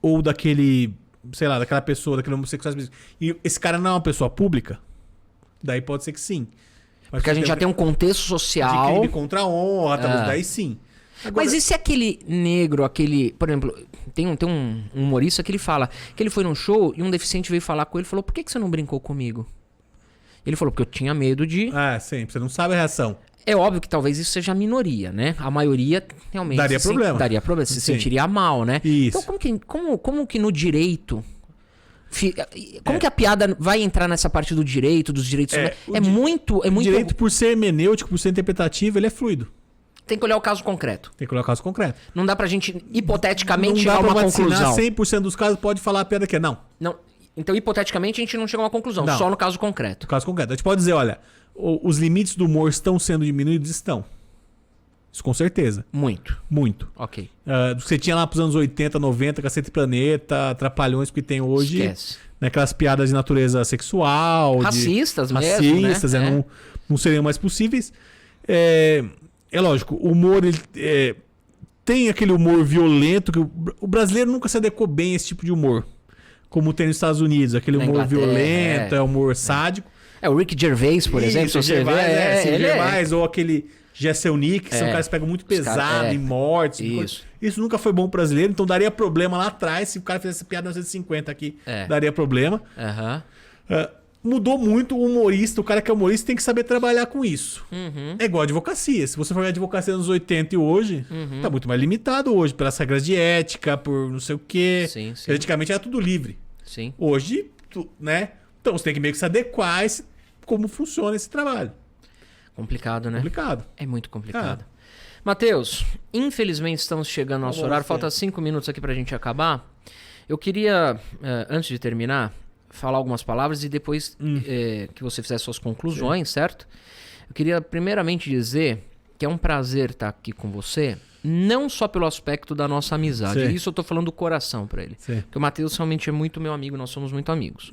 Ou daquele... Sei lá, daquela pessoa, daquele homossexual específico. E esse cara não é uma pessoa pública? Daí pode ser que sim. Mas Porque a gente já tem um contexto de social. crime contra a honra, talvez daí sim. Agora, Mas e se aquele negro, aquele... Por exemplo, tem um humorista que ele fala que ele foi num show e um deficiente veio falar com ele e falou: por que você não brincou comigo? Ele falou: porque eu tinha medo de... sim, você não sabe a reação. É óbvio que talvez isso seja a minoria, né? A maioria realmente... Daria problema. Daria problema, se Sim. sentiria mal, né? Isso. Então como que no direito... Como que a piada vai entrar nessa parte do direito, dos direitos humanos? o É muito... O direito, por ser hermenêutico, por ser interpretativo, ele é fluido. Tem que olhar o caso concreto. Tem que colocar o caso concreto. Não dá pra gente, hipoteticamente, Não chegar dá a pra uma vaticinar conclusão. 100% dos casos, pode falar a piada que é. Não. Não. Então, hipoteticamente, a gente não chega a uma conclusão. Não. Só no caso concreto. No caso concreto. A gente pode dizer, olha, os limites do humor estão sendo diminuídos? Estão. Isso com certeza. Muito. Muito. Ok. Do que você tinha lá pros anos 80, 90, Cacete e Planeta, Trapalhões que tem hoje. Esquece. Naquelas piadas de natureza sexual. Racistas mesmo, racistas, né? não seriam mais possíveis. É lógico, o humor... Ele, tem aquele humor violento que o brasileiro nunca se adequou bem a esse tipo de humor. Como tem nos Estados Unidos. Aquele Na humor Inglaterra, violento, humor sádico. O Rick Gervais, por exemplo, se você vê... Gervais, ou aquele Jessel Nick, que são caras que pegam muito pesado, em mortes. Isso nunca foi bom pro brasileiro, então daria problema lá atrás. Se o cara fizesse piada nos 1950 aqui, daria problema. Aham. Mudou muito o humorista, o cara que é humorista tem que saber trabalhar com isso. Uhum. É igual a advocacia. Se você for ver a advocacia nos 80 e hoje, tá muito mais limitado hoje, pelas regras de ética, por não sei o quê. Sim. Antigamente era tudo livre. Sim. Hoje, né? Então você tem que meio que se adequar a como funciona esse trabalho. Complicado, né? Complicado. É muito complicado. Matheus, infelizmente estamos chegando ao nosso horário. Falta 5 minutos aqui pra gente acabar. Eu queria, antes de terminar, falar algumas palavras e depois que você fizesse suas conclusões, certo? Eu queria primeiramente dizer que é um prazer estar aqui com você, não só pelo aspecto da nossa amizade. Isso eu tô falando do coração pra ele. Porque o Matheus realmente é muito meu amigo, nós somos muito amigos.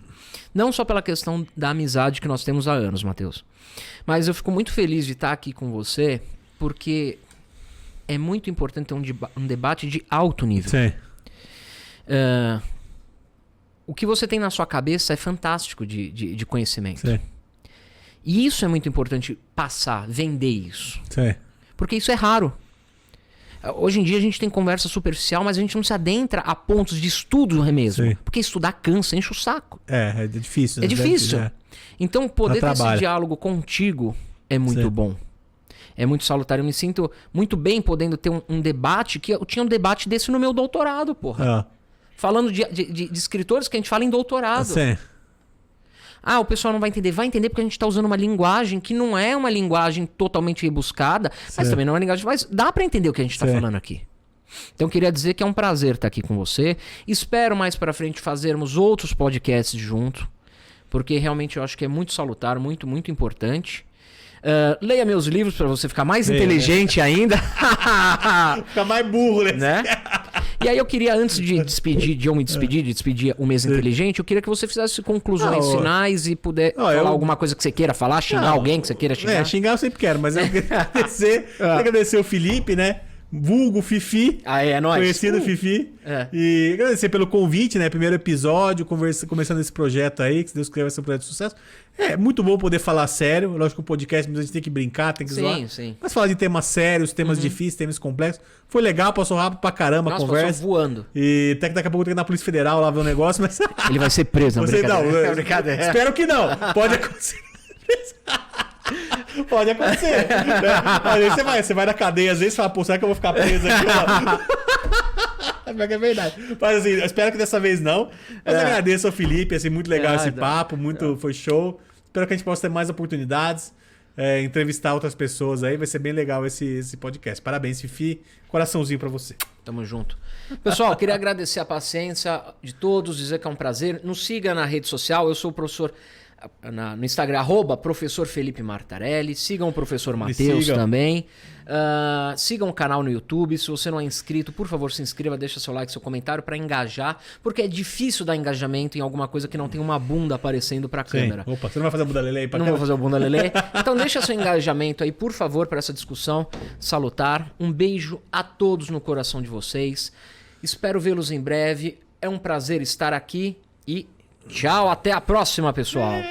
Não só pela questão da amizade que nós temos há anos, Matheus. Mas eu fico muito feliz de estar aqui com você, porque é muito importante ter um debate de alto nível. O que você tem na sua cabeça é fantástico de conhecimento. E isso é muito importante passar, vender isso. Porque isso é raro. Hoje em dia a gente tem conversa superficial, mas a gente não se adentra a pontos de estudo mesmo. Porque estudar cansa, enche o saco. É difícil. É difícil. Então poder ter esse diálogo contigo é muito bom. É muito salutar. Eu me sinto muito bem podendo ter um debate, que eu tinha um debate desse no meu doutorado, porra. Falando de escritores que a gente fala em doutorado. O pessoal não vai entender. Vai entender porque a gente tá usando uma linguagem que não é uma linguagem totalmente rebuscada, mas também não é uma linguagem... Mas dá pra entender o que a gente tá falando aqui. Então queria dizer que é um prazer estar aqui com você. Espero mais pra frente fazermos outros podcasts junto, porque realmente eu acho que é muito salutar, muito, muito importante. Leia meus livros para você ficar mais inteligente ainda. Fica mais burro, né? E aí eu queria, antes de despedir o Mês Inteligente, eu queria que você fizesse conclusões finais e puder falar alguma coisa que você queira falar, xingar alguém que você queira xingar. Xingar eu sempre quero, mas eu queria agradecer o Felipe, né? Vulgo Fifi. É nóis. Conhecido Fifi. E agradecer pelo convite, né? Primeiro episódio, começando esse projeto aí, que se Deus quiser vai ser um projeto de sucesso. É muito bom poder falar sério. Lógico que o podcast a gente tem que brincar, tem que zoar. Sim. Mas falar de temas sérios, temas difíceis, temas complexos. Foi legal, passou rápido pra caramba a conversa. Passou voando. E até que daqui a pouco tem que ir na Polícia Federal lá ver o negócio, mas... Ele vai ser preso, não, brincadeira. Espero que não. Pode acontecer. Pode acontecer. Né? Você vai na cadeia, às vezes, e fala, pô, será que eu vou ficar preso aqui? É verdade. Mas assim, eu espero que dessa vez não. Mas agradeço ao Felipe, assim, muito legal esse papo, foi show. Espero que a gente possa ter mais oportunidades, entrevistar outras pessoas aí. Vai ser bem legal esse podcast. Parabéns, Fifi. Coraçãozinho pra você. Tamo junto. Pessoal, queria agradecer a paciência de todos, dizer que é um prazer. Nos siga na rede social, eu sou o professor... no Instagram, @professor Felipe Martarelli. Sigam o professor Matheus também. Sigam o canal no YouTube. Se você não é inscrito, por favor, se inscreva, deixa seu like, seu comentário para engajar, porque é difícil dar engajamento em alguma coisa que não tem uma bunda aparecendo para a câmera. Opa, você não vai fazer a bunda lelê aí pra Não vou fazer a bunda lelê. Então deixa seu engajamento aí, por favor, para essa discussão salutar. Um beijo a todos no coração de vocês. Espero vê-los em breve. É um prazer estar aqui e tchau, até a próxima, pessoal.